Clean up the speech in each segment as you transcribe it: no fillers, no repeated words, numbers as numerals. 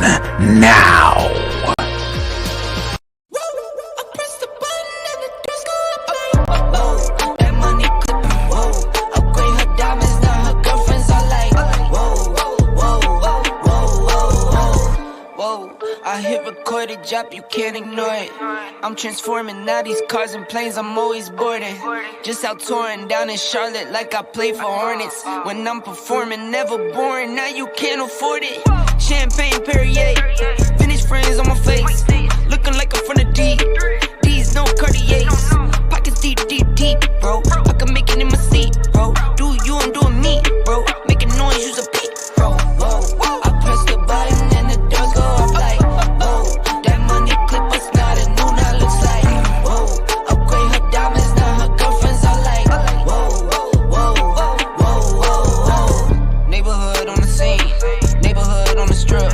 now. I hit recorded drop, you can't ignore it. I'm transforming now these cars and planes, I'm always boarding. Just out touring down in Charlotte like I play for Hornets. When I'm performing, never boring, now you can't afford it. Champagne Perrier, Vintage friends on my face. Looking like I'm from the deep, these no Cartiers. Pockets deep, deep, deep, bro. I can make it in my seat, bro. Do you, I'm doing me, bro. Making noise, use a beat, bro. Whoa, I press the button and the doors go off like that money clip us now the new now looks like upgrade her diamonds now her girlfriends are like neighborhood on the scene, neighborhood on the strip,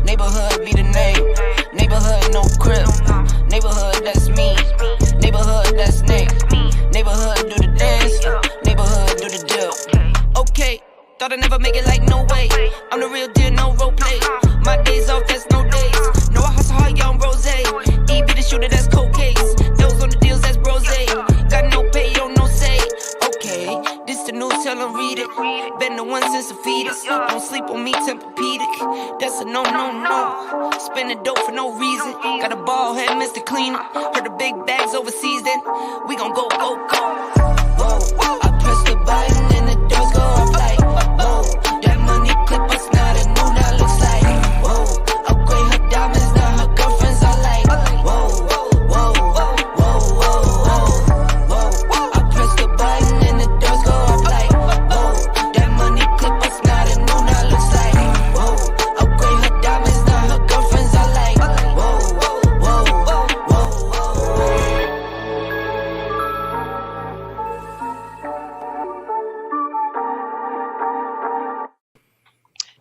neighborhood be the name, neighborhood no crib, neighborhood that's me, neighborhood that's Nick, neighborhood do the dance, neighborhood do the deal. Okay, thought I'd never make it like no way, I'm the real deal, no role play. My days off, that's no days. No, I hustle hard, young rose. E be the shooter, that's cold case. Those on the deals, that's brose. Got no pay, on no say. Okay, this the news, tell them read it. Been the one since a fetus. Don't sleep on me, Tempur-Pedic. That's a no, no, no. Spending dope for no reason. Got a ball head, Mr. Cleaner. Heard the big bags overseas, then we gon' go, go, go. Whoa, I press the button and the doors go off like that money clip us now the new now looks like upgrade her diamonds now her girlfriends are like I press the button and the doors go off like that money clip us now the new now looks like upgrade her diamonds now her girlfriends are like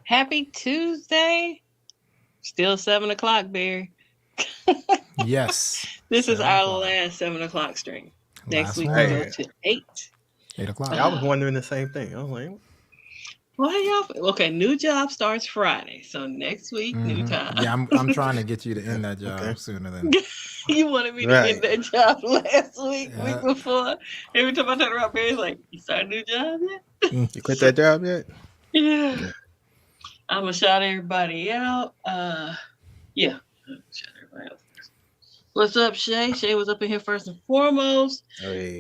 Happy Tuesday. Still 7 o'clock, Barry. Yes. This is our last 7 o'clock stream. Next week we go to 8. 8 o'clock. I was wondering the same thing. I was like, why y'all? Okay, new job starts Friday. So next week, new time. Yeah, I'm trying to get you to end that job sooner than You wanted me to end that job last week, week before. Every time I turn around, Barry's like, you start a new job yet? you quit that job yet? Yeah. I'm gonna shout everybody out. Yeah. Shout everybody out first. What's up, Shay? Shay was up in here first and foremost. Hey.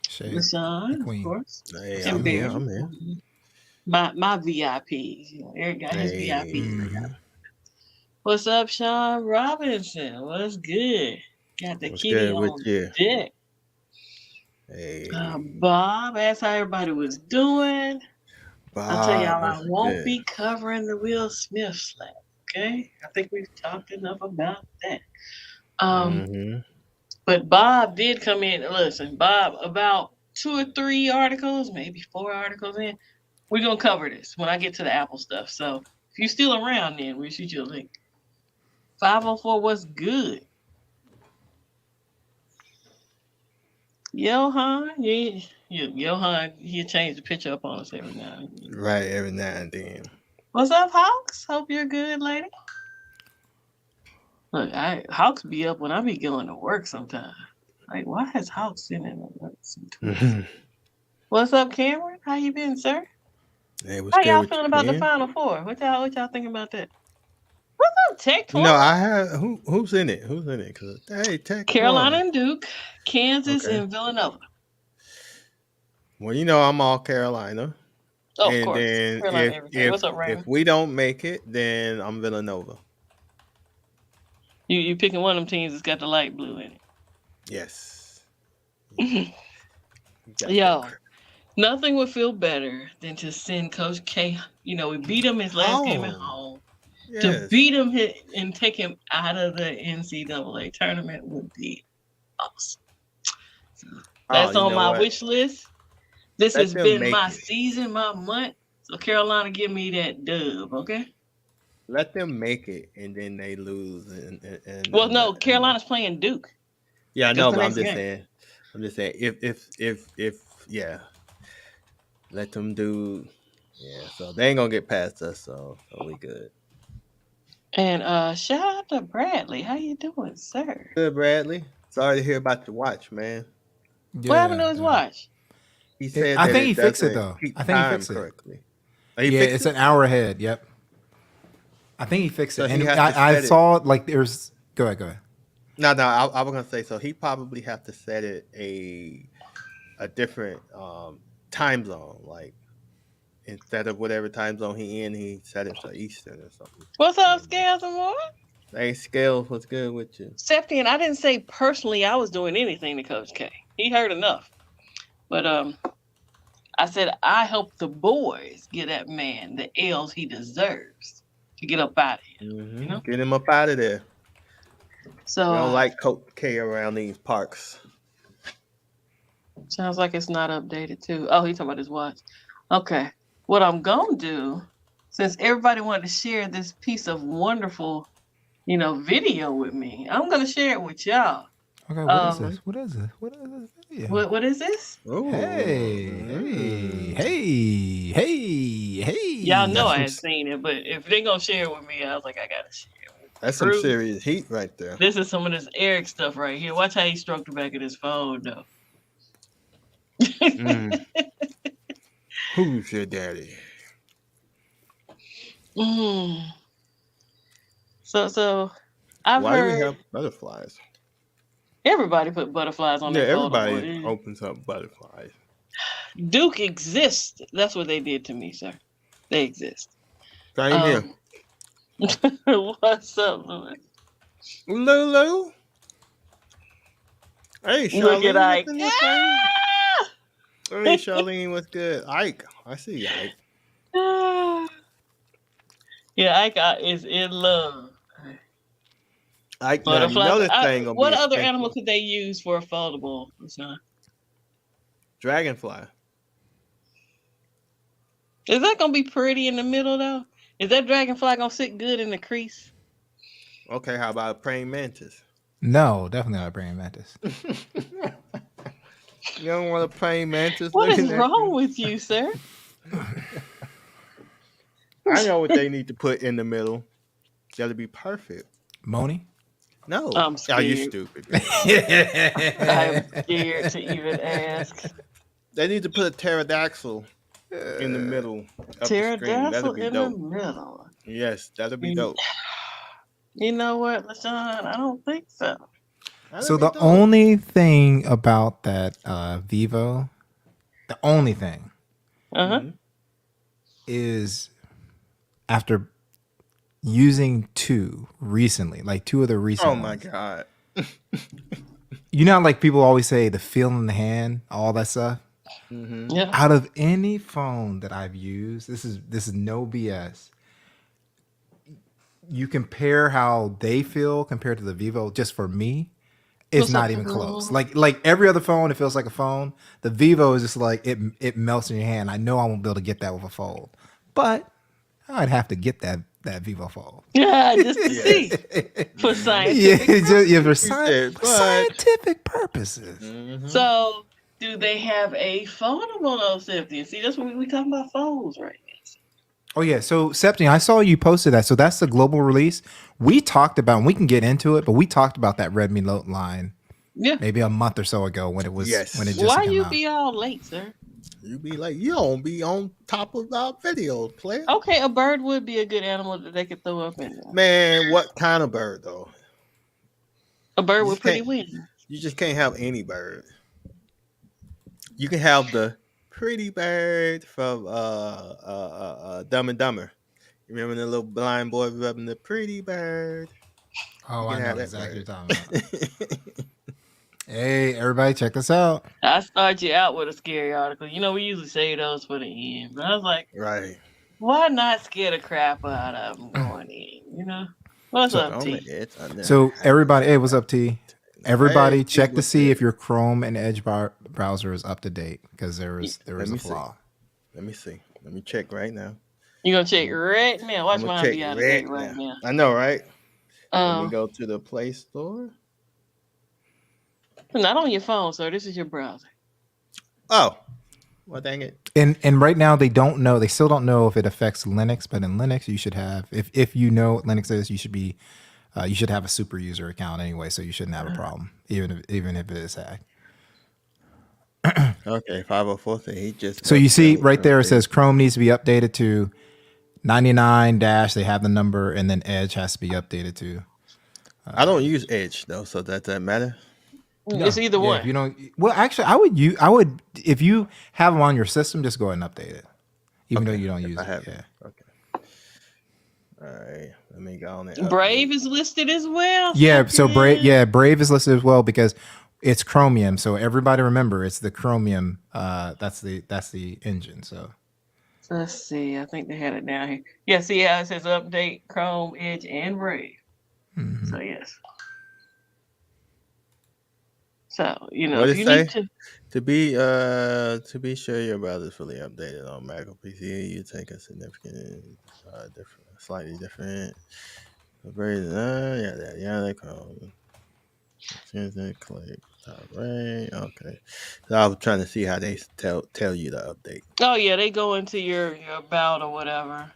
Shay, LaShawn, of course. Hey, and Barry. I'm here. My VIPs. You know, Eric got his VIPs. What's up, Sean Robinson? What's good? Got the kitty on deck. Hey. Bob asked how everybody was doing. I'll tell y'all, I won't be covering the Will Smith slap. Okay, I think we've talked enough about that. But Bob did come in. Listen, Bob, about 2 or 3 articles, maybe 4 articles in, we're gonna cover this when I get to the Apple stuff. So if you're still around, then we'll shoot you a link. 504, what's good? Johan, Johan, he'll change the picture up on us every now and then. Right, every now and then. What's up, Hawks? Hope you're good, lady. Look, Hawks be up when I be going to work sometimes. Like, why has Hawks sitting in What's up, Cameron? How you been, sir? Hey, how y'all feeling about the Final Four? What y'all thinking about that? What's up, Tech? No, I have who's in it? Who's in it? Cause hey, Tech. Carolina and Duke, Kansas and Villanova. Well, you know I'm all Carolina. Oh, of course. Then if we don't make it, then I'm Villanova. You picking one of them teams that's got the light blue in it. Yes. Yo, nothing would feel better than to send Coach K. You know, we beat him his last game at home. Yes. To beat him and take him out of the NCAA tournament would be awesome. So that's on my wish list. This has been my season, my month. So Carolina, give me that dub, okay? Let them make it, and then they lose. Well, no, Carolina's playing Duke. Yeah, I know, but I'm just saying. If let them do. Yeah, so they ain't gonna get past us, so we good. And shout out to Bradley. How you doing, sir? Good, Bradley. Sorry to hear about your watch, man. What happened to his watch? He said I that think it he fixed it doesn't though. keep I think he time fixed it. correctly. Yeah, it's an hour ahead. Yep. I think he fixed So it. he And has to I set it. saw like there's. Go ahead. No, I was gonna say so. He probably have to set it a different time zone, like instead of whatever time zone he in, he set it to Eastern or something. What's up, Scales and more? Hey, Scales, what's good with you? Septian, I didn't say personally I was doing anything to Coach K. He heard enough. But I said I help the boys get that man the L's he deserves to get up out of here. Mm-hmm. You know? Get him up out of there. So I don't like Coach K around these parks. sounds like it's not updated too. Oh, he's talking about his watch. Okay. What I'm gonna do, since everybody wanted to share this piece of wonderful, video with me, I'm gonna share it with y'all. Okay, what is this? What is this? What is this video? What is this? Ooh. Hey. Y'all know I had seen it, but if they're gonna share it with me, I was like, I gotta share it. That's some serious heat right there. This is some of this Eric stuff right here. Watch how he stroked the back of his phone, though. Who's your daddy? So I've Why heard do we have butterflies? everybody put butterflies on their everybody foldable. opens up butterflies. Duke exists. That's what they did to me, sir. They exist. Same here. What's up, Louis? Lulu. Hey, Charlene. Look at Ike. Hey, Charlene, what's good? Ike. I see Ike. Yeah, Ike is in love. Ike, now, you know this thing gonna what be other expensive. animal could they use for a foldable? Dragonfly. Is that gonna be pretty in the middle though? Is that dragonfly gonna sit good in the crease? Okay, how about a praying mantis? No, definitely not a praying mantis. You don't want a praying mantis? What is looking at wrong you? with you, sir? I know what they need to put in the middle. That'll be perfect. Moni? No. I'm Oh, you scared. stupid. I'm scared to even ask. They need to put a pterodactyl in the middle of the screen. That'll Pterodactyl be in dope. the middle. Yes, that'll be dope. You know what, LaShawn? I don't think so. That'll So be the dope. only thing about that Vivo, the only thing Mhm. is after using two recently, like two of the recent Oh my ones, god. you know how, like people always say the feel in the hand, all that stuff. Mm-hmm. Yeah. Out of any phone that I've used, this is no BS. You compare how they feel compared to the Vivo, just for me, it's What's not up, even Google? close. Like every other phone, it feels like a phone. The Vivo is just like it melts in your hand. I know I won't be able to get that with a fold, but I'd have to get that Vivo Fold. Yeah, just to see. For scientific For said, but- scientific purposes. Mm-hmm. So, do they have a foldable though, Cynthia? See, that's what we talking about phones right now. Oh yeah, so Septian, I saw you posted that. So that's the global release. We talked about, and we can get into it, but we talked about that Redmi Note line Yeah. maybe a month or so ago when it was Yes. when it just Why came you out. be all late, sir? You be like, you don't be on top of our videos, player. Okay, a bird would be a good animal that they could throw up in there. Man, what kind of bird though? A bird You with pretty can't- wings. You just can't have any bird. You can have the pretty bird from Dumb and Dumber. You remember the little blind boy rubbing the pretty bird? Oh, You I can know have that exactly bird. what you're talking about. Hey, everybody, check this out. I start you out with a scary article. You know, we usually say those for the end. But I was like, Right. why not scare the crap out of them going in? You know? What's So, up, on T? the edge, I know. So everybody, hey, what's up, T? Everybody, Hey, T, check to what's see good? if your Chrome and Edge browser is up to date because there is Let a me see. flaw. Let me see. Let me check right now. You gonna check right now? Watch I'm gonna mine check be out of date right now. I know, right? Let me Um, go to the Play Store. not on your phone, sir. This is your browser. Oh, Well, dang it. And right now they don't know. They still don't know if it affects Linux. But in Linux, you should have if you know what Linux is, you should be you should have a super user account anyway. So you shouldn't have a problem, even if it is hacked. Okay, 504. So he just. So you see right there, it says Chrome needs to be updated to 99 dash. They have the number, and then Edge has to be updated to. I don't use Edge though, so that doesn't matter. It's either one. If you don't, well, actually, I would if you have them on your system, just go ahead and update it, even though you don't use it. Yeah. Okay. All right. Let me go on there. Brave is listed as well. Yeah. So Brave is listed as well because it's Chromium. So everybody remember, it's the Chromium. That's the engine. So. Let's see. I think they had it down here. Yeah. See how it says update Chrome, Edge, and Brave. Mm-hmm. So yes. So what if you need to be sure your browser is fully updated on Mac or PC, you take a significant, slightly different version. They call it. Click top right. Okay, so I was trying to see how they tell you to update. Oh yeah, they go into your about or whatever,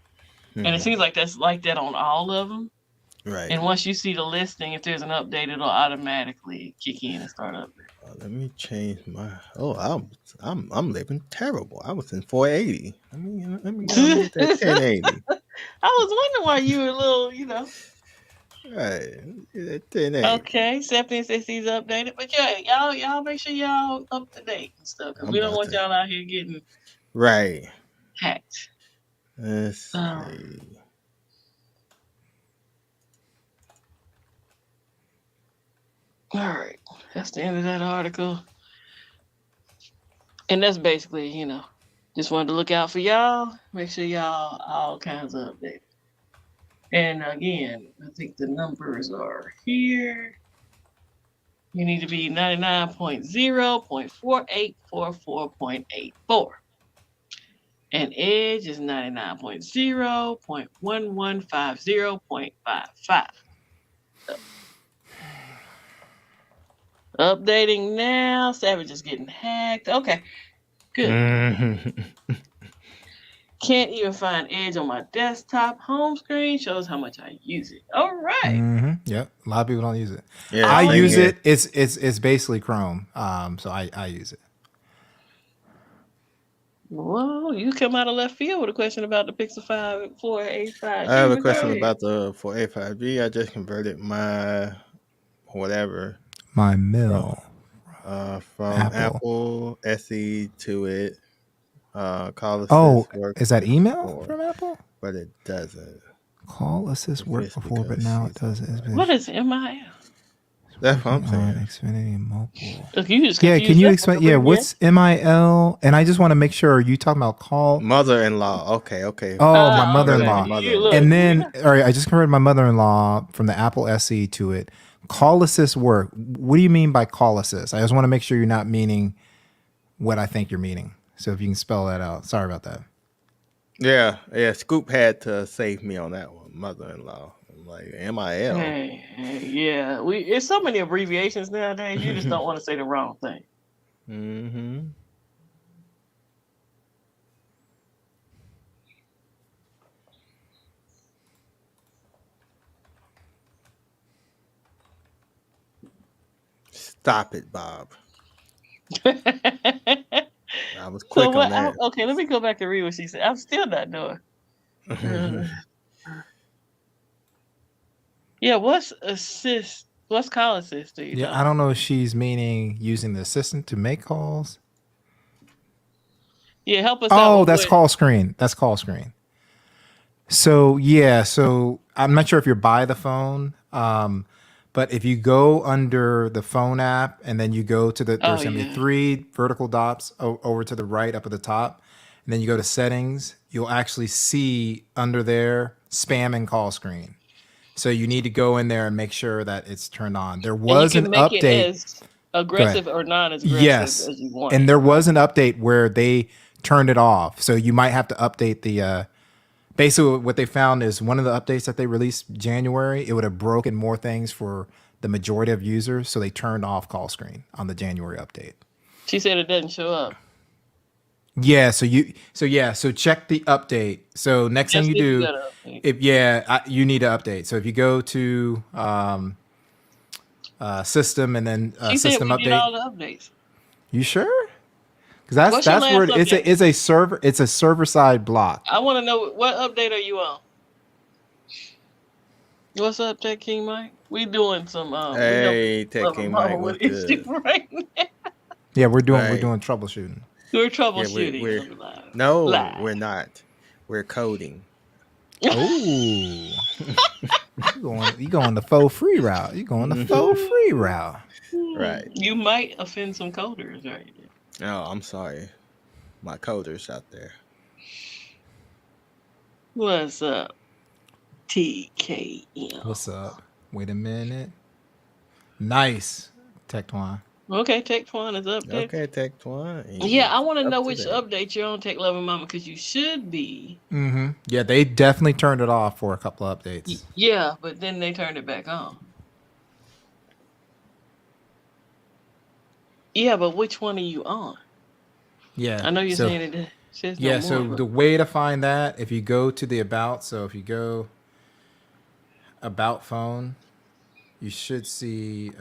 and it seems like that's like that on all of them. Right. And once you see the listing, if there's an update, it'll automatically kick in and start updating. Let me change my. Oh, I'm living terrible. I was in 480. Let me go get that 1080. I was wondering why you were a little, Right. That 1080. Okay, Septon says he's updated, but yeah, y'all make sure y'all up to date and stuff because we don't want y'all out here getting hacked. Let's see. All right, that's the end of that article. And that's basically, just wanted to look out for y'all. Make sure y'all all kinds of updated. And again, I think the numbers are here. You need to be 99.0.4844.84. And Edge is 99.0.1150.55. So, updating now. Savage is getting hacked. Okay, good. Can't even find Edge on my desktop. Home screen shows how much I use it. All right. Mm-hmm. Yep. A lot of people don't use it. Yeah, I use it. It's basically Chrome. So I use it. Well, you come out of left field with a question about the Pixel 5 485G. I have a question about the 485G. I just converted my mill from Apple SE to it. Call assist is that email from Apple? But it doesn't. Call assist worked before, but now it doesn't. What is MIL? That's what I'm saying. Xfinity Mobile. Look, can you explain? Yeah, what's MIL? And I just want to make sure, are you talking about call? Mother-in-law. Okay. Oh, my mother-in-law. And then, all right, I just converted my mother-in-law from the Apple SE to it. Call assist work. What do you mean by call assist? I just want to make sure you're not meaning what I think you're meaning. So if you can spell that out. Sorry about that. Yeah. Scoop had to save me on that one. Mother-in-law. I'm like, MIL. Yeah. It's so many abbreviations nowadays. You just don't want to say the wrong thing. Mm-hmm. Stop it, Bob. I was quick on that. Okay, let me go back and read what she said. I'm still not doing. Yeah, what's assist? What's call assist? Do you know? I don't know if she's meaning using the assistant to make calls. Yeah, help us out. Oh, that's call screen. That's call screen. So I'm not sure if you're by the phone, but if you go under the phone app and then you go to there's going to be 3 vertical dots over to the right up at the top, and then you go to settings, you'll actually see under there spam and call screen. So you need to go in there and make sure that it's turned on. There was an update. It as aggressive or not as aggressive as you want. And there was an update where they turned it off. So you might have to update the basically what they found is one of the updates that they released January, it would have broken more things for the majority of users. So they turned off call screen on the January update. She said it doesn't show up. Yeah, so check the update. So next thing you do, you need to update. So if you go to system and then She said system we did update. all the updates. You sure? Because What's your that's where last update? it's a server side block. I want to know what update are you on? What's up, Tech King Mike? We doing some Hey, Tech King Mike, what's good? Right now. Yeah, we're doing troubleshooting. We're troubleshooting. We're not. We're coding. Oh, you going the faux free route? You going the faux free route? Right. You might offend some coders, right? Oh, I'm sorry, my coders out there. What's up, TKM? What's up? Wait a minute. Nice, Tech Twine. Okay, Tech Twine is up there. Okay, Tech Twine. Yeah, I want to know which update you're on, Tech Loving Mama, because you should be. Mm-hmm. Yeah, they definitely turned it off for a couple of updates. Yeah, but then they turned it back on. Yeah, but which one are you on? Yeah, I know you're saying it says no yeah, more, so but... the way to find that, if you go to the About, so if you go About Phone, you should see...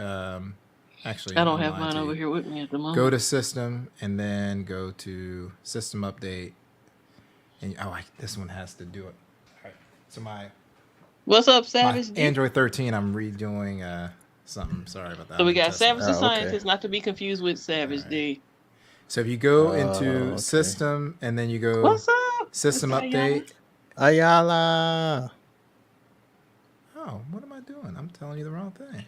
actually, I don't have mine over here with me at the moment. Go to System and then go to System Update. And this one has to do it. All right. So what's up, Savage? Android 13, I'm redoing something. Sorry about that. So we got Savage the Scientist, not to be confused with Savage D. So if you go into System and then you go what's up? System Update. Ayala. Oh, what am I doing? I'm telling you the wrong thing.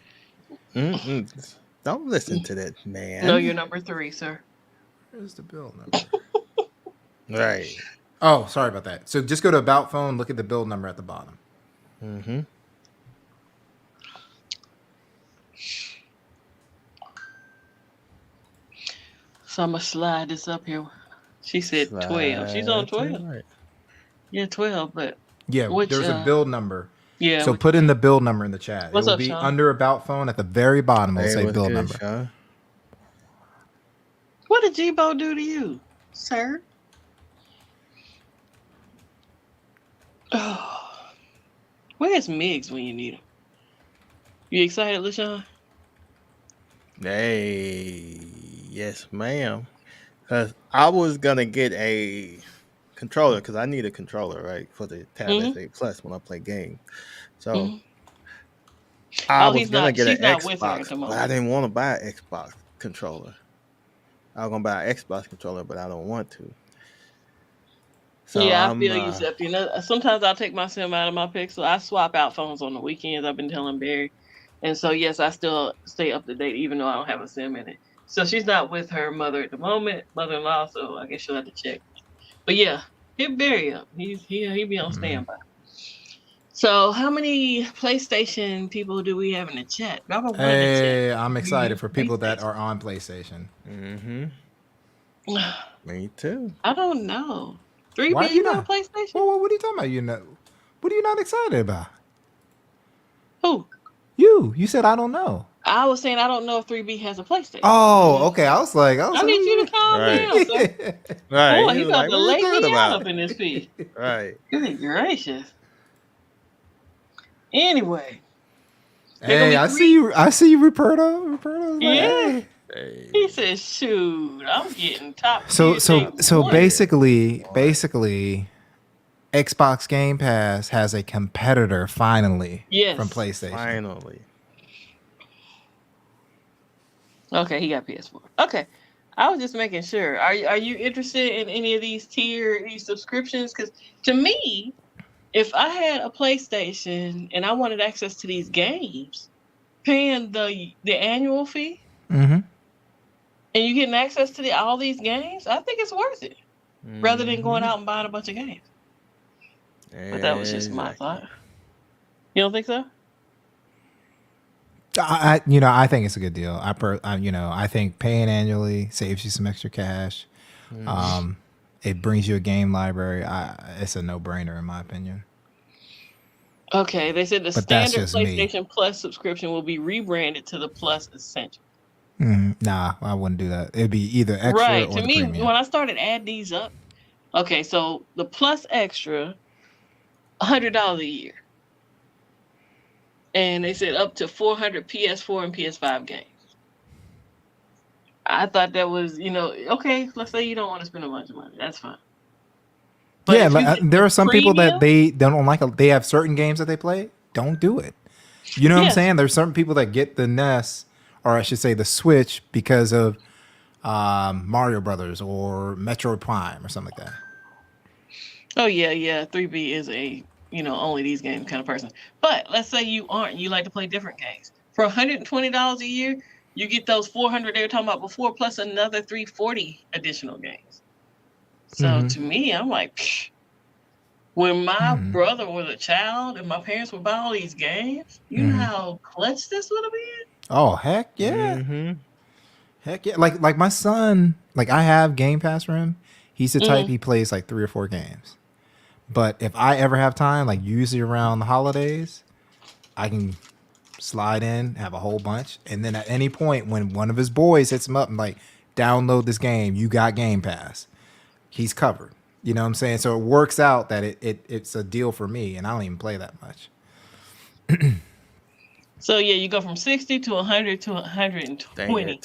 Mm-mm. Don't listen to that man. No, you're number 3, sir. Where's the build number? Right. Oh, sorry about that. So just go to About Phone, look at the build number at the bottom. Mm-hmm. So I'm going to slide this up here. She said 12. She's on 12. Right. Yeah, 12, but... Yeah, there's a build number. Yeah. So put in the build number in the chat. What's it will up, be Sean? under About Phone at the very bottom. It'll say build number. Sean? What did G-Bo do to you, sir? Oh. Where's Migs when you need him? You excited, LaShawn? Hey, yes, ma'am. Because I was going to get a controller because I need a controller, right, for the Tab S8 Plus when I play games. So I was going to get an Xbox, but I didn't want to buy an Xbox controller. I was going to buy an Xbox controller, but I don't want to. So yeah, I feel you, Zep. You know, sometimes I'll take my sim out of my Pixel. I swap out phones on the weekends. I've been telling Barry. And so, yes, I still stay up to date, even though I don't have a sim in it. So she's not with her mother at the moment, mother-in-law, so I guess she'll have to check. But yeah, hit Barry up. He be on standby. So how many PlayStation people do we have in the chat? Hey, I'm excited for people that are on PlayStation. Mm-hmm. Me too. I don't know. 3B, you know PlayStation? Well, what are you talking about? What are you not excited about? Who? You said I don't know. I was saying I don't know if 3B has a PlayStation. Oh, okay. I need you to calm down, sir. Right. Boy, he's about to lay me out up in this piece. Right. Good gracious. Anyway. Hey, I see you, Ruperto. Ruperto's yeah. Hey. He says, shoot, I'm getting top. So basically, Xbox Game Pass has a competitor finally from PlayStation. Finally. Okay, he got PS4. Okay. I was just making sure. Are you interested in any of these subscriptions? Because to me, if I had a PlayStation and I wanted access to these games, paying the annual fee, and you getting access to all these games, I think it's worth it. Rather than going out and buying a bunch of games. But that was just my thought. You don't think so? I think it's a good deal. I think paying annually saves you some extra cash. It brings you a game library. It's a no-brainer in my opinion. Okay, they said the standard PlayStation Plus subscription will be rebranded to the Plus Essential. Nah, I wouldn't do that. It'd be either extra Right. or To the me, premium. when I started adding these up, okay, so the Plus Extra, $100 a year. And they said up to 400 PS4 and PS5 games. I thought that was, okay, let's say you don't want to spend a bunch of money. That's fine. But Yeah, if you get there the are some people that premium, they don't like. They have certain games that they play. Don't do it. You know what I'm yes. saying? There's certain people that get the NES, or I should say the Switch, because of Mario Brothers or Metroid Prime or something like that. Oh, yeah. 3B is a, only these games kind of person. But let's say you aren't. You like to play different games. For $120 a year, you get those 400 they were talking about before, plus another 340 additional games. So to me, I'm like, psh. When my brother was a child and my parents would buy all these games, you know how clutch this would have been? Oh, heck yeah. Heck yeah. Like my son, like I have Game Pass for him. He's the type he plays like 3 or 4 games. But if I ever have time, like usually around the holidays, I can slide in, have a whole bunch, and then at any point when one of his boys hits him up and like, download this game, you got Game Pass, he's covered. You know what I'm saying? So it works out that it's a deal for me, and I don't even play that much. So yeah, you go from 60 to 100 to 120.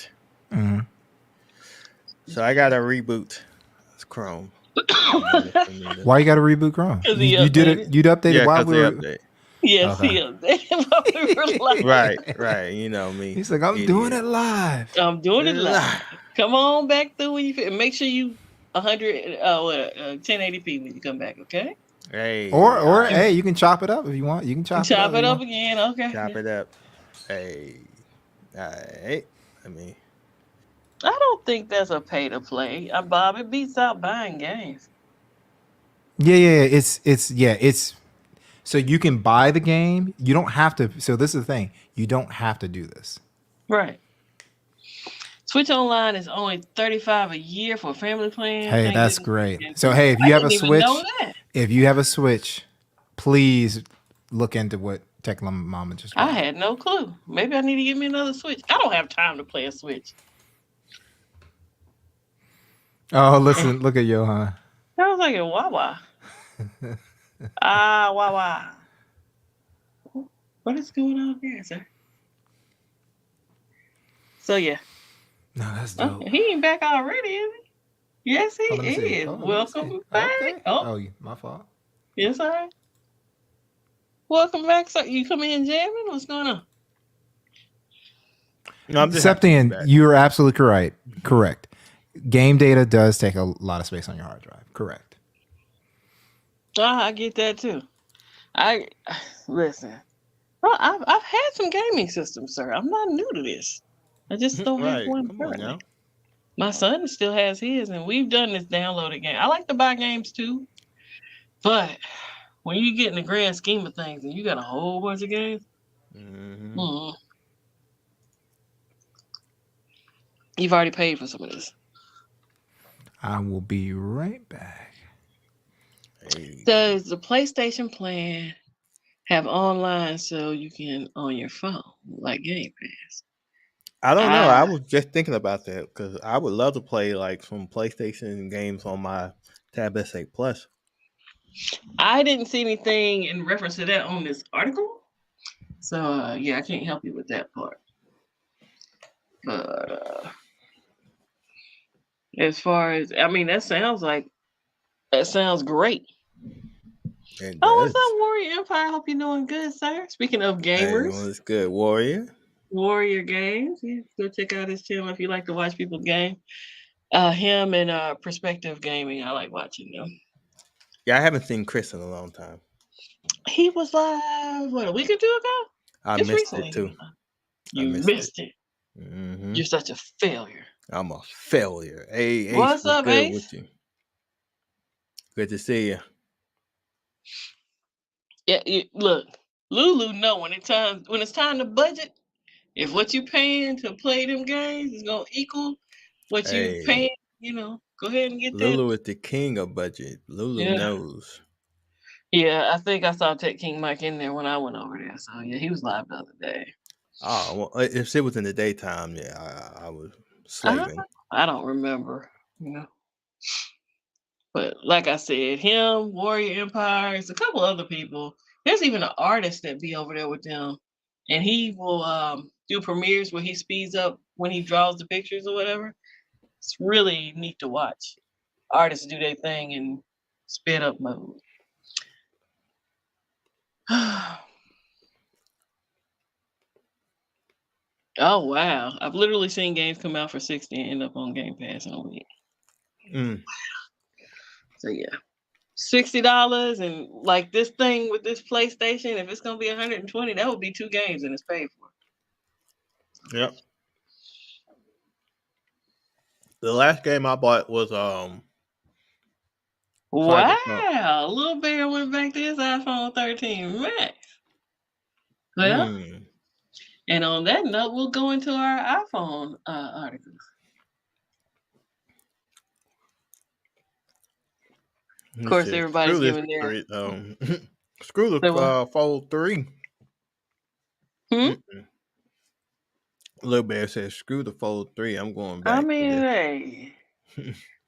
So I got to reboot Chrome. Why you got to reboot Chrome? You did it. You'd updated while we were. Update. Yes, Okay. he updated while we were live. Right. You know me. He's like, I'm doing it live. I'm doing it live. Come on back through when you make sure you 1080p when you come back, okay? Hey. Or hey, you can chop it up if you want. You can chop it up again, okay? Chop it up. Hey. All right. I don't think that's a pay to play. Bob, it beats out buying games. Yeah. It's so you can buy the game. You don't have to. So this is the thing. You don't have to do this. Right. Switch Online is only $35 a year for a family plan. Hey, that's great. So hey, if you have a Switch, please look into what Tech Mama just I had no clue. Maybe I need to get me another Switch. I don't have time to play a Switch. Oh, listen, look at Johan. I was like, Wawa. Wawa. What is going on here, sir? So yeah. No, that's dope. He ain't back already, is he? Yes, he is. Welcome back. Okay. Oh, my fault. Yes, sir. Welcome back. So you come in jamming? What's going on? No, I'm just Septian, you're absolutely correct. Game data does take a lot of space on your hard drive. Correct. I get that too. Listen. Well, I've had some gaming systems, sir. I'm not new to this. I just don't have one currently. My son still has his, and we've done this downloaded game. I like to buy games too, but when you get in the grand scheme of things and you got a whole bunch of games, you've already paid for some of this. I will be right back. Does the PlayStation plan have online so you can on your phone like Game Pass? I don't know. I was just thinking about that because I would love to play like some PlayStation games on my Tab S8 Plus. I didn't see anything in reference to that on this article, so yeah, I can't help you with that part. But as far as that sounds great. What's up, Warrior Empire? Hope you're doing good, sir. Speaking of gamers, it's good, Warrior Games. Yeah, go check out his channel if you like to watch people game. Him and Perspective Gaming. I like watching them. Yeah, I haven't seen Chris in a long time. He was live a week or two ago. I missed it too. You missed it. Mm-hmm. You're such a failure. I'm a failure. Hey, what's up, Ace? With you? Good to see you. Yeah, look, Lulu know when it's time to budget. If what you paying to play them games is gonna equal what you paying, go ahead and get that. Lulu is the king of budget. Lulu knows. Yeah, I think I saw Tech King Mike in there when I went over there. So yeah, he was live the other day. Oh, well, if it was in the daytime, yeah, I was slaving. I don't remember, you know. But like I said, him, Warrior Empires, a couple other people. There's even an artist that be over there with them, and he will do premieres where he speeds up when he draws the pictures or whatever. It's really neat to watch artists do their thing in sped up mode. Oh wow! I've literally seen games come out for $60 and end up on Game Pass in a week. So yeah, $60 and like this thing with this PlayStation, if it's gonna be $120, that would be 2 games and it's paid for. Yep. The last game I bought was Wow, Little Bear went back to his iPhone 13 Max. Well, and on that note, we'll go into our iPhone articles. Of course, everybody's giving their screw the Fold 3. Little Bear says, "Screw the Fold 3. I'm going back." I mean, hey,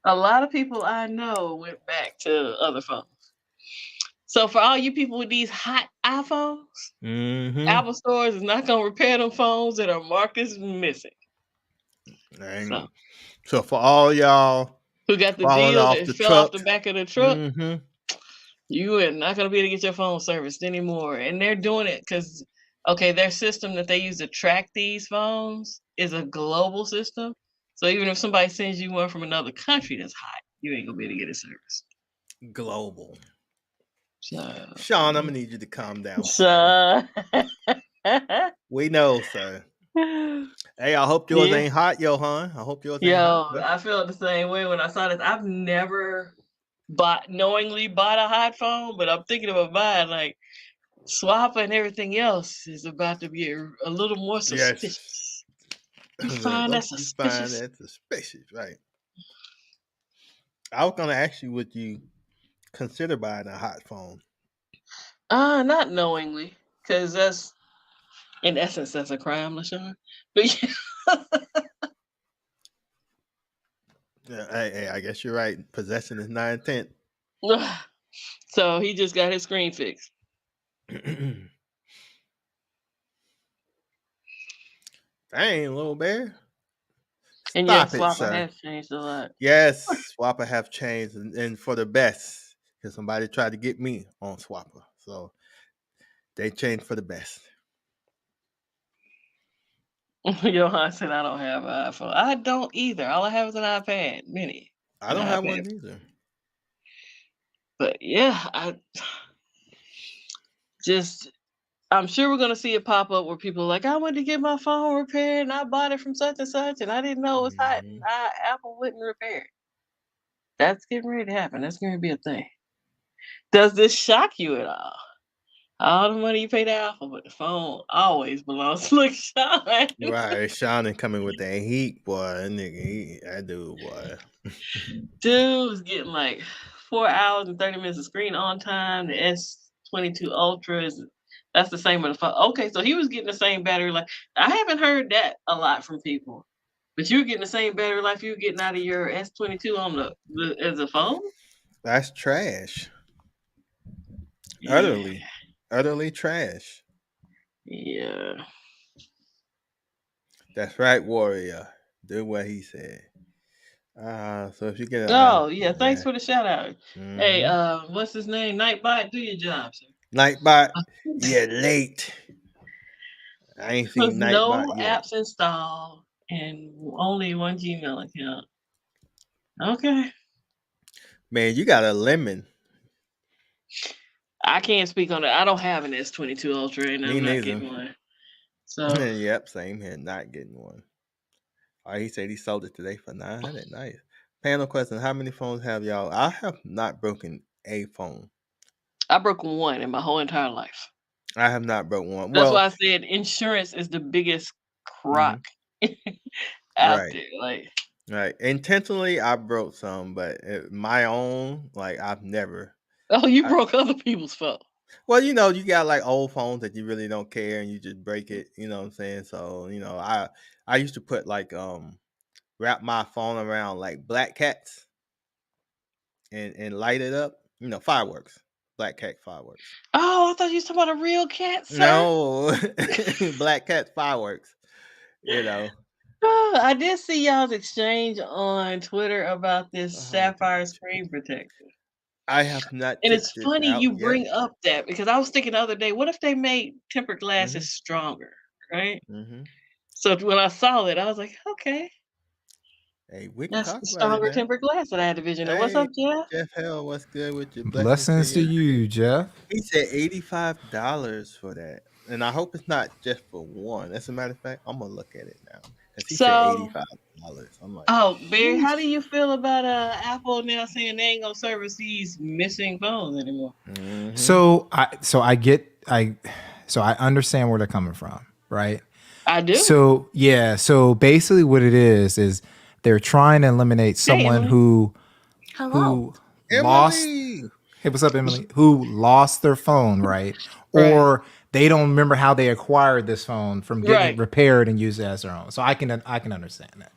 a lot of people I know went back to other phones. So for all you people with these hot iPhones, Apple stores is not gonna repair them phones that are marked as missing. So for all y'all who got the deal that fell off the back of the truck, you are not gonna be able to get your phone serviced anymore. And they're doing it because, okay, their system that they use to track these phones is a global system. So even if somebody sends you one from another country that's hot, you ain't gonna be able to get it serviced. Global. So, Sean, I'm gonna need you to calm down. We know, sir. Hey, I hope yours ain't hot, Johan. I hope yours ain't hot. I felt the same way when I saw this. I've never knowingly bought a hot phone, but I'm thinking about buying. Like, Swapper and everything else is about to be a little more suspicious. Yes. You find that suspicious? Right. I was gonna ask you, would you consider buying a hot phone? Not knowingly, because that's, in essence, that's a crime, LaShawn. But hey, I guess you're right. Possession is 9/10. So he just got his screen fixed. Dang, Little Bear. And yes, Swapper has changed a lot. Yes, Swapper have changed, and for the best. Because somebody tried to get me on Swapper, so they changed for the best. Johan said, "I don't have an iPhone. I don't either. All I have is an iPad Mini. I don't have one either. But yeah, I'm sure we're gonna see it pop up where people are like, I went to get my phone repaired and I bought it from such and such and I didn't know it was hot and Apple wouldn't repair it. That's getting ready to happen. That's going to be a thing. Does this shock you at all? All the money you pay to Apple, but the phone always belongs to Sean. Right, Sean is coming with that heat, boy. That dude, boy. Dude's getting like 4 hours and 30 minutes of screen on time. The S22 Ultra that's the same with the phone. Okay, so he was getting the same battery life. I haven't heard that a lot from people, but you're getting the same battery life you were getting out of your S22 on as a phone. That's trash. Yeah. Utterly trash. Yeah. That's right, Warrior. Do what he said. So if you get thanks for the shout out. Hey, what's his name? Nightbot, do your job, sir. Nightbot, yeah, late. I ain't seen Nightbot yet. Apps installed and only one Gmail account. Okay. Man, you got a lemon. I can't speak on it. I don't have an S22 Ultra and I'm not getting one. So yep, same here, not getting one. He said he sold it today for $900. Nice. Panel question: how many phones have y'all? I have not broken a phone. I broke one in my whole entire life. I have not broke one. That's why I said insurance is the biggest crock out there. Like, right. Intentionally, I broke some, but my own, like, I've never. Oh, you broke other people's phones. Well, you got like old phones that you really don't care and you just break it. You know what I'm saying? So I used to put like wrap my phone around like black cats and light it up. Fireworks, black cat fireworks. Oh, I thought you was talking about a real cat, sir. No, black cat fireworks. You know. Oh, I did see y'all's exchange on Twitter about this Oh sapphire God. screen protector. I have not And it's checked it funny out you yet. bring up that because I was thinking the other day, what if they made tempered Hmm. glasses stronger, right? Hmm. So when I saw it, I was like, okay, Hey, we can that's talk the about it stronger now. tempered glass that I had a vision of. What's Hey, up, Jeff? Jeff Hell, what's good with your blessings to Blessings to you? you, Jeff. He said $85 for that. And I hope it's not just for one. As a matter of fact, I'm gonna look at it now. Because he said So, $85. I'm like, oh, Barry, how do sheesh. you feel about Apple now saying they ain't gonna service these missing phones anymore? Mm-hmm. So I understand where they're coming from, right? I do. So yeah, so basically what it is they're trying to eliminate Hey, someone Emily. Hello. who lost. Emily. Hey, what's up, Emily? Who lost their phone, right? Right. Or they don't remember how they acquired this phone from getting it Right. repaired and used it as their own. So I can understand that.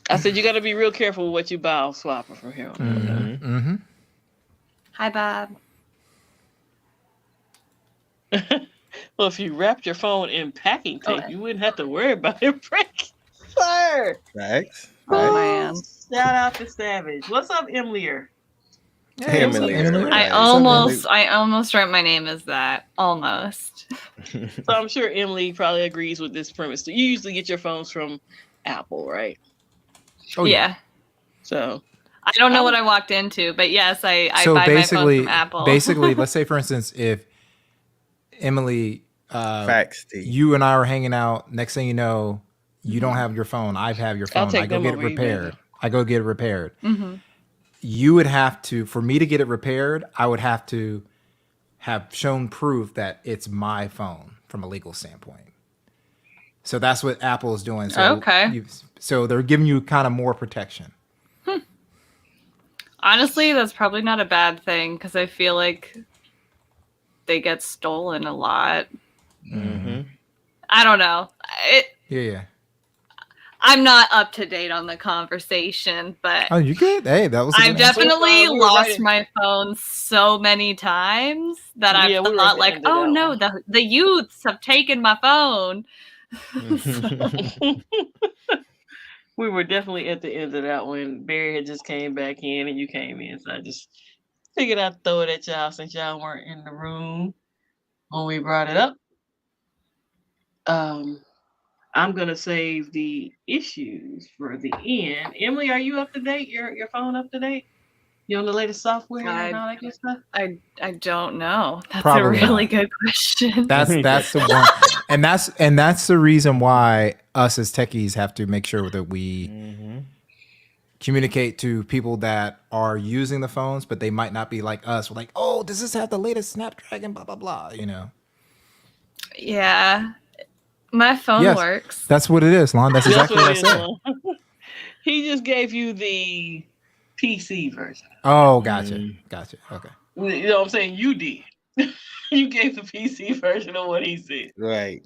I said you got to be real careful with what you buy off Swapper from here on out. Mm-hmm. Hi, Bob. Well, if you wrapped your phone in packing tape, Okay. you wouldn't have to worry about it breaking. Sir. Thanks. Oh, Thanks. man. Shout out to Savage. What's up, Emily? Hey, what's up, Emily. Emily? I What's up, Emily? almost wrote my name as that. Almost. So I'm sure Emily probably agrees with this premise. You usually get your phones from Apple, right? Oh Yeah. So I don't know what I walked into, but yes, I So buy my phone from Apple. basically, let's say for instance, if Emily, Facts, Steve. you and I are hanging out, next thing you know, you don't have your phone, I have your I'll phone, take I go them get it over repaired. eBay. I go get it repaired. Mhm. You would have to, for me to get it repaired, I would have to have shown proof that it's my phone from a legal standpoint. So that's what Apple is doing. So Okay. so they're giving you kind of more protection. Honestly, that's probably not a bad thing because I feel like they get stolen a lot. Mm-hmm. I don't know. Yeah. I'm not up to date on the conversation, but Oh, you good? Hey, that was a I've good answer. definitely We were lost right in- my phone so many times that I've Yeah, we were thought at the like, end of oh that no, one. the youths have taken my phone. We were definitely at the end of that one. Barry had just came back in and you came in. So I just figured I'd throw it at y'all since y'all weren't in the room when we brought it up. I'm gonna save the issues for the end. Emily, are you up to date? Your phone up to date? You on the latest software and all that good stuff? I don't know. That's Probably a really not. good question. That's the one, and that's the reason why us as techies have to make sure that we Mm-hmm. communicate to people that are using the phones, but they might not be like us. We're like, oh, does this have the latest Snapdragon? Blah blah blah. You know. Yeah. My phone Yes, works. that's what it is, Lon. That's exactly what I said. Lon. He just gave you the PC version. Oh, gotcha. Okay. You know what I'm saying? You did. You gave the PC version of what he said. Right.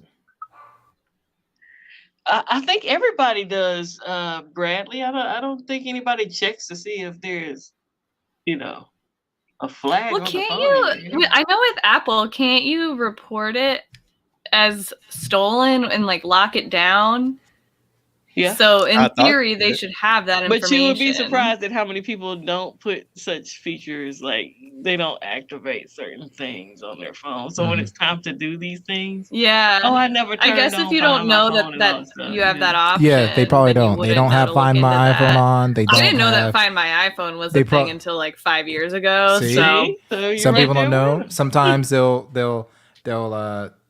I think everybody does, Bradley. I don't think anybody checks to see if there's, a flag Well, on the can't phone. you? I know with Apple, can't you report it as stolen and like lock it down? Yeah. So in I thought theory, you they did. should have that information. But you would be surprised at how many people don't put such features, like they don't activate certain things on their phone. So when it's time to do these things, Yeah. I never turned I guess if on you Find don't My know Phone and all that stuff. you have that option. Yeah, they probably then you don't. They wouldn't don't know have to Find look My into iPhone that. on. They don't I didn't know that have- Find My iPhone was They a thing until like 5 years ago. See? So So you're Some right people don't there know. with 'em. Sometimes they'll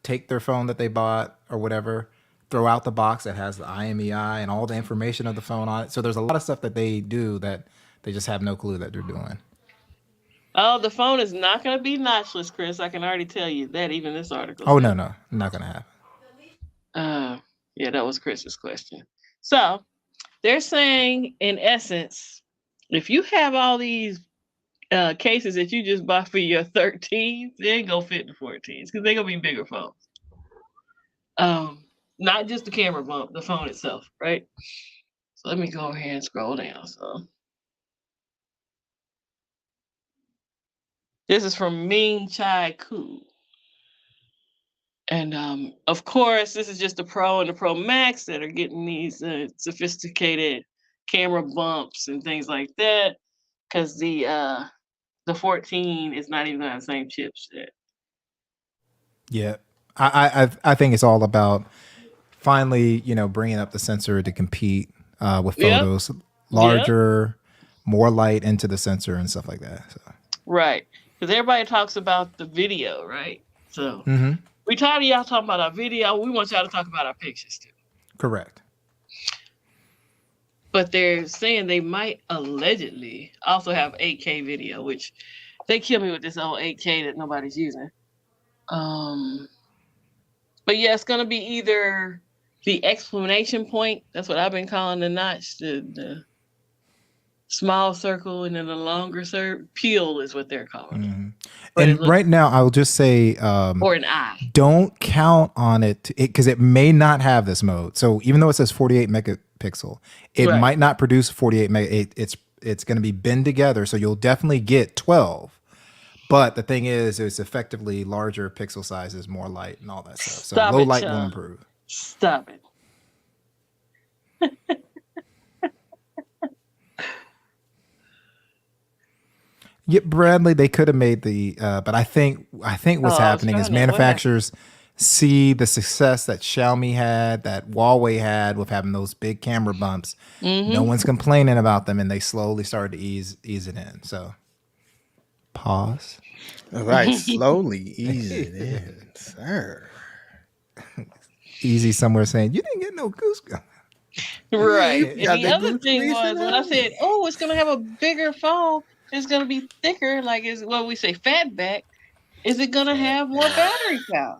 take their phone that they bought or whatever, throw out the box that has the IMEI and all the information of the phone on it. So there's a lot of stuff that they do that they just have no clue that they're doing. Oh, the phone is not going to be notchless, Chris. I can already tell you that. Even this article. Oh said. no, not gonna happen. Yeah, that was Chris's question. So they're saying, in essence, if you have all these cases that you just buy for your 13s, they ain't gonna fit the 14s because they're gonna be bigger phones. Not just the camera bump, the phone itself, right? So let me go ahead and scroll down. So this is from Ming Chai Ku. And of course, this is just the Pro and the Pro Max that are getting these sophisticated camera bumps and things like that, because the 14 is not even on the same chipset. Yeah, I think it's all about finally, bringing up the sensor to compete with photos, larger, more light into the sensor and stuff like that. So. Right, because everybody talks about the video, right? So we tired of y'all talking about our video. We want y'all to talk about our pictures too. Correct. But they're saying they might allegedly also have 8K video, which they kill me with this old 8K that nobody's using. But yeah, it's gonna be either the exclamation point. That's what I've been calling the notch, the small circle, and then the longer peel is what they're calling it. And right now, I will just say, or an eye. Don't count on it because it may not have this mode. So even though it says 48 megapixel, it might not produce 48 mega. It's going to be bend together, so you'll definitely get 12. But the thing is, it's effectively larger pixel sizes, more light, and all that stuff. So low light will improve. Stop it. Yeah, Bradley, they could have made the, but I think what's happening is manufacturers see the success that Xiaomi had, that Huawei had with having those big camera bumps. No one's complaining about them, and they slowly started to ease it in. So, pause. All right, slowly ease it in, sir. Easy somewhere saying you didn't get no goosebumps. Right. And the other thing was when I said, "Oh, it's gonna have a bigger phone. It's gonna be thicker, like is what we say, fat back. Is it gonna have more battery power?"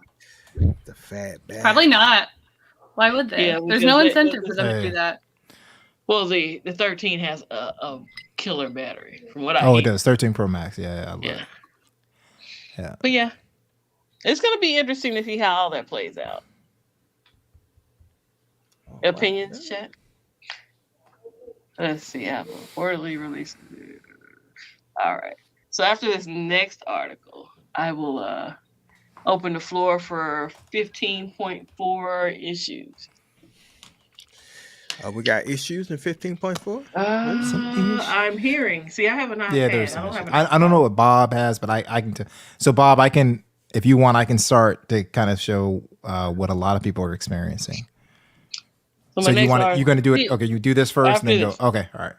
The fat back. Probably not. Why would they? Yeah, there's no incentive for them to do that. Well, the 13 has a killer battery, from what I hear. Oh, it does. 13 Pro Max. Yeah, I love it. Yeah. But yeah, it's gonna be interesting to see how all that plays out. Opinions, chat. Let's see. Apple quarterly release. All right. So after this next article, I will open the floor for 15.4 issues. We got issues in 15.4? I'm hearing. See, I have an iPad. Yeah, there's some issues. I don't know what Bob has, but I can. So Bob, I can, if you want, I can start to kind of show what a lot of people are experiencing. So you're going to do it. Okay, you do this first, and then go. Okay, all right.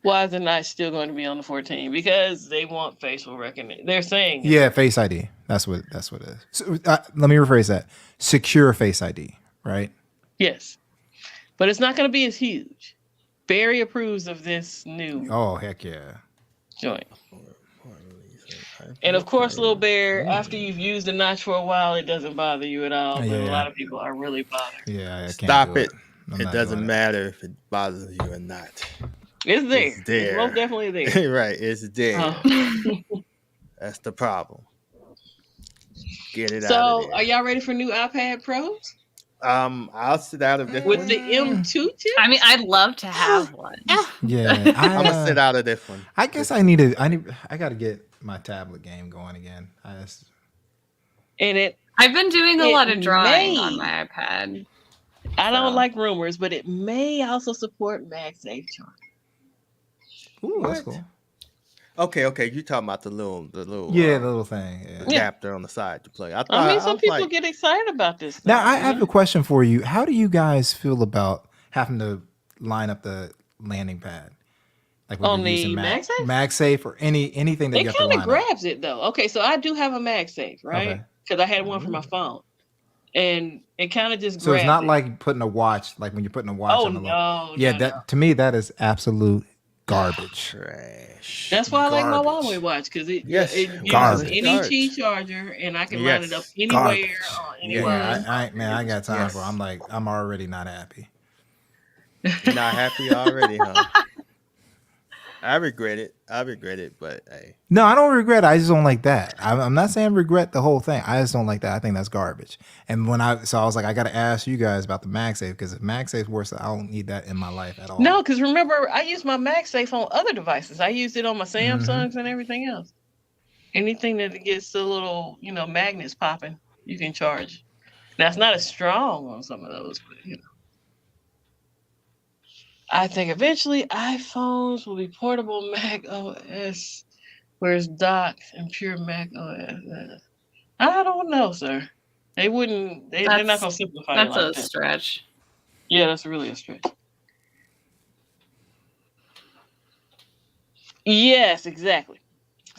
Why is it not still going to be on the 14? Because they want facial recognition. They're saying. Yeah, Face ID. That's what it is. So, let me rephrase that. Secure Face ID, right? Yes, but it's not going to be as huge. Barry approves of this new. Oh heck yeah! Joint. And of course, Little Bear, after you've used the notch for a while, it doesn't bother you at all. But a lot of people are really bothered. Yeah, I can't Stop it. It doesn't matter if it bothers you or not. It's there. It's there. It's most definitely there. Right, it's there. That's the problem. Get it out of there. So, are y'all ready for new iPad Pros? I'll sit out of this with one. the M2 chip. I mean, I'd love to have one. Yeah, I'm gonna sit out of this one. I guess I got to get my tablet game going again. I've been doing a lot of drawing on my iPad. I don't like rumors, but it may also support MagSafe charging. Ooh, that's cool. Okay. You talking about the little the little thing, adapter on the side to play. I mean, some people get excited about this stuff. Now, I have a question for you. How do you guys feel about having to line up the landing pad? Like when on the MagSafe or anything that you have to line up? It kind of grabs it though. Okay, so I do have a MagSafe, right? Because I had one for my phone, and it kind of just. So it's not like putting a watch, like when you're putting a watch. Oh on the no! Yeah, no. To me that is absolute garbage. Trash. That's why I like my Huawei watch, because it uses any Qi charger, and I can line it up anywhere. Yeah, I got time for. I'm already not happy. Not happy already, huh? I regret it. But hey, No, I don't regret it. I just don't like that. I'm not saying regret the whole thing. I just don't like that. I think that's garbage. And I was like, I got to ask you guys about the MagSafe, because if MagSafe's worse, I don't need that in my life at all. No, because remember, I use my MagSafe on other devices. I used it on my Samsungs and everything else. Anything that gets the little, magnets popping, you can charge. Now, it's not as strong on some of those, but, I think eventually iPhones will be portable Mac OS, whereas dock and pure Mac OS. I don't know, sir. They wouldn't. They're not going to simplify it like that. That's a stretch. Yeah, that's really a stretch. Yes, exactly.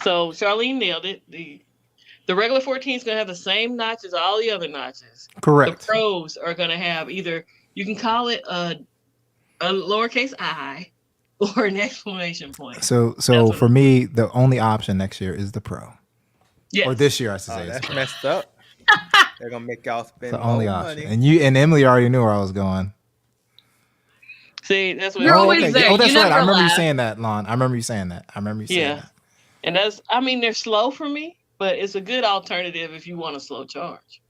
So Charlene nailed it. The regular 14 is going to have the same notch as all the other notches. Correct. The Pros are going to have either, you can call it a lowercase I or an exclamation point. So for me, the only option next year is the Pro. Yes. Or this year, I should say. that's messed up. They're gonna make y'all spend the only more option. money. And Emily already knew where I was going. See, that's what You're always there. Oh, that's You right. I never remember you laugh. saying that, Lon. I remember you saying that. Yeah. And they're slow for me, but it's a good alternative if you want a slow charge.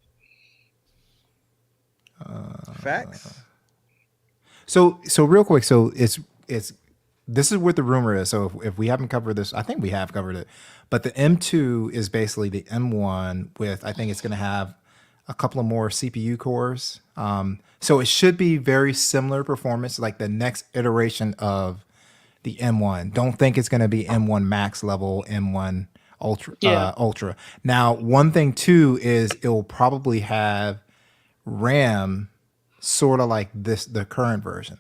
Facts. So real quick, so it's this is what the rumor is. So if we haven't covered this, I think we have covered it. But the M2 is basically the M1 with, I think it's going to have a couple of more CPU cores. So it should be very similar performance, like the next iteration of the M1. Don't think it's going to be M1 Max level, M1 Ultra. Ultra. Now, one thing too is it will probably have RAM sort of like the current version.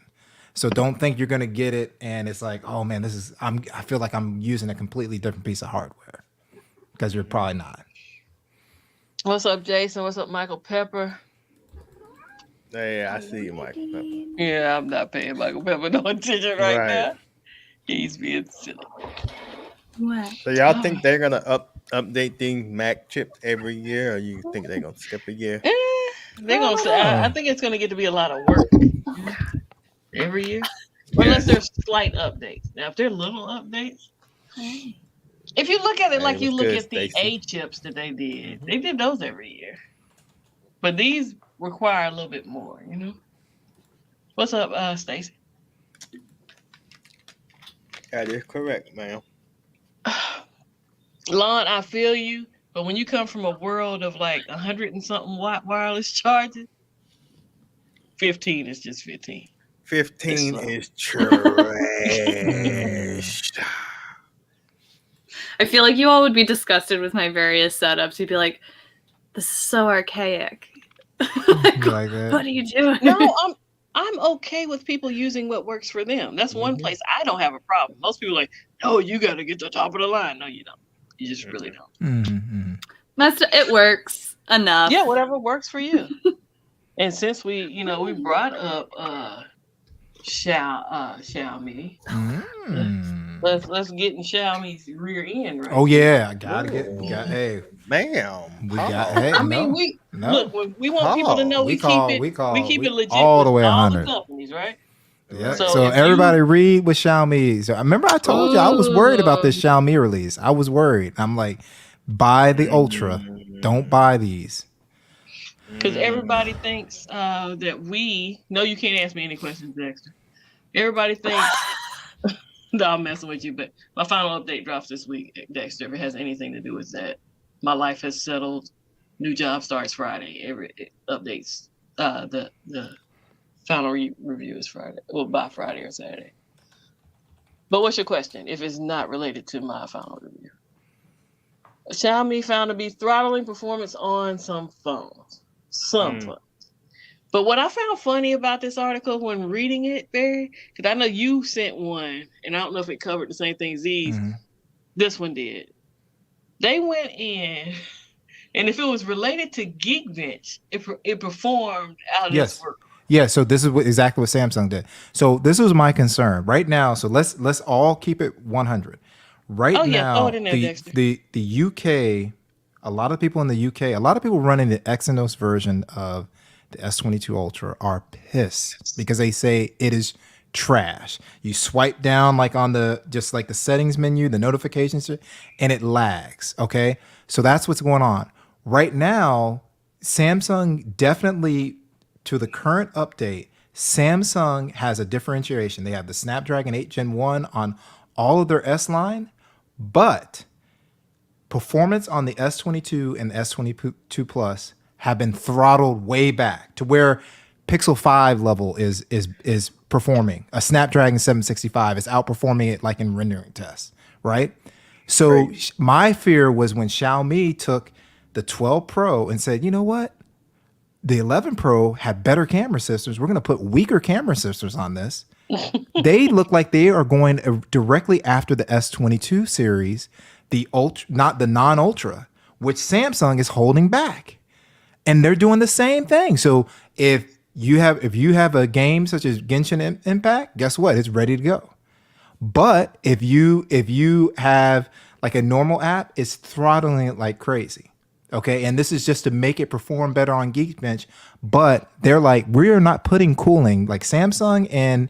So don't think you're going to get it and it's like, oh man, I feel like I'm using a completely different piece of hardware, because you're probably not. What's up, Jason? What's up, Michael Pepper? Hey, I see you, Michael Pepper. Yeah, I'm not paying Michael Pepper no attention right now. He's being silly. What? So y'all think they're gonna update these Mac chips every year, or you think they're gonna skip a year? They're gonna say, I think it's gonna get to be a lot of work every year, unless there's slight updates. Now, if they're little updates, if you look at it like you look at the A chips that they did those every year. But these require a little bit more, What's up, Stacy? That is correct, ma'am. Lon, I feel you, but when you come from a world of like 100 and something watt wireless charging, 15 is just 15. 15 is trash. I feel like you all would be disgusted with my various setups. You'd be like, this is so archaic. Like that? What are you doing? No, I'm okay with people using what works for them. That's one place I don't have a problem. Most people are like, no, you got to get the top of the line. No, you don't. You just really don't. It works enough. Yeah, whatever works for you. And since we brought up Xiaomi, let's get in Xiaomi's rear end, right? Oh yeah, I gotta hey, ma'am. We got hey. I mean, look, when we want people to know we keep it legit all the way with all 100 the companies, right? Yeah. So everybody read with Xiaomi. So I remember I told you I was worried about this Xiaomi release. I was worried. I'm like, buy the Ultra. Don't buy these. Because everybody thinks that no, you can't ask me any questions, Dexter. Everybody thinks no, I'm messing with you, but my final update drops this week, Dexter. If it has anything to do with that, my life has settled. New job starts Friday. Every updates, the final review is Friday. Well, by Friday or Saturday. But what's your question? If it's not related to my final review, Xiaomi found to be throttling performance on some phones. But what I found funny about this article when reading it, Barry, because I know you sent one, and I don't know if it covered the same thing Z's. This one did. They went in, and if it was related to Geekbench, it performed out of this work. Yeah, so this is exactly what Samsung did. So this was my concern right now. So let's all keep it 100. Right now, the UK, a lot of people in the UK, a lot of people running the Exynos version of the S22 Ultra are pissed because they say it is trash. You swipe down like on the just like the settings menu, the notifications, and it lags. Okay, so that's what's going on right now. Samsung definitely, to the current update, Samsung has a differentiation. They have the Snapdragon 8 Gen 1 on all of their S line, but performance on the S22 and the S22 Plus have been throttled way back to where Pixel 5 level is performing. A Snapdragon 765 is outperforming it like in rendering tests, right? So my fear was when Xiaomi took the 12 Pro and said, you know what? The 11 Pro had better camera systems. We're going to put weaker camera systems on this. They look like they are going directly after the S22 series, the ultra, not the non-ultra, which Samsung is holding back. And they're doing the same thing. So if you have a game such as Genshin Impact, guess what? It's ready to go. But if you have like a normal app, it's throttling it like crazy. Okay, and this is just to make it perform better on Geekbench, but they're like, we're not putting cooling. Like Samsung and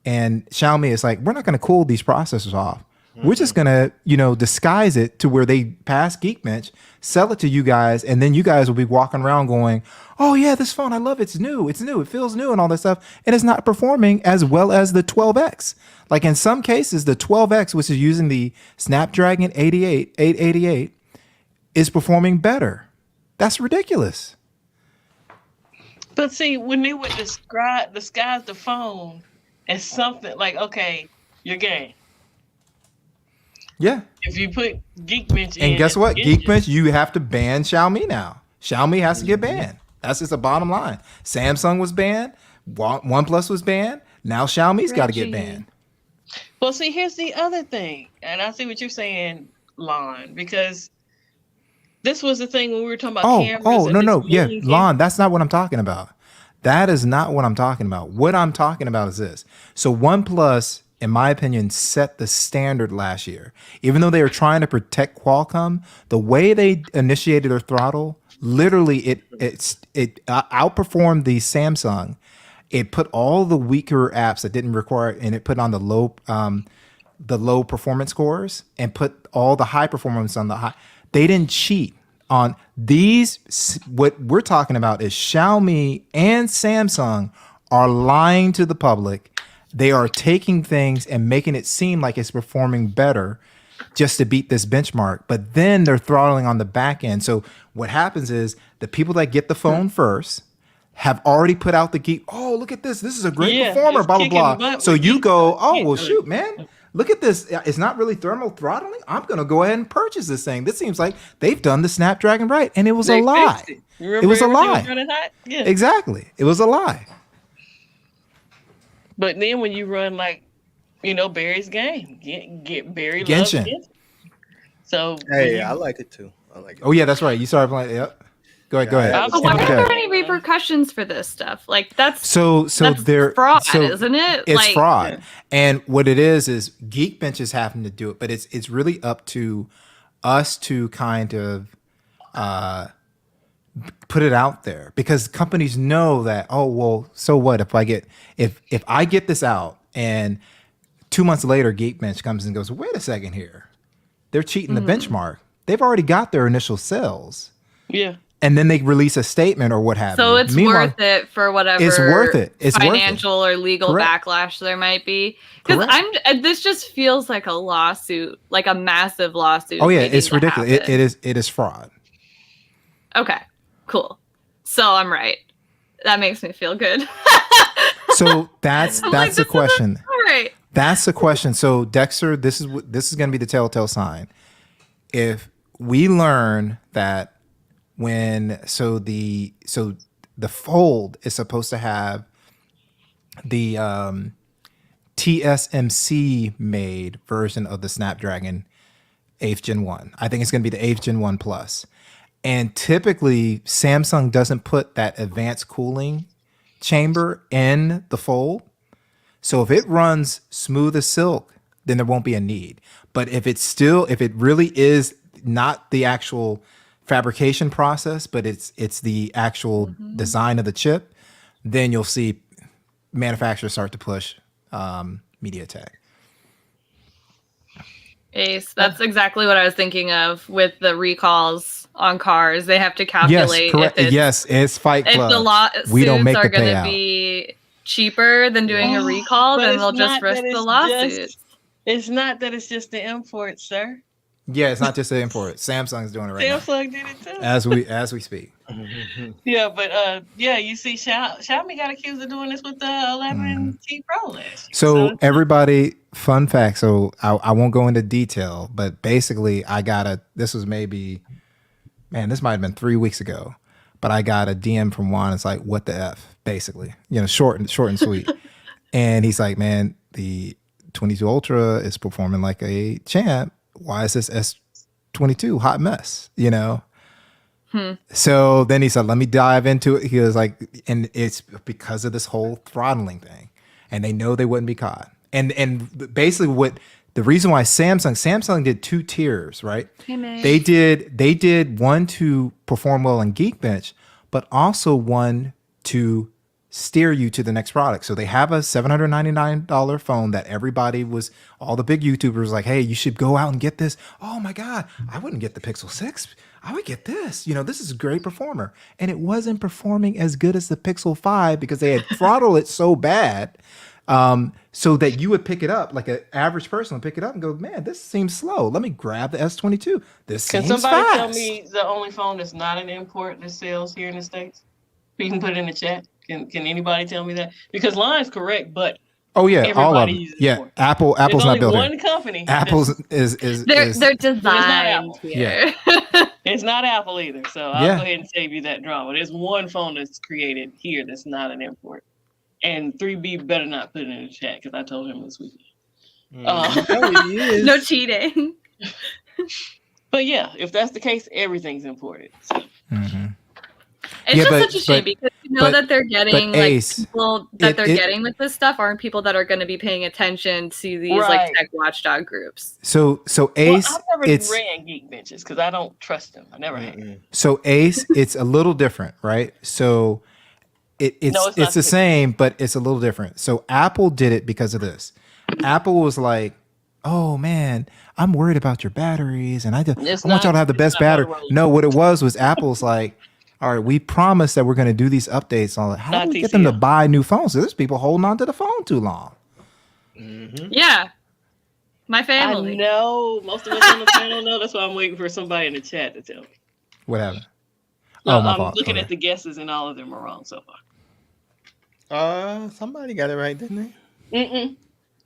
Xiaomi is like, we're not going to cool these processors off. We're just going to, disguise it to where they pass Geekbench, sell it to you guys, and then you guys will be walking around going, oh yeah, this phone, I love it. It's new, it feels new and all that stuff. And it's not performing as well as the 12X. Like in some cases, the 12X, which is using the Snapdragon 888, is performing better. That's ridiculous. But see, when they would disguise the phone as something like, okay, your game. Yeah. If you put Geekbench in. And guess what? Geekbench, you have to ban Xiaomi now. Xiaomi has to get banned. That's just the bottom line. Samsung was banned. OnePlus was banned. Now Xiaomi's got to get banned. Well, see, here's the other thing. And I see what you're saying, Lon, because this was the thing when we were talking about cameras. Oh, no. Yeah, Lon, that's not what I'm talking about. That is not what I'm talking about. What I'm talking about is this. So OnePlus, in my opinion, set the standard last year. Even though they were trying to protect Qualcomm, the way they initiated their throttle, literally it outperformed the Samsung. It put all the weaker apps that didn't require, and it put on the low performance scores and put all the high performance on the high. They didn't cheat on these. What we're talking about is Xiaomi and Samsung are lying to the public. They are taking things and making it seem like it's performing better just to beat this benchmark. But then they're throttling on the back end. So what happens is the people that get the phone first have already put out the geek. Oh, look at this. This is a great performer, blah, blah, blah. So you go, oh, well, shoot, man. Look at this. It's not really thermal throttling. I'm going to go ahead and purchase this thing. This seems like they've done the Snapdragon right. And it was a lie. It was a lie. Yeah. Exactly. It was a lie. But then when you run like, Barry's game, get Barry Genshin. Genshin. So hey, I like it too. I like it. Oh yeah, that's right. You started playing. Yep. Go ahead. But why are there any repercussions for this stuff? Like that's they're fraud, isn't it? It's fraud. And what it is Geekbench is having to do it, but it's really up to us to kind of put it out there, because companies know that, oh well, so what if I get this out and 2 months later Geekbench comes and goes, wait a second here, they're cheating the benchmark. They've already got their initial sales. Yeah. And then they release a statement or what have you. So it's worth it for whatever it's worth it. It's financial worth it. or legal backlash there might be. Because this just feels like a lawsuit, like a massive lawsuit. Oh yeah, it's ridiculous. It is fraud. Okay, cool. So I'm right. That makes me feel good. So that's the question. All right. That's the question. So Dexter, this is going to be the telltale sign. If we learn that the Fold is supposed to have the TSMC made version of the Snapdragon 8th Gen 1. I think it's going to be the 8th Gen 1 Plus. And typically Samsung doesn't put that advanced cooling chamber in the Fold. So if it runs smooth as silk, then there won't be a need. But if it really is not the actual fabrication process, but it's the actual design of the chip, then you'll see manufacturers start to push MediaTek. Ace. That's exactly what I was thinking of with the recalls on cars. They have to calculate. Yes, correct. It's Fight Club. If the we don't lawsuits make are the going to payout. be cheaper than doing a recall, then they'll just risk the lawsuits. It's not that it's just the import, sir. Yeah, it's not just the import. Samsung's doing it right now. Samsung did it too. As we speak. Yeah, but you see, Xiaomi got accused of doing this with the 11T Pro last year. So everybody, fun fact. So I won't go into detail, but basically, this was maybe, this might have been 3 weeks ago, but I got a DM from Juan. It's like, what the F, basically, short and sweet. And he's like, man, the 22 Ultra is performing like a champ. Why is this S22 hot mess? So then he said, let me dive into it. He was like, and it's because of this whole throttling thing, and they know they wouldn't be caught. And basically the reason why Samsung did 2 tiers, right? Hey, man. They did one to perform well in Geekbench, but also one to steer you to the next product. So they have a $799 phone that all the big YouTubers like, hey, you should go out and get this. Oh my God, I wouldn't get the Pixel 6. I would get this. This is a great performer. And it wasn't performing as good as the Pixel 5 because they had throttled it so bad. So that you would pick it up, like an average person would pick it up and go, man, this seems slow. Let me grab the S22. This seems fast. Can somebody tell me the only phone that's not an import that sells here in the States? You can put it in the chat. Can anybody tell me that? Because line's correct, but all of them. Yeah, Apple's not building. One company. Apple's is they're designed here. Yeah. It's not Apple either. So I'll go ahead and save you that drama. There's one phone that's created here that's not an import. And 3B better not put it in the chat because I told him this weekend. No cheating. But yeah, if that's the case, everything's imported. So. It's just such a shame because that they're getting people that they're getting with this stuff aren't people that are going to be paying attention to these like tech watchdog groups. So Ace, I've never ran Geekbenches because I don't trust them. I never have. So Ace, it's a little different, right? So it's the same, but it's a little different. So Apple did it because of this. Apple was like, oh man, I'm worried about your batteries, and I want y'all to have the best battery. No, what it was Apple's like, all right, we promised that we're going to do these updates. How do we get them to buy new phones? So there's people holding on to the phone too long. Yeah. My family. I know. Most of us on the panel know. That's why I'm waiting for somebody in the chat to tell me. What happened? I'm looking at the guesses, and all of them are wrong so far. Somebody got it right, didn't they?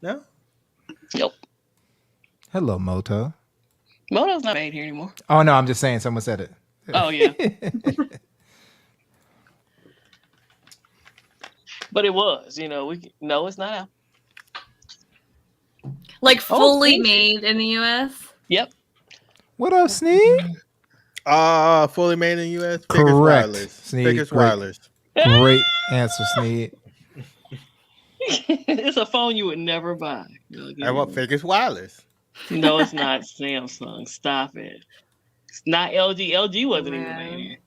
No? Nope. Hello, Moto. Moto's not made here anymore. Oh, no, I'm just saying someone said it. Oh, yeah. But it was, no, it's not out. Like fully made in the US? Yep. What up, Sneak? Fully made in the US. Correct. Biggest wireless. Great answer, Sneak. It's a phone you would never buy. I want biggest wireless. No, it's not Samsung. Stop it. It's not LG. LG wasn't even made here.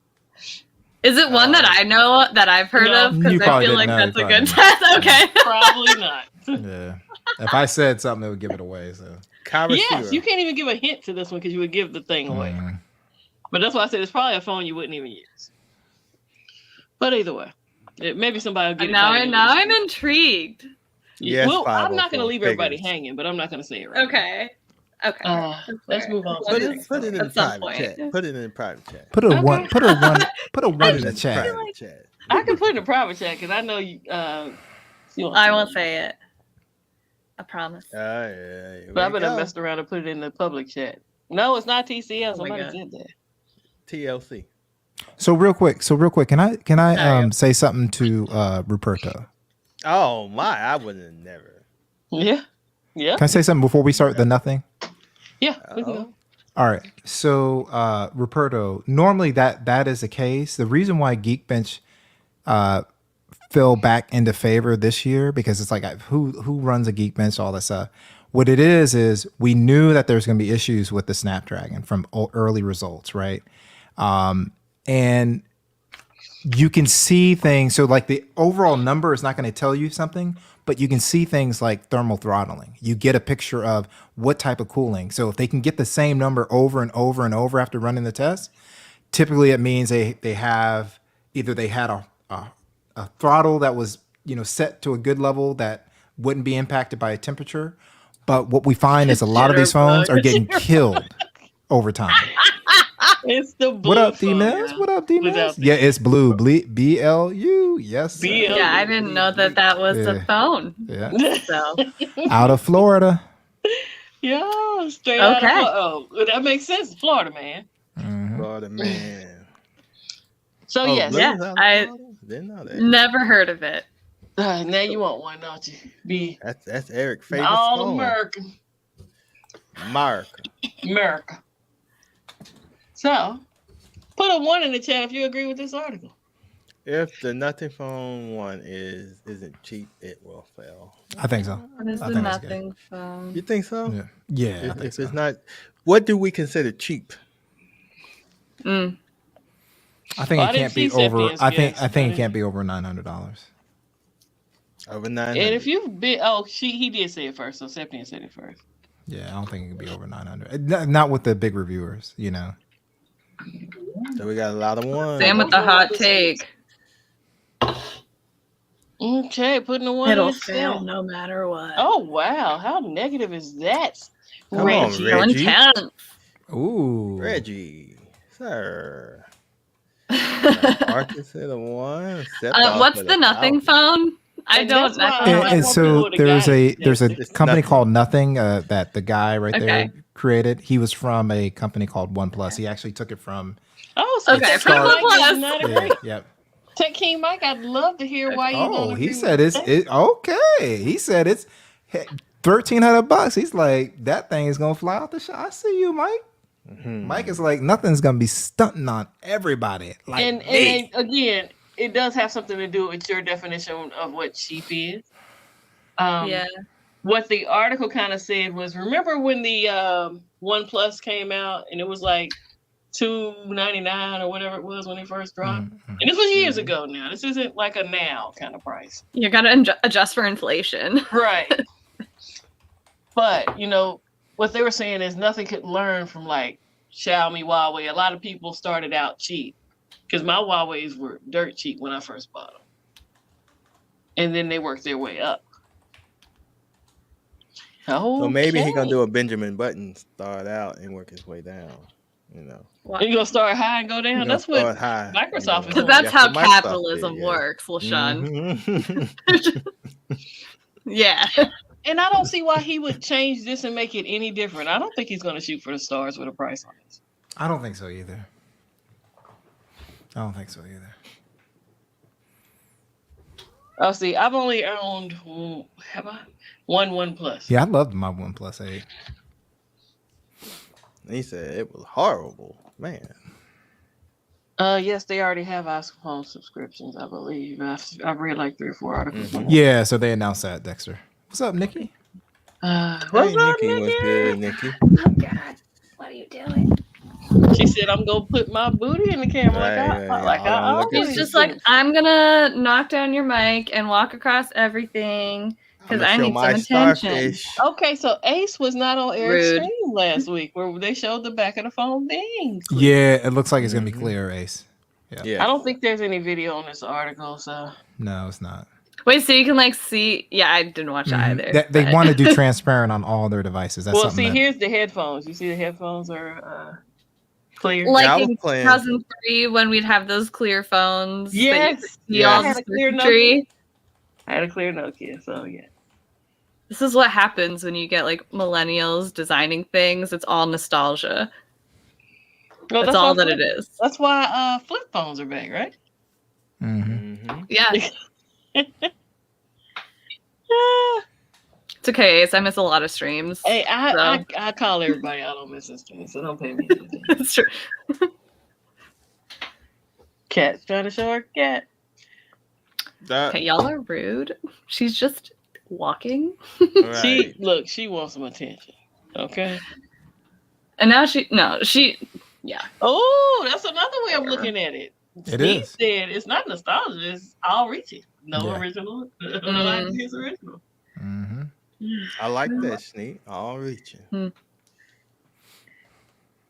Is it one that I know that I've heard of? Because I feel like that's a good test. Okay. Probably not. Yeah. If I said something, it would give it away. So. Yes, you can't even give a hint to this one because you would give the thing away. But that's why I said it's probably a phone you wouldn't even use. But either way, maybe somebody will get it. Now I'm intrigued. Yes, well, I'm not going to leave everybody hanging, but I'm not going to say it right. Okay. Let's move on. Put it in the private chat. Put it in the private chat. Put a one in the chat. I can put it in the private chat because I know you. I won't say it. I promise. Yeah. But I better messed around and put it in the public chat. No, it's not TCL. Somebody did that. TLC. So real quick, can I say something to Ruperto? Oh my, I would have never. Yeah. Can I say something before we start the nothing? Yeah. All right. So Ruperto, normally that is the case. The reason why Geekbench fell back into favor this year, because it's like who runs a Geekbench, all that stuff. What it is we knew that there's going to be issues with the Snapdragon from early results, right? And you can see things. So like the overall number is not going to tell you something, but but you can see things like thermal throttling. You get a picture of what type of cooling. So if they can get the same number over and over and over after running the test, typically it means they had a throttle that was set to a good level that wouldn't be impacted by a temperature. But what we find is a lot of these phones are getting killed over time. It's the blue. What up, D-Miz? What up, D-Miz? Yeah, it's blue. BLU. Yes. Sir. Yeah, I didn't know that was a phone. Yeah. So out of Florida. Yeah, straight out of Florida. Oh, that makes sense. Florida man. Mm-hmm. Florida man. So yes, I never heard of it. Now you want one, don't you? That's Eric's favorite all phone. American. America. So, put a 1 in the chat if you agree with this article. If the Nothing Phone 1 isn't cheap, it will fail. I think so. What is the Nothing Phone? You think so? Yeah. If it's not, what do we consider cheap? I think it can't be over. I think it can't be over $900. Over 900. And if you've been, he did say it first, so Septian said it first. Yeah, I don't think it can be over 900. Not with the big reviewers, So we got a lot of ones. Sam with the hot take. Okay, putting a 1 It'll in the fail chat. no matter what. Oh wow, how negative is that? Come on, Reggie. Ooh, Reggie, sir. Marcus said a 1. What's the Nothing Phone? I don't know. And so there's a company called Nothing that the guy there created. He was from a company called OnePlus. He actually took it from. Oh, so okay, from OnePlus. Yep. Tech King Mike, I'd love to hear why you don't agree. He said it's okay. He said it's $1,300. He's like, that thing is gonna fly out the shot. I see you, Mike. Mm-hmm. Mike is like, nothing's gonna be stunting on everybody. Like and again, it does have something to do with your definition of what cheap is. What the article kind of said was, remember when the OnePlus came out and it was like $299 or whatever it was when it first dropped, and this was years ago. Now this isn't like a now kind of price. You gotta adjust for inflation, right? But what they were saying is nothing could learn from like Xiaomi, Huawei. A lot of people started out cheap because my Huawei's were dirt cheap when I first bought them, and then they worked their way up. So maybe he's gonna do a Benjamin Button, start out and work his way down. You're gonna start high and go down. That's what Microsoft is doing. Because that's how capitalism works, LaShawn. Mm-hmm. Yeah. And I don't see why he would change this and make it any different. I don't think he's going to shoot for the stars with a price on this. I don't think so either. Oh, see, I've only owned, have I? One OnePlus. Yeah, I loved my OnePlus 8. He said it was horrible, man. Yes, they already have iPhone subscriptions, I believe. I've read like 3 or 4 articles. Mm-hmm. Yeah, so they announced that, Dexter. What's up, Nikki? What's up, Nikki? What's good, Nikki? Oh, God. What are you doing? She said, I'm going to put my booty in the camera. It's just like, I'm going to knock down your mic and walk across everything because I need some attention. Okay, so Ace was not on Eric's stream last week where they showed the back of the phone thing. Yeah, it looks like it's going to be clear, Ace. Yeah. I don't think there's any video on this article, so. No, it's not. Wait, so you can see? Yeah, I didn't watch either. They want to do transparent on all their devices. That's here's the headphones. You see the headphones are clear. Like in 2003 when we'd have those clear phones. Yes. I had a clear Nokia. I had a clear Nokia, so yeah. This is what happens when you get like millennials designing things. It's all nostalgia. Well, that's all that it is. That's why flip phones are back, right? Mm-hmm. Yeah. It's okay, Ace. I miss a lot of streams. Hey, I call everybody out on missing streams, so don't pay me attention. It's true. Cat's trying to show her cat. Okay, y'all are rude. She's just walking. Right. She wants some attention. Okay. And now yeah. Oh, that's another way of looking at it. Steve said it's not nostalgia, it's all reaching. No Yeah. original. Unlike his original. Mm-hmm. I like that, Sneak. All reaching.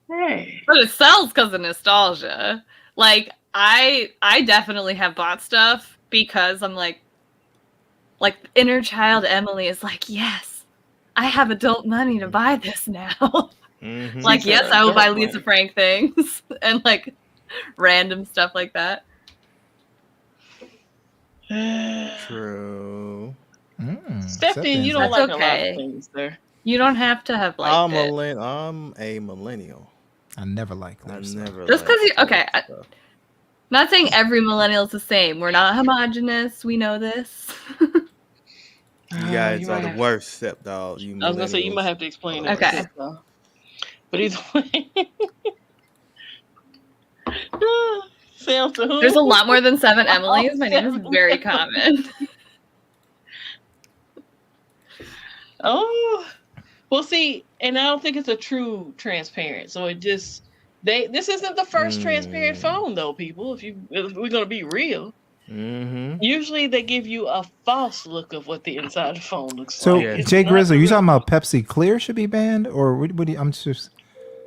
Hey. But it sells because of nostalgia. Like I definitely have bought stuff because I'm like inner child Emily is like, yes, I have adult money to buy this now. Mm-hmm. Like, yes, I will buy Lisa Frank things and like random stuff like that. True. Stephanie, you don't like a lot of things there. You don't have to have liked I'm it. I'm a millennial. I never liked that. Just because you not saying every millennial is the same. We're not homogenous. We know this. You guys are the worst, step dog. I was gonna say you might have to explain it. Okay. But either way. There's a lot more than 7 Emilys. My name is very common. Oh, well, see, and I don't think it's a true transparent. So it just this isn't the first transparent phone, though, people. If we're gonna be real, usually they give you a false look of what the inside of the phone looks like. So, Jay Grizzly, you talking about Pepsi Clear should be banned, or what do you?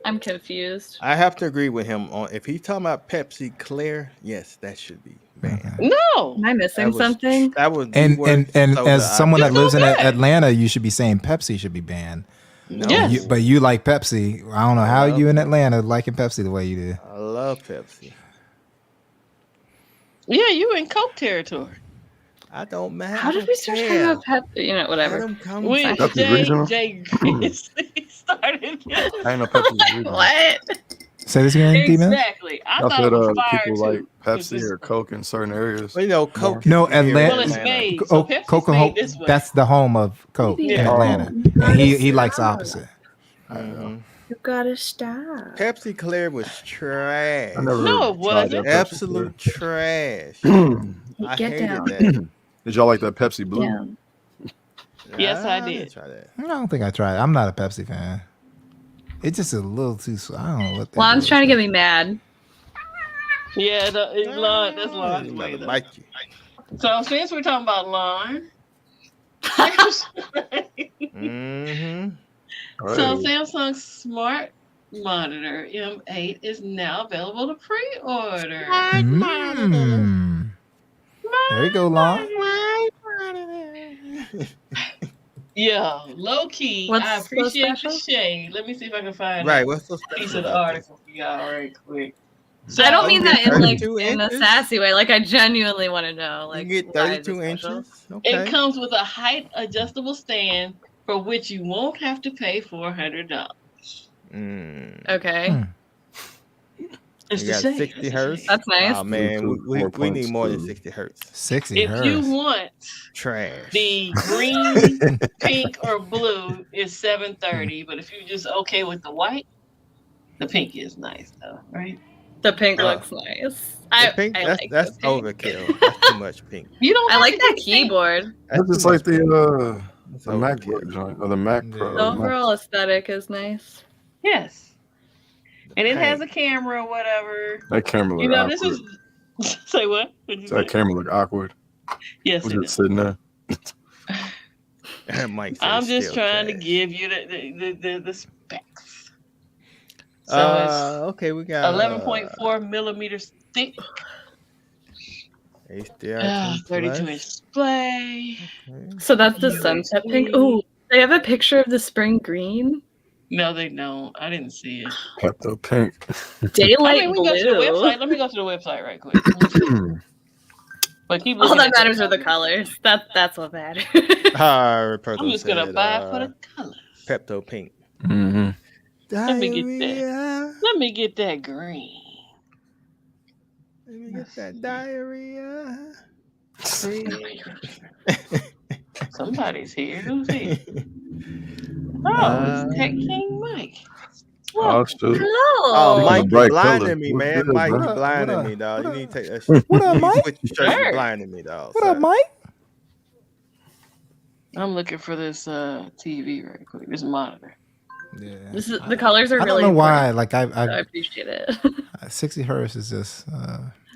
I'm confused. I have to agree with him on if he's talking about Pepsi Clear. Yes, that should be banned. No, am I missing something? That was and as someone that lives in Atlanta, you should be saying Pepsi should be banned. No, yes. But you like Pepsi. I don't know how you in Atlanta liking Pepsi the way you do. I love Pepsi. Yeah, you in Coke territory. I don't matter. How did we start talking about Pepsi? You know, whatever. Jay started. I ain't no Pepsi. What? Say this again, D-Man? Exactly. I thought thought it was people like Pepsi or Coke in certain areas. Well, you know, Coke. No, Well, it's made. So Pepsi's Coke made this way. that's the home of Coke in Atlanta, and he likes the opposite. You gotta stop. Pepsi Clear was trash. No, it wasn't. Absolute trash. I Get hated down. that. Did y'all like that Pepsi Blue? Yeah. Yes, I did. Try that. I don't think I tried. I'm not a Pepsi fan. It's just a little too. I don't know what. Lon's trying to get me mad. Yeah, that's Lon's way. Like you. So since we're talking about Lon, so Samsung Smart Monitor M8 is now available to pre-order. There you go, Lon. Yeah, low key. What's I so appreciate the special? shade. Let me see if I can find What's so a special piece of the about article for y'all right quick. So, I don't mean that in like 32 in a inches? sassy way. Like I genuinely want to know. Like You get why is it 32 special? inches. Okay. It comes with a height adjustable stand for which you won't have to pay $400. Okay. It's You the got shade. 60 hertz. That's nice. Oh man, we need more than 60 hertz. 60 If hertz. you want Trash. the green, pink, or blue is $730, but if you're just okay with the white, the pink is nice though, right? The pink looks nice. The pink, I that's like that's the pink. overkill. That's too much pink. You don't. I have like to that get pink. keyboard. That's just too like much the That's MacBook joint or the Mac Pro. The overall aesthetic is nice. Yes, and it has a Pink. camera or whatever. That camera look You know, awkward. this is. Say what? What'd you say? That camera look awkward. Yes, Was it just does. sitting there. Mike said I'm it's just still trying to trash. give you the specs. So Okay, we got it's 11.4 millimeters thick, HDR 32 inch display. So that's the sunset pink. Oh, they have a picture of the spring green. No, they don't. I didn't see it. Pepto Pink. Daylight we can go to the blue. website. Let me go to the website right quick. But keep All looking that at matters the are the colors. colors. That's what matters. I'm just gonna buy it for the colors. Pepto Pink. Mm-hmm. Let me get that. Let me get that green. Let me get that diarrhea. Somebody's here. Who's here? Oh, it's Tech King Mike. Oh, shoot. Hello. Oh, It's Mike, a bright you blinding color. me, What's man. good, Mike, bro? you blinding What me, up? dog. You What need to take that What shit. up, You Mike? switch your shirt. Sure. You blinding me, dog. What up, Sorry. Mike? I'm looking for this TV right quick. This monitor. Yeah. This is the colors are I really don't know why. important. Like I I appreciate it. 60 hertz is just.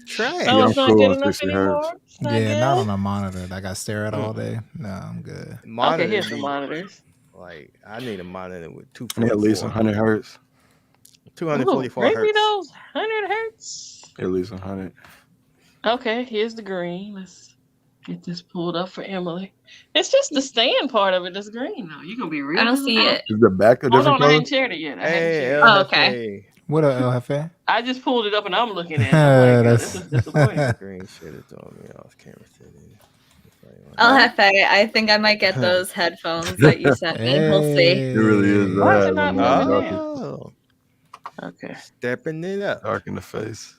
trash. Oh, it's not cool good on enough 60 anymore? hertz. It's not Yeah, not good? on a monitor that I got to stare at all day. No, I'm good. Monitor Okay, here's the be- monitors. Like I need a monitor with I need at least 244, 100 hertz. 244 Bring me hertz. those 100 hertz. At least 100. Okay, here's the green. Let's get this pulled up for Emily. It's just the stand part of it that's green, though. You're going to be real I don't see disappointed. it. Is the back a Hold different on, I color? ain't shared it yet. I hadn't Hey, shared it. Oh, okay. What up, LFA? I just pulled it up and I'm looking at it. I'm like, this is disappointing. Green should have thrown me off camera setting. LFA, I think I might get those headphones that you sent me. We'll see. It really is Why is bad. it not when it's moving dark, Oh, Okay. stepping it up. dark in the face.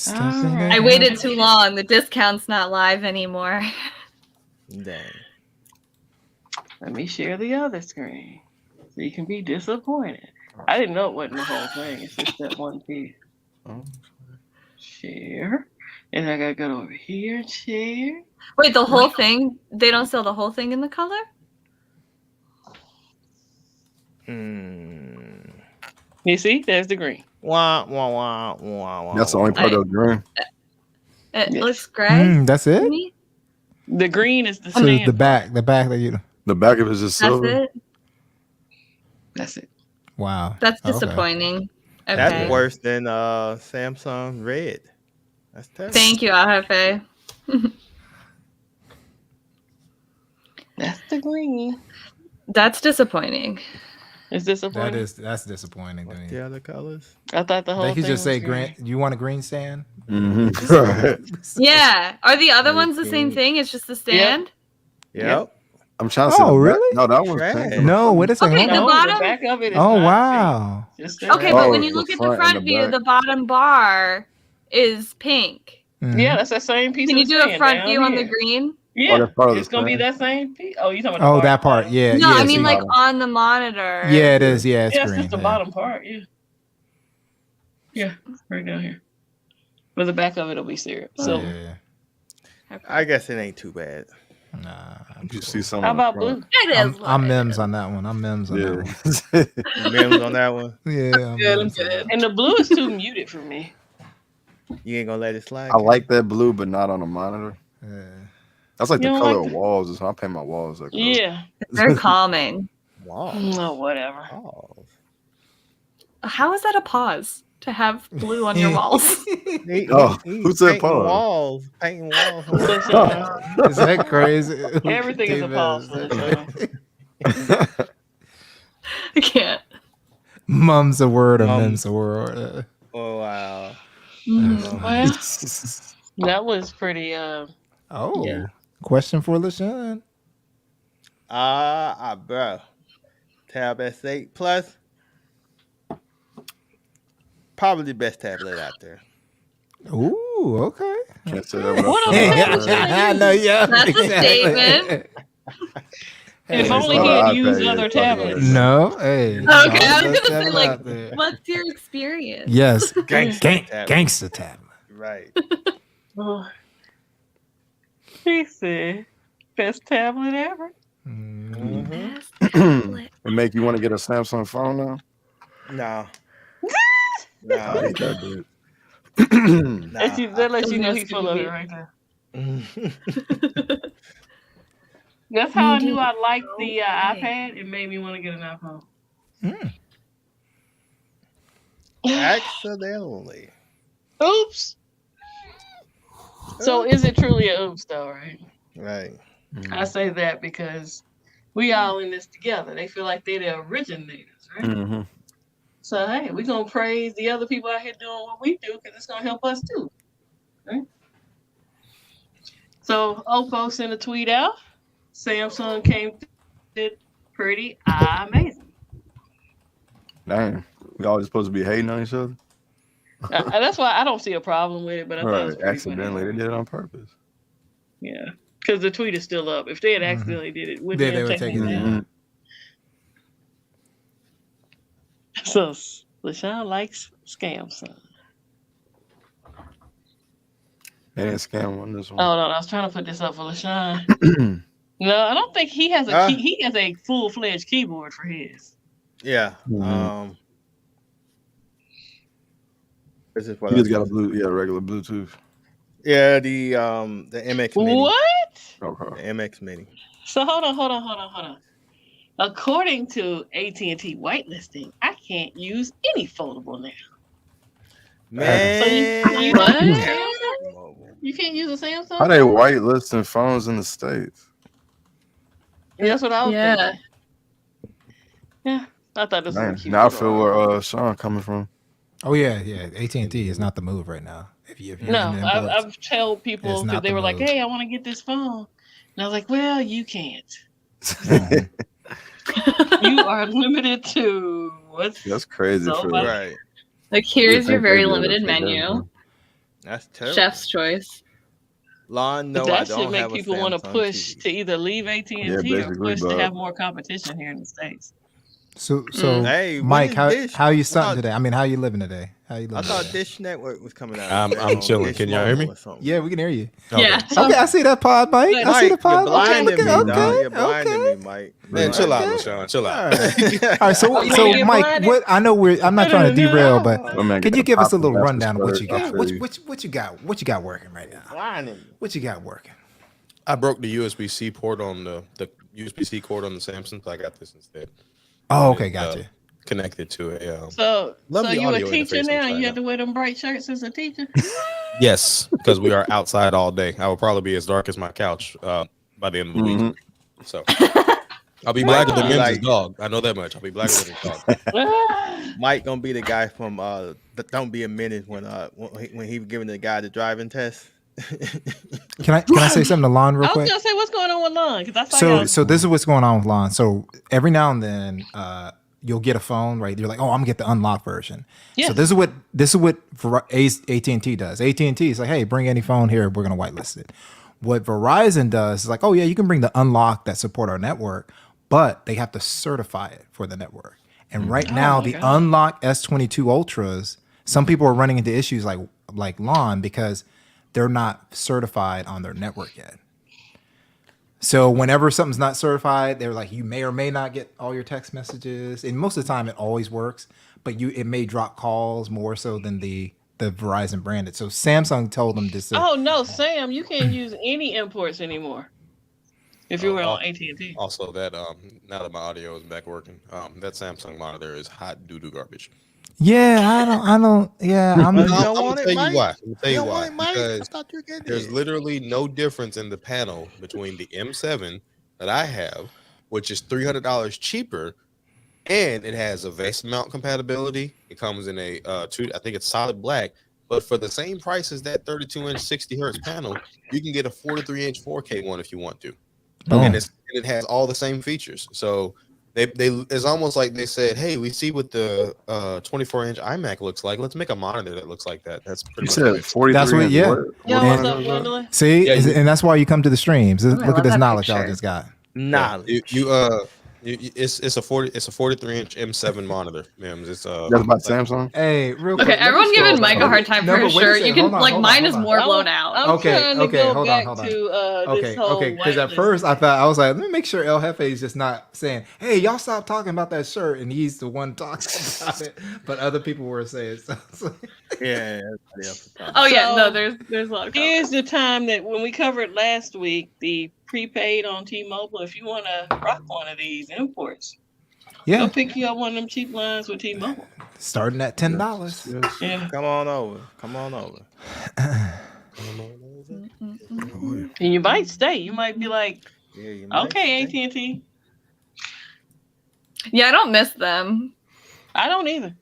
I waited too long. The discount's not live anymore. Dang. Let me share the other screen so you can be disappointed. I didn't know it wasn't the whole thing. It's just that one piece. Oh. Share. And I gotta go over here and share. Wait, the whole thing? They don't sell the whole thing in the color? You see? There's the green. Wah, wah, wah, wah, wah. That's the only part of green. It Yes. looks gray. That's to it? me. The green is the So stand. the back that you. The back of it is just That's silver. it. That's it. Wow. That's Okay. disappointing. Okay. That's worse than Samsung Red. That's terrible. Thank you, LFA. That's the green. That's disappointing. It's disappointing. That's disappointing to What's me. the other colors? I thought the whole They could thing just say was green. green. You want a green stand? Mm-hmm. Yeah. Are the other ones the same Okay. thing? It's just the stand? Yep. I'm trying to see. Oh, the back. really? No, that one's Trash. pink. No, wait a second. Okay, hold the on. bottom- The back of it is Oh not wow. pink. Just the Okay, Oh, but when you the look at the front and front the view, back. the bottom bar is pink. Mhm. Yeah, that's the same piece. Can of you do a stand front down view on the here. green? Yeah, that's part of the it's gonna be stand. that same piece. Oh, you talking about? Oh, the that part. bottom? Yeah. No, yeah. I so mean you- like on the monitor. Yeah, it is. Yeah, it's Yeah, it's green. just the yeah. bottom part. Yeah. Yeah, right down here. But the back of it will be syrup. So, Yeah. Okay. I guess it ain't too bad. Nah. I'm You cool. see some. how on the about front. blue? It is. what I'm it Mims is. on that one. I'm Mims on that Yeah. one. Mims on that one. Yeah. I'm Good, I'm Mims on good. And the blue is too muted for me. You ain't gonna let it slide. I like that blue, but not on the monitor. that. Yeah. That's like You the don't color like of the- walls. Is when I paint my walls. That color. Yeah. Very calming. Wow. No, whatever. Oh. How is that a pause to have blue on your walls? Oh, who said painting pause? walls? Painting walls. LaShawn. Is that crazy? Everything is a pause for LaShawn. I can't. Mum's a word or Mums. Mim's a word. Oh wow. Well, that was pretty. Oh. Yeah. Question for LaShawn. Bro. Tab S8 Plus. Probably the best tablet out there. Ooh, okay. Can't say that. What without- I know, yeah. That's a exactly. statement. If Hey, only it's he not had an used iPad, other it's fucking tablets. iPad. No, hey. Okay, I was Let's gonna say, have it like, out there. what's your experience? Yes, Gangsta tablet. gangster tablet. Right. Oh. He said, best tablet ever. Mm-hmm. It make you want to get a Samsung phone now? No. I hate that dude. That lets you know That's he's full of it gonna right there. Nah. That's how I knew I liked the iPad. It made me want to get an iPhone. Accidentally. Oops. So is it truly a oops though, right? Right. I say that because we all in this together. They feel like they're the originators, right? Mm-hmm. So hey, we're gonna praise the other people out here doing what we do because it's gonna help us too. Right? So Oppo sent a tweet out. Samsung came did pretty amazing. Dang. We all just supposed to be hating on each other? That's why I don't see a problem with it, but I thought it was Right. pretty Accidentally. funny. They did it on purpose. Yeah, because the tweet is still up. If they had accidentally did it, wouldn't They have would taken take it it down. down. So LaShawn likes Samsung. They didn't scam on this one. Oh no, I was trying to put this up for LaShawn. No, I don't think he has a he has a full-fledged keyboard for his. Yeah. Mhm. This is what You I just got a was- regular Bluetooth. Yeah, the MX Mini. What? Okay. The MX Mini. So hold on. According to AT&T whitelisting, I can't use any foldable now. Man, What? You can't use a Samsung? How they whitelisting phones in the States? Yeah, that's what I was Yeah. thinking. Yeah, I thought this was Man, a cute. now I little feel where Sean coming from. Oh yeah. AT&T is not the move right now. If you No, using the imports. I've told people It's because not they the were like, move. "Hey, I want to get this phone," and I was like, "Well, you can't. Mhm. You are limited to what's." That's crazy. So for much. right. Like, You here's your think very they'd be able to limited take menu. everything. That's terrible. Chef's choice. Lon, no, But I that don't should make have a people want to Samsung push TV. to either leave AT&T Yeah, or basically, push to but- have more competition here in the States. So Hey, when Mike, is how Dish? how you I starting thought- today? I mean, how you living today? How you I living? thought today? Dish Network was coming out. I'm chilling. Dish Can y'all hear me? Mobile or something. Yeah, we can hear you. Yeah. Okay, I see that pod, Mike. I see the Mike, pod. you're blinding okay, me, okay, dog. You're okay. blinding me, Mike. Man, You're chill out, blinding me. LaShawn. Chill All out. right. All right. So Okay, you're Mike, blinded. what I know I'm not trying to derail, but My man can got you a give us a pop little master rundown of what you shirt, I got? feel you. What you got? What you got working right now? Blinding me. What you got working? I broke the USB-C port on the USB-C cord on the Samsung, so I got this instead. Oh, okay, And, gotcha. Connected to it. So Lovely you a audio teacher interface I'm now? trying You have out. to wear them bright shirts as a teacher? Yes, because we are outside all day. I will probably be as dark as my couch by the end of the Mhm. week. So I'll be blacker than Wow. Mim's dog. I know that much. I'll be blacker than his dog. Mike gonna be the guy from the Don't Be a Minute when he was giving the guy the driving test. Can I say something to Lon real I was quick? gonna say, what's going on with Lon? Because I saw y'all. So this is what's going on with Lon. So every now and then, you'll get a phone, right? You're like, oh, I'm gonna get the unlocked version. Yeah. So this is what AT&T does. AT&T is like, hey, bring any phone here, we're gonna whitelist it. What Verizon does is like, oh yeah, you can bring the unlocked that support our network, but they have to certify it for the network. And right now, my the God. unlocked S22 Ultras, some people are running into issues like Lon because they're not certified on their network yet. So whenever something's not certified, they're like, you may or may not get all your text messages. And most of the time it always works, but it may drop calls more so than the Verizon branded. So Samsung told them this. Oh no, Sam, you can't use any imports anymore. If you were on Oh, AT&T. Also, that now that my audio is back working, that Samsung monitor is hot doo-doo garbage. Yeah, I don't. Yeah, I'm. You I'm don't gonna want it, tell you Mike? why. I'm gonna tell You you don't why. want it, Mike? I Because thought you were getting there's it. literally no difference in the panel between the M7 that I have, which is $300 cheaper, and it has a vase mount compatibility. It comes in a I think it's solid black, but for the same price as that 32-inch 60 hertz panel, you can get a 43-inch 4K one if you want to, Boom. and it has all the same features. So they it's almost like they said, hey, we see what the 24-inch iMac looks like. Let's make a monitor that looks like that. That's pretty You much said it. 43. That's what- yeah. Yo, And- what's up, Gwendolyn? See, Yeah, and that's why you come to the streams. I Look love at this that knowledge y'all picture. just got. Knowledge. It's a 43-inch M7 monitor, Mims. It's That's about Samsung. Hey, real quick. Okay, let me everyone scroll giving Mike down. a hard time No, for but his wait a shirt. second. You can Hold on, like hold on, mine is hold on. more blown out. I'm Okay, trying to okay, go hold on, back hold on. to Okay, this whole because at whitelist. first I was like, let me make sure El Jefe is just not saying, "Hey, y'all stop talking about that shirt," and he's the one talking about it, but other people were saying so. Yeah. everybody else is talking. Oh yeah, So, no, there's a lot of Here's the time that when we covered last week, the prepaid on T-Mobile. If you want to rock one of these imports, Yeah, go pick you up one of them cheap lines with T-Mobile. starting at $10. Yes. Yeah, Come on over. Come on over. and you might stay. You might be like, Yeah, you might okay, stay. AT&T. Yeah, I don't miss them. I don't either.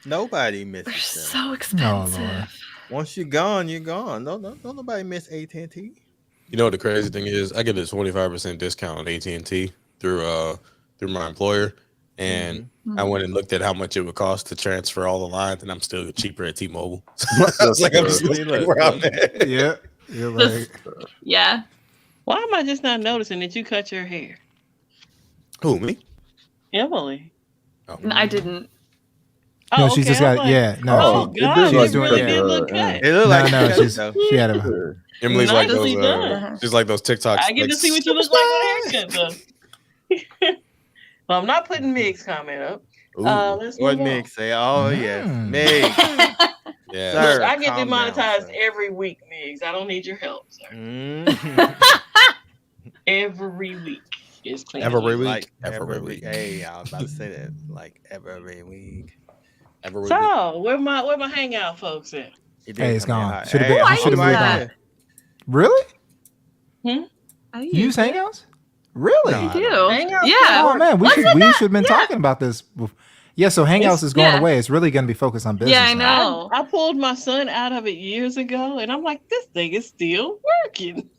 Nobody They're misses them. so Oh, expensive. Lord. Once you're gone, you're gone. No, don't nobody miss AT&T. You know what the crazy thing is? I get a 25% discount on AT&T through my employer, and I went and looked at how much it would cost to transfer all the lines, and I'm still cheaper at T-Mobile. It's like I'm still where I'm at. Yeah, you're like, Yeah. Why am I just not noticing that you cut your hair? Who, me? Emily. Oh. I didn't. no, Oh, she's okay, just I'm got like, yeah. No, Oh, It God, did she look doing really that. did look Yeah. good. It looked like no, she she's cut it, she had a Emily's like Nicely those. done. She's like those TikToks. I get like, to see what you look like with a haircut, though. Well, I'm not putting Mig's comment up Let's What move on. Nick say? Oh yes, Mm. Meg. Yeah. Sir, Look, I get calm down, demonetized sir. every week, Migs. I don't need your help, sir. Every week is clean. Every week. Like Every week. Hey, I was about to say that. Like every week. Every week. So, where my hangout folks at? It Hey, did it's come in gone. hot. Should've Hey, been- I'm I should've right moved on. there. Really? I You use Hangouts? Really? No, I I do. don't. Hangouts Yeah. Oh man, we should have been talking about this. Yeah, so Hangouts It's- is going yeah. away. It's really going to be focused on business. Yeah, I now. know. I pulled my son out of it years ago, and I'm like, this thing is still working.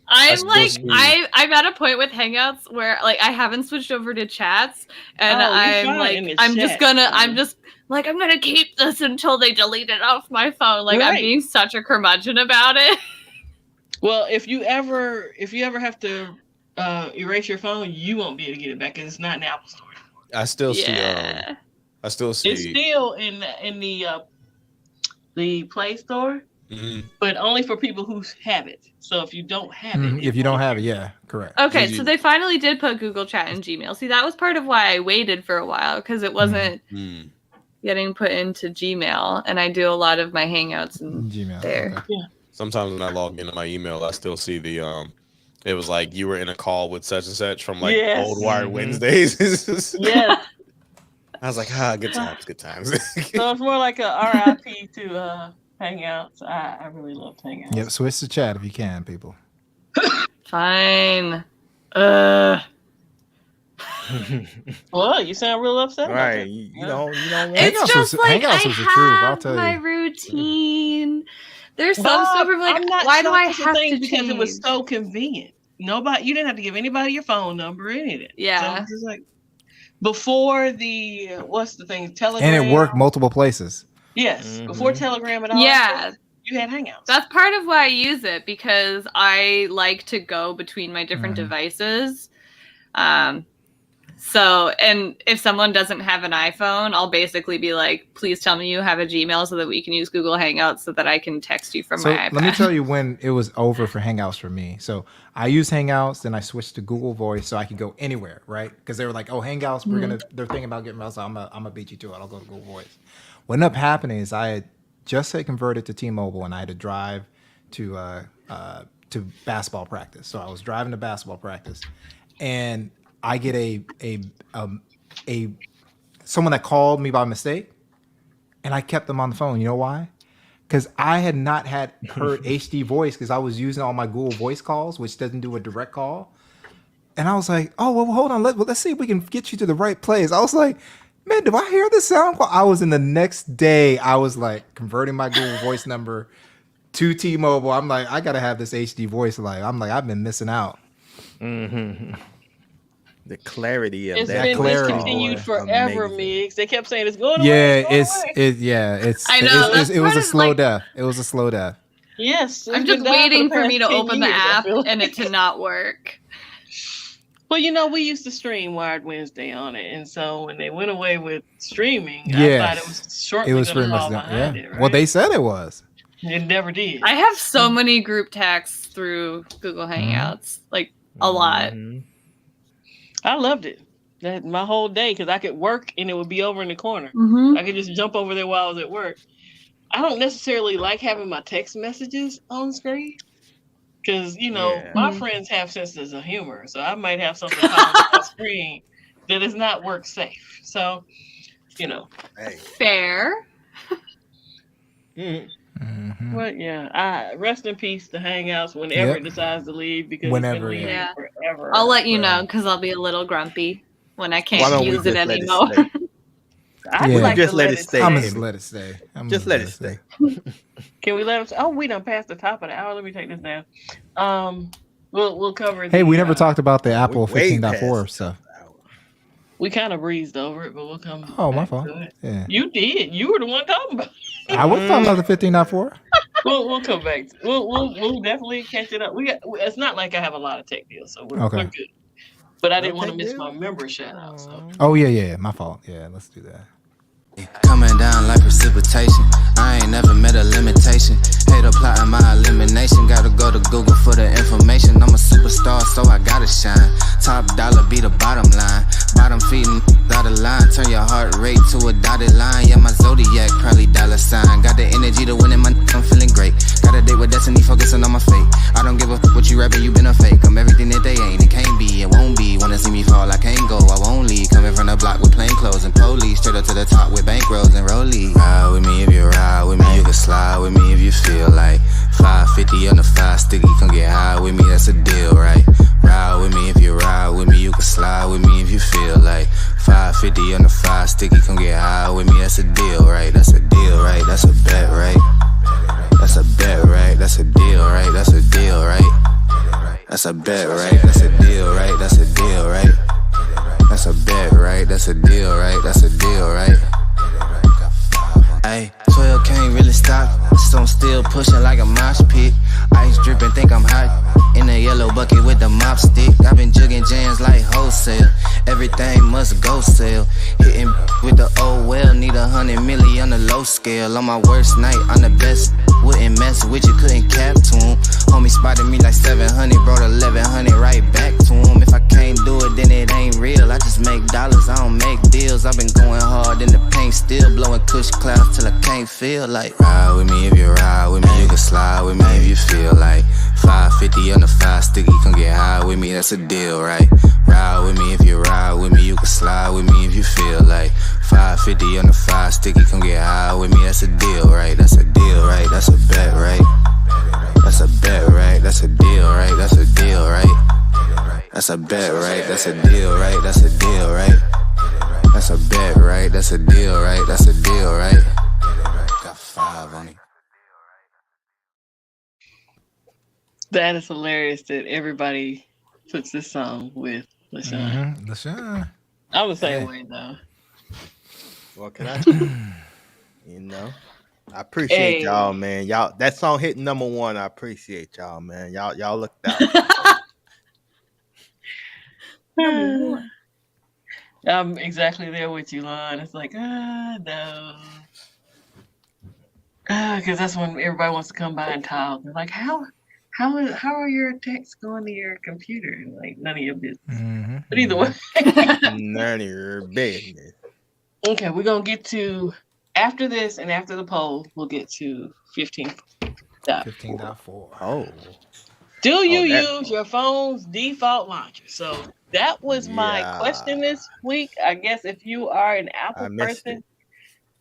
I'm still like, see. I'm at a point with Hangouts where like I haven't switched over to chats, and Oh, you're I'm fine like, in the I'm just chat, gonna, so- I'm just like, I'm gonna keep this until they delete it off my phone. Like I'm Right. being such a curmudgeon about it. Well, if you ever have to erase your phone, you won't be able to get it back because it's not in the Apple Store. I still see. Yeah. I still see. It's still in the Play Store, Mhm. but only for people who have it. So if you don't have it, If you don't have it, yeah, correct. Okay, Easy. so they finally did put Google Chat and Gmail. See, that was part of why I waited for a while because it wasn't Mm. getting put into Gmail, and I do a lot of my Hangouts and Gmail. there. Okay. Sometimes when I log into my email, I still see the It was like you were in a call with such and such from like Yes. old Wired Mhm. Wednesdays. yes. I was like, good times, good times. So it's more like a RIP to Hangouts. I really love Hangouts. Yep, switch to chat if you can, people. Fine. Well, you sound real upset. about Right. that. You don't want It's Hangouts just was- like Hangouts I was the truth, I'll have tell my you. routine. There's some Bob, stuff where I'm like, I'm not why do I shocked at the have thing to because change? it was so convenient. Nobody, you didn't have to give anybody your phone number or any of that. Yeah. So it's just like before the what's the thing, Telegram, And it worked multiple places. Yes, Mhm. before Telegram and all. Yeah. that, you had Hangouts. That's part of why I use it because I like to go between my different devices. So, and if someone doesn't have an iPhone, I'll basically be like, please tell me you have a Gmail so that we can use Google Hangouts so that I can text you from So my iPad. let me tell you when it was over for Hangouts for me. So I use Hangouts, then I switched to Google Voice so I could go anywhere, right? Because they were like, oh, Hangouts, they're thinking about getting else. I'm gonna beat you to it. I'll go to Google Voice. What ended up happening is I had just had converted to T-Mobile and I had to drive to basketball practice. So I was driving to basketball practice, and I get someone that called me by mistake, and I kept them on the phone. You know why? Because I had not heard HD voice because I was using all my Google Voice calls, which doesn't do a direct call. And I was like, oh, well, hold on. Let's see if we can get you to the right place. I was like, man, do I hear the sound call? I was in the next day. I was like converting my Google Voice number to T-Mobile. I'm like, I got to have this HD voice. I'm like, I've been missing out. Mm-hmm. The clarity of It's that. been clarity, discontinued boy, forever, amazing. Migs. They kept saying it's going away. Yeah, it's going away. I know, that's it was part a of, slow like- death. It was a slow death. Yes. I'm it's just been down waiting the for me to past 10 open the years, I app feel and like. it to not work. Well, you know, we used to stream Wired Wednesday on it, and so when they went away with streaming, Yes. I thought it was shortly It was going pretty to fall much behind yeah. it, right? Well, they said it was. It never did. I have so many group texts through Google Hangouts, like a lot. Mhm. I loved it. That my whole day, because I could work and it would be over in the corner. Mm-hmm. I could just jump over there while I was at work. I don't necessarily like having my text messages on screen because, you know, Yeah. my friends have senses of humor. So I might have something pop up on my screen that is not work safe. So, you know. Hey. Fair. Mhm. Mhm. But yeah, I rest in peace to Hangouts whenever Yep. it decides to leave because Whenever, it's been yeah. leaving forever. I'll let you know forever. because I'll be a little grumpy when I Why can't don't we use it just let it anymore. stay? I'd Yeah. like Just to let it stay. I'm Hey, gonna just Amy. let it stay. Just let it stay. Can we let them? Oh, we done passed the top of the hour. Let me take this down. We'll cover. Hey, the, we never talked about the Apple way 15.4 past stuff. We kind of breezed over it, but we'll come. Oh, my back fault. to it. Yeah, You did. You were the one talking about. I was talking about the 15.4. We'll come back. We'll definitely catch it up. It's not like I have a lot of tech deals, so we're good. But I didn't want to Okay, miss deal. my member shout out. So Oh yeah, my fault. Yeah, let's do that. Coming down like precipitation. I ain't never met a limitation. Hate plotting my elimination. Gotta go to Google for the information. I'm a superstar, so I gotta shine. Top dollar be the bottom line. Bottom feeding out of line. Turn your heart rate to a dotted line. Yeah, my zodiac probably dollar sign. Got the energy to win in my I'm feeling great. Got a date with destiny, focusing on my fate. I don't give a fuck what you rapping, you been a fake. I'm everything that they ain't, it can't be, it won't be. Wanna see me fall, I can't go, I won't leave. Coming from the block with plain clothes and police. Straight up to the top with bankrolls and rollies. Ride with me if you ride with me, you can slide with me if you feel like 550 on the 5 sticky, come get high with me, that's a deal, right? Ride with me if you ride with me, you can slide with me if you feel like 550 on the 5 sticky, come get high with me, that's a deal, right? That's a deal, right? That's a bet, right? That's a bet, right? That's a deal, right? That's a deal, right? That's a bet, right? That's a deal, right? That's a deal, right? That's a bet, right? That's a deal, right? That's a deal, right? Ayy, 12 can't really stop, so I'm still pushing like a mosh pit. Ice dripping, think I'm hot, in a yellow bucket with the mop stick. I've been jugging jams like wholesale, everything must go sell. Hitting with the old well, need 100 milli on the low scale. On my worst night, I'm the best, wouldn't mess with you, couldn't cap to him. Homie spotted me like 700, brought 1100 right back to him. If I can't do it, then it ain't real. I just make dollars, I don't make deals. I've been going hard in the paint, still blowing kush clouds till I can't feel like. Ride with me if you ride with me, you can slide with me if you feel like 550 on the 5 sticky, come get high with me, that's a deal, right? Ride with me if you ride with me, you can slide with me if you feel like 550 on the 5 sticky, come get high with me, that's a deal, right? That's a deal, right? That's a bet, right? That's a bet, right? That's a deal, right? That's a deal, right? That's a bet, right? That's a deal, right? That's a deal, right? That's a bet, right? That's a deal, right? That's a deal, right? Got 5 on it. That is hilarious that everybody puts this song with LaShawn. LaShawn. I'm the same way though. What can I do? You know, I appreciate y'all, man. Y'all, that song hit #1. I appreciate y'all, man. Y'all looked out. I'm exactly there with you, Lon. It's like, no. Because that's when everybody wants to come by and talk. They're like, how are your texts going to your computer? Like, none of your business. Mm-hmm. But either way. None of your business. Okay, we're going to get to, after this and after the poll, we'll get to 15.4. 15.4. Oh. Do you use your phone's default launcher? So that was my question this week. I guess if you are an Apple person,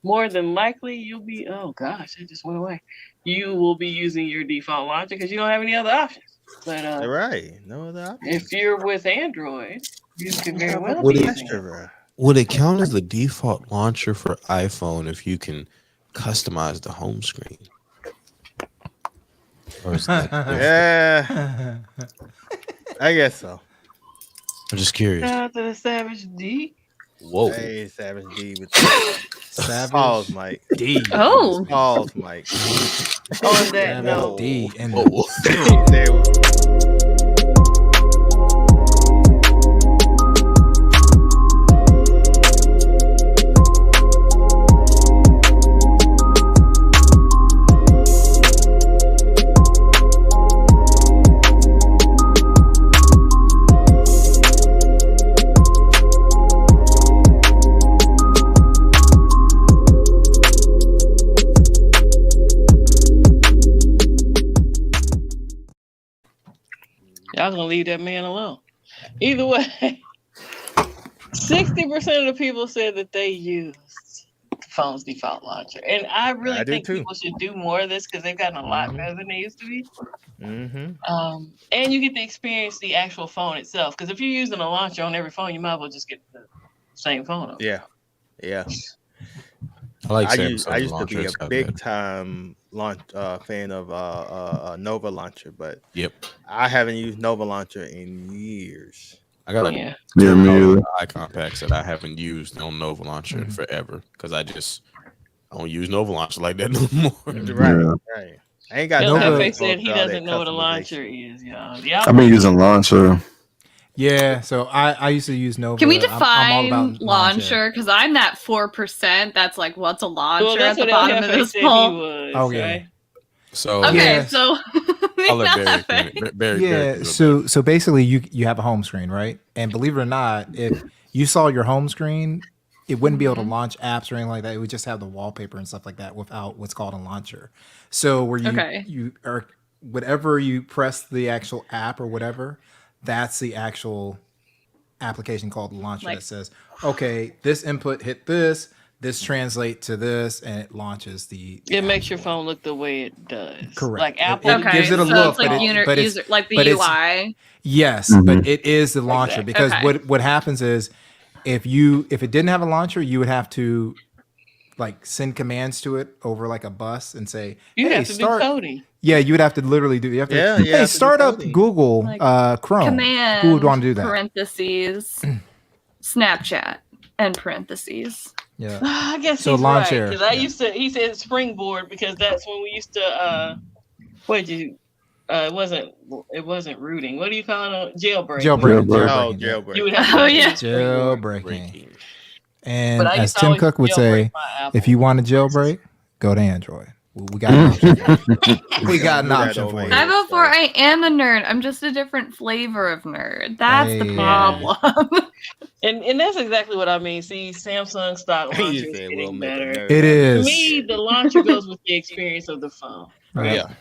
more than likely you'll be, oh gosh, it just went away. You will be using your default launcher because you don't have any other options. But right, no other options. If you're with Android, you can very well be using it. Would it count as the default launcher for iPhone if you can customize the home screen? Or is that yeah, I guess so. I'm just curious. Shout out to the Savage D. Whoa. Hey, Savage D with the Savage pause, Mike. D. Oh. Pause, Mike. On that note. D. And there. Y'all gonna leave that man alone. Either way, 60% of the people said that they used the phone's default launcher. And I really think people should do more of this because they've gotten a lot better than they used to be. Mm-hmm. And you get to experience the actual phone itself. Because if you're using a launcher on every phone, you might as well just get the same phone. Yeah. Yeah. I used to be a big time fan of Nova Launcher, but I haven't used Nova Launcher in years. I got me either. icon packs that I haven't used on Nova Launcher in forever because I don't use Nova Launcher like that no more. Right. I ain't got Nova. Said he doesn't know what a launcher is, y'all. I've been using Launcher. Yeah, so I used to use Nova. Can we define launcher? Because I'm that 4% that's like, what's a launcher at the bottom of this poll? Oh, yeah. Right? So okay, so I'll let Barry. So basically you have a home screen, right? And believe it or not, if you saw your home screen, it wouldn't be able to launch apps or anything like that. It would just have the wallpaper and stuff like that without what's called a launcher. So where you are, whatever you press the actual app or whatever, that's the actual application called the launcher that says, okay, this input hit this translate to this, and it launches It makes your phone look the way it does. Correct. Like Apple It gives it a look, but it's like the UI. Yes, but it is the launcher because what happens is if it didn't have a launcher, you would have to like send commands to it over like a bus and say, you hey, have to start. do coding. Yeah, you would have to literally do. You have to. Hey, start up Google Chrome. Command. Who would want to do that? Parentheses. Snapchat and parentheses. Yeah. I guess so he's launch right because he said Springboard because that's when we used to. It wasn't rooting. What do you call it? Jailbreak. Jailbreak. You would have Jailbreaking. And But as Tim Cook would say, if you want a jailbreak, go to Android. We got an option. We got an option for you. I vote for I am a nerd. I'm just a different flavor of nerd. That's the problem. And that's exactly what I mean. See, Samsung stock launcher is getting better. It is. To me, the launcher goes with the experience of the phone. Right. Yeah.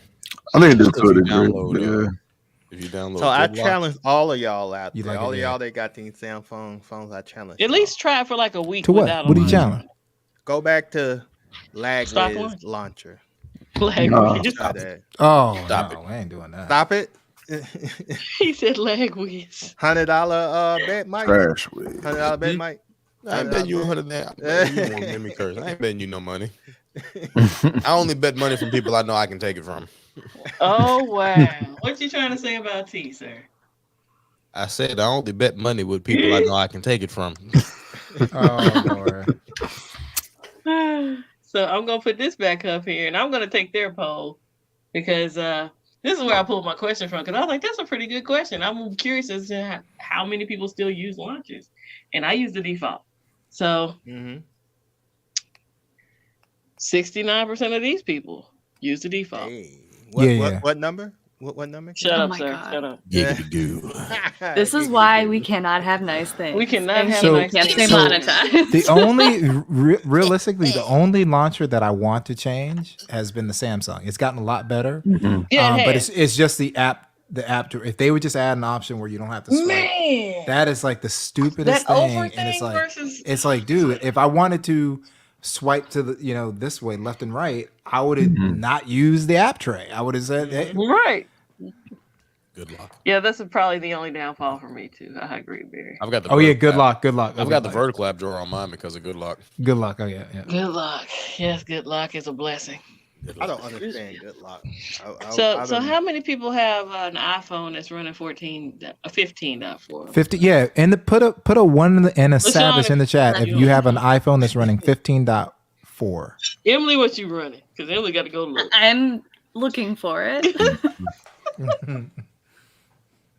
I think it's to a If degree. you download, So I Good Luck. challenge all of y'all out there. Like All it, of yeah. y'all that got these Samsung phones, I challenge. At y'all. least try it for like a week To what? without a What do you launcher. challenge? Go back to Stock LagWiz launcher. Like, Try that. Oh, Stop no, I ain't doing that. Stop it. he said LagWiz. $100 bet, Mike. Trash with. $100 bet, Mike. I ain't betting you 100 now. Let me curse. I ain't betting you no money. I only bet money from people I know I can take it from. Oh wow! What you trying to say about T, sir? I said I only bet money with people I know I can take it from. Oh, Lord. So I'm gonna put this back up here, and I'm gonna take their poll because this is where I pulled my question from. Because I was like, that's a pretty good question. I'm curious as to how many people still use launchers, and I use the default. So 69% of these people use the default. Hey. Yeah. What number? What number? Shut Oh up, my sir. God. Shut up. This is why we cannot have nice things. We cannot have So- nice Can't stay things. monetized. The only, realistically, the only launcher that I want to change has been the Samsung. It's gotten a lot better, Yeah, it but has. it's just the app. If they would just add an option where you don't have to swipe, Man, that is like the stupidest that thing. over And it's thing like, versus dude, if I wanted to swipe to the, this way, left and right, I would have not used the app tray. I would have said, hey, right. Good luck. Yeah, that's probably the only downfall for me too. I agree, Barry. I've got the. oh yeah, vertical good app. luck, good luck. I've got the vertical app drawer on mine because of Good Luck. Good luck. Oh yeah. Good luck. Yes, good luck is a blessing. I don't understand good luck. So how many people have an iPhone that's running 15.4? 50, yeah, and put a one and a savage in the chat if you you have an iPhone that's running 15.4. Emily, what you running? Because Emily got to go look. I'm looking for it.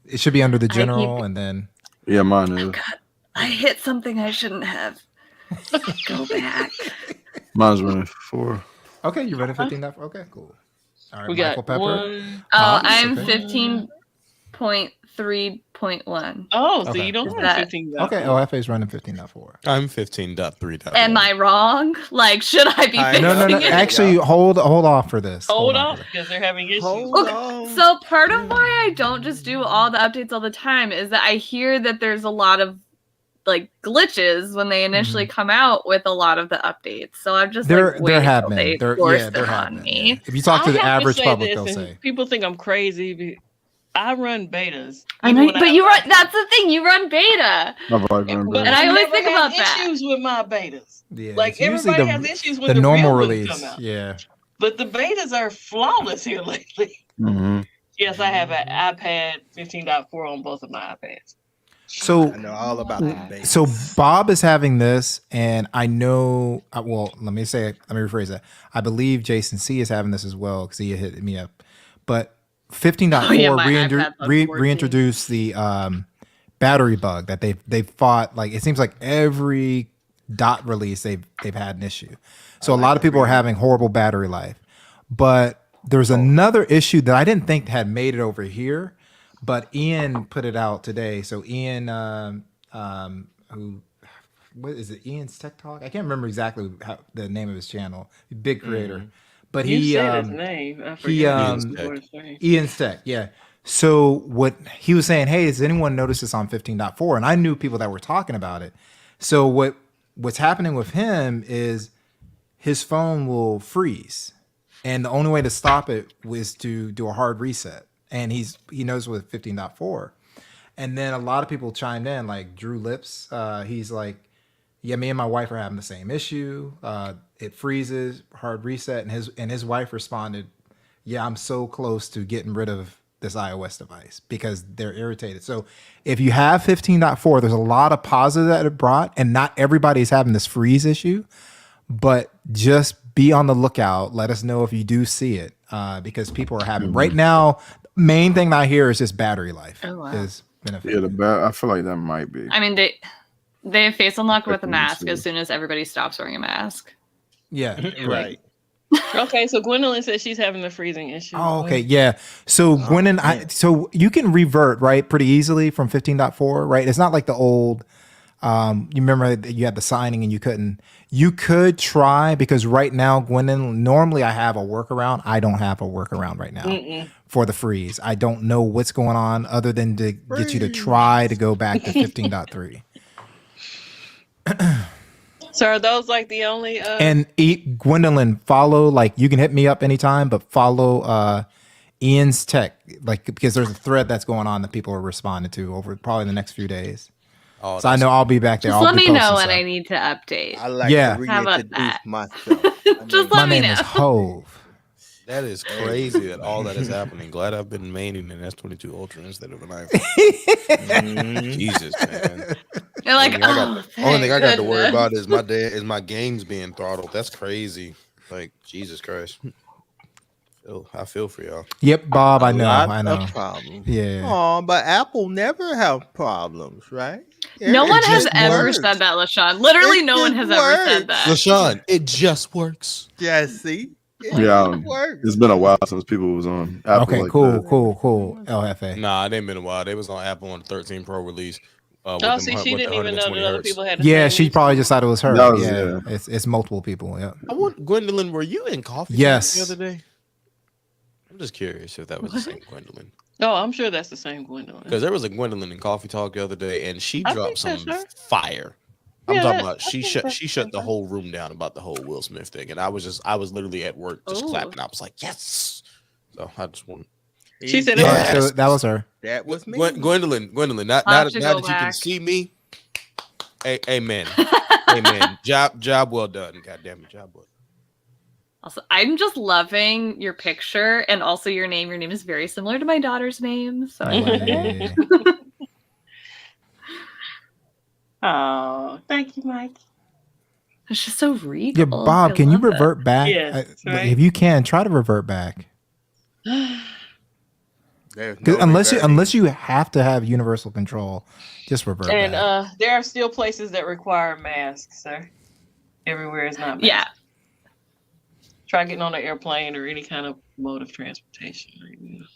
It should be under the general, and then Yeah, mine is. I hit something I shouldn't have. Go back. Mine's running 4. okay, you ready 15.4? Okay, cool. All right, We Michael got Pepper. one. I'm okay. 15.3.1. Oh, so Okay. you don't Is run that- 15. Okay, OFA is running 15.4. I'm 15.3. Am I wrong? Like, should I be fixing No. it? Actually, hold off for this. Hold on on, for this. because they're having issues. So part of why I don't just do all the updates all the time is that I hear that there's a lot of like glitches when they initially come out with a lot of the updates. So I'm just They're like, wait till happening. they They're force they're them on happening. me. Yeah. If you talk to I the have average say public, this, they'll and say. people think I'm crazy. But I run betas. I even know, when but you run. That's the thing. You run beta. My wife run And better. I always never think had about that. issues with my betas. Yeah, Like it's usually everybody has issues when the the normal real ones release. come out. Yeah. But the betas are flawless here lately. Yes, I have an iPad 15.4 on both of my iPads. So I know all about the base. So Bob is having this, and I know. Well, let me rephrase that. I believe Jason C is having this as well because he hit me up. But 15.4 Oh, yeah, my iPad bugs 14. reintroduced the battery bug that they've fought. Like it seems like every dot release they've had an issue. So a lot of people are having horrible battery life. But there's another issue that I didn't think had made it over here. But Ian put it out today. So Ian, who, what is it? Ian's Tech Talk. I can't remember exactly the name of his channel. Big creator, but You he said his name. I he forget Ian's Tech. Yeah. So what he was saying, hey, does anyone notice this on 15.4? And I knew people that were talking about it. So what's happening with him is his phone will freeze, and the only way to stop it was to do a hard reset. And he knows with 15.4. And then a lot of people chimed in, like Drew Lips. He's like, yeah, me and my wife are having the same issue. It freezes, hard reset, and his wife responded, yeah, I'm so close to getting rid of this iOS device because they're irritated. So if you have 15.4, there's a lot of positive that it brought, and not everybody's having this freeze issue, but just be on the lookout. Let us know if you do see it, because people are having right now. Main thing I hear is just battery life is beneficial. Yeah, I feel like that might be. I mean, they have face unlock with a mask as soon as everybody stops wearing a mask. Yeah, Right. Okay, so Gwendolyn says she's having the freezing issue. Oh, okay, yeah. So Gwendolyn, so you can revert right pretty easily from 15.4, right? It's not like the old. You remember that you had the signing and you couldn't. You could try, because right now, Gwendolyn, normally I have a workaround. I don't have a workaround right now for the freeze. I don't know what's going on other than to get you to try to go back to 15.3. So are those like the only And Gwendolyn, follow, like, you can hit me up anytime, but follow Ian's Tech, like, because there's a thread that's going on that people are responding to over probably the next few days. Oh, So I know I'll be back there. Just I'll let be me know posting when stuff. I need to update. I like Yeah. to How about reintroduce that? myself. Just My let me name know. is Hove. That is crazy that all that is happening. Glad I've been maining an S22 Ultra instead of an iPhone. Jesus, man. You're like, Only thing I got to worry goodness. about is my games being throttled. That's crazy. Like, Jesus Christ. I feel for y'all. Yep, Bob. I A know. lot I know. of problems. Yeah. Oh, but Apple never have problems, right? No It one has just ever works. said that, LaShawn. Literally, It no one just has ever said works. that. LaShawn, it just works. Yeah, see? It Yeah, just works. it's been a while since people was on Apple. Okay, like cool, that. cool. LFA. Nah, it ain't been a while. They was on Apple on the 13 Pro release. Oh, see, she didn't even know that other people had the Yeah, same she issue. probably just thought it was her. That was- yeah, yeah. it's multiple people. Yeah. I want Gwendolyn. Were you in coffee Yes. the other day? I'm just curious if that was the same Gwendolyn. Oh, I'm sure that's the same Gwendolyn. Because there was a Gwendolyn in Coffee Talk the other day, and she I dropped think some that's her. fire. I'm Yeah, talking that- about I think that's she shut the her. whole room down about the whole Will Smith thing, and I was literally at work just Ooh. clapping. I was like, yes. So I just want She said Yeah, it was so that was her. That was me. Gwendolyn. Now I'll have that to now go that you can back. see me, amen, amen. Job well done. God damn it, job well done. Also, I'm just loving your picture and also your name. Your name is very similar to my daughter's name. So I love it. Yeah. Oh, thank you, Mike. It's just so regal. Yeah, Bob, I can you love it. revert back? Yes, right. If you can, try to revert back. There's 'Cause no unless reverting. you have to have universal control, just revert And back. there are still places that require masks, sir. Everywhere is not masked. Yeah. Try getting on an airplane or any kind of mode of transportation.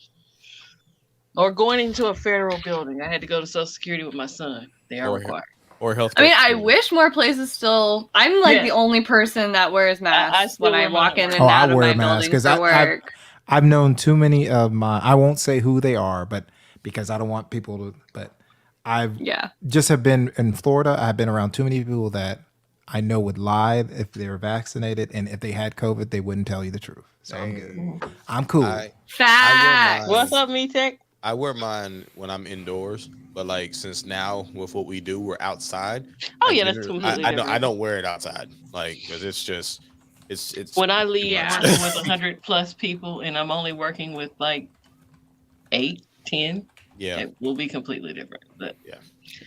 Or going into a federal building. I had to go to Social Security with my son. They are Or- required. Or health. I mean, I wish more places still. I'm like Yeah. the only person that wears masks still when I wear walk mine. in and Oh, out I of wear my a mask, building 'cause for work. I've known too many of my. I won't say who they are, but because I don't want people to. But I've Yeah. just have been in Florida. I've been around too many people that I know would lie if they were vaccinated, and if they had COVID, they wouldn't tell you the truth. So I'm good. I'm cool. Facts. What's up, Me Tech? I wear mine when I'm indoors, but like since now with what we do, we're outside. Oh, I yeah, that's generally- completely I different. don't wear it outside, like because it's just it's. When I leave Yeah. working with 100 plus people and I'm only working with like 8, 10, yeah. it will be completely different. But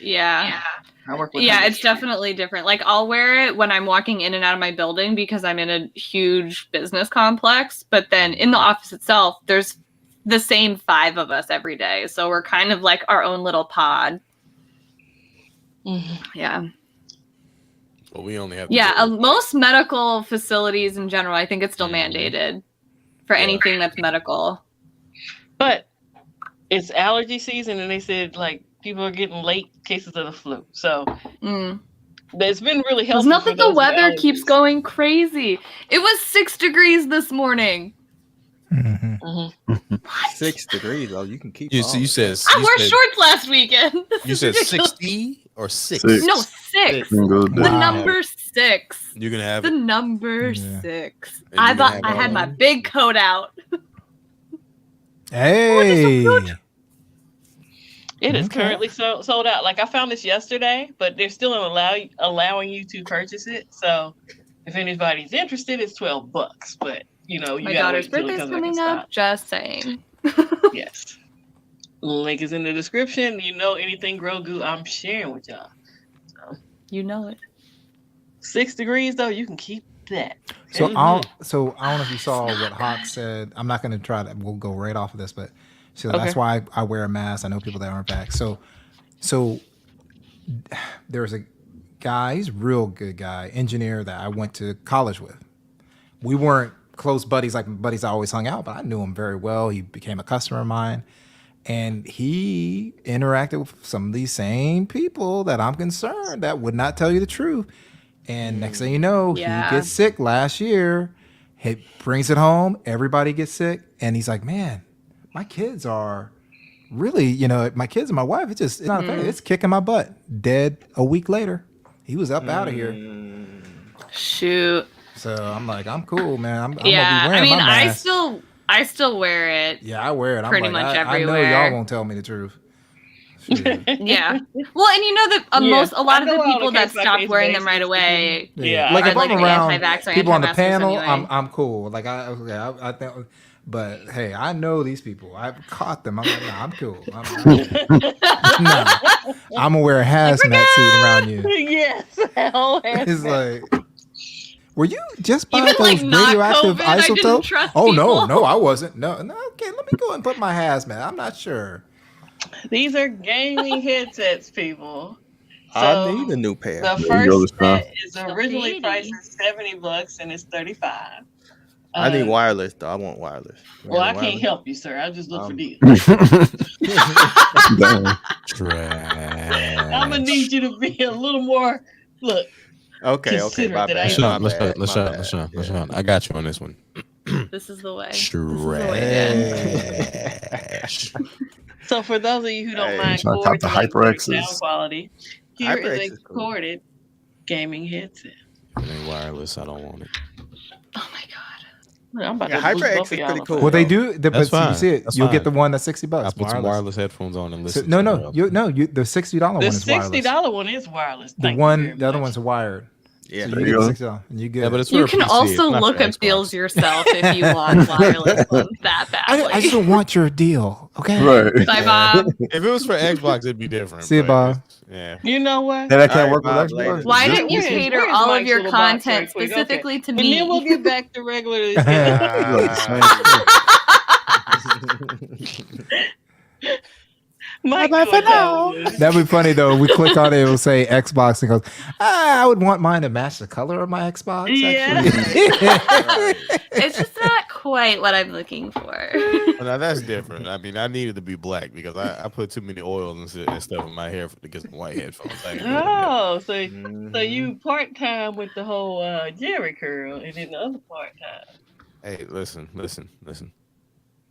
Yeah. I work with Yeah, 100. it's definitely different. Like I'll wear it when I'm walking in and out of my building because I'm in a huge business complex, but then in the office itself, there's the same 5 of us every day. So we're kind of like our own little pod. Mhm. Yeah. But we only have. Yeah, most medical facilities in general, I think it's still mandated for Yeah. anything that's medical. But it's allergy season, and they said like People are getting late cases of the flu. So Mm. it's been really It's helpful. not for that the those with weather keeps allergies. going crazy. It was 6 degrees this morning. Mhm. Mhm. 6 degrees. Oh, you can keep. You, all you of said that. I you wore said, shorts last weekend. This you is said ridiculous. 60 or 6. Six. No, 6. You can go The down. Wow. number 6. You can have The it. number Yeah. 6. And I you can thought have I all had my of it. big coat out. Hey. It is Okay. currently sold out. Like I found this yesterday, but they're still allowing you to purchase it. So if anybody's interested, it's $12. But you know, you My gotta daughter's wait until it birthday's comes back in coming stock. up. Just saying. Yes. Link is in the description. You know anything Grogu, I'm sharing with y'all. You know it. 6 degrees though, you can keep that. So Okay? I don't know if you It's saw not what Hawk good. said. I'm not going to try to. We'll go right off of this, but so Okay. that's why I wear a mask. I know people that aren't vax. So there's a guy. He's a real good guy, engineer that I went to college with. We weren't close buddies like buddies I always hung out, but I knew him very well. He became a customer of mine, and he interacted with some of these same people that I'm concerned that would not tell you the truth. And next thing you know, Yeah. he gets sick last year. He brings it home. Everybody gets sick. And he's like, man, my kids are really, my kids and my wife, it's not affected. It's kicking my butt. Dead a week later. He was up out of here. Shoot. So I'm like, I'm cool, man. I'm Yeah. gonna be I wearing mean, my mask. I still wear it. Yeah, I wear it. I'm pretty like, much I know everywhere. y'all won't tell me the truth. Shoot. Yeah. Well, and you know that Yeah. a lot I of the go on a people that case-by-case stopped wearing them right basis away. Yeah. Like are if like I'm the around anti-vax or people on the anti-maskers panel, anyway. I'm cool. Like I think, but hey, I know these people. I've caught them. I'm like, nah, I'm cool. Nah, I'm gonna wear a hazmat suit around you. Yes. Hell It's like, were you just by Even, those like, not radioactive COVID, I didn't isotopes? trust Oh people. no, I wasn't. No. Okay, let me go and put my hazmat. I'm not sure. These are gaming headsets, people. I need a new pair. The There you go, first this time. set is originally priced at $70 and it's $35. I need wireless though. I want wireless. Well, I Wireless? can't help you, sir. I just look for deals. Damn. Trash. I'm gonna need you to be a little more. Look, Okay, Consider my that I bad. am- my bad, my bad. LaShawn, I got you on this one. This is the way. This is the way, man. Trash. so for those of you who don't Hey. mind Shout out cords to and like HyperX's. sound quality, here HyperX is is a cool. corded gaming headset. It ain't wireless. I don't want it. Oh my god. Look, I'm about Yeah, to boost HyperX both is of y'all pretty up. cool. Well, they though. do. That's But you fine. see it. That's You'll fine. get the one that's $60. I put some wireless headphones on and listen. No, somewhere else. the $60 one The is wireless. $60 one is wireless. The Thank you one, very the other much. one's wired. Yeah, So There you you get go. the $60, and you get. Yeah, but it's You for a can PC, also it's not look for up Xbox. deals yourself if you want wireless ones that I badly. just don't want your deal. Okay. Right. Bye, Bob. If it was for Xbox, it'd be different. See you, but Bob. it's- Yeah. You know what? Then I can't Alright, work with Bob, Xbox. later. Why Just don't you Where's- cater where's all of Mike's your little box content right quick? specifically to And me? then we'll get back to regular. Mike, That'd be funny though. We click on it, it will say Xbox, and goes, I would want mine to match the color of my Xbox. Yeah. Actually. It's just not quite what I'm looking for. Well, now that's different. I mean, I needed to be black because I put too many oils and stuff in my hair to get some white headphones. I ain't doing that. Oh, so you part time with the whole Jerry curl, and then the other part time. Hey, listen.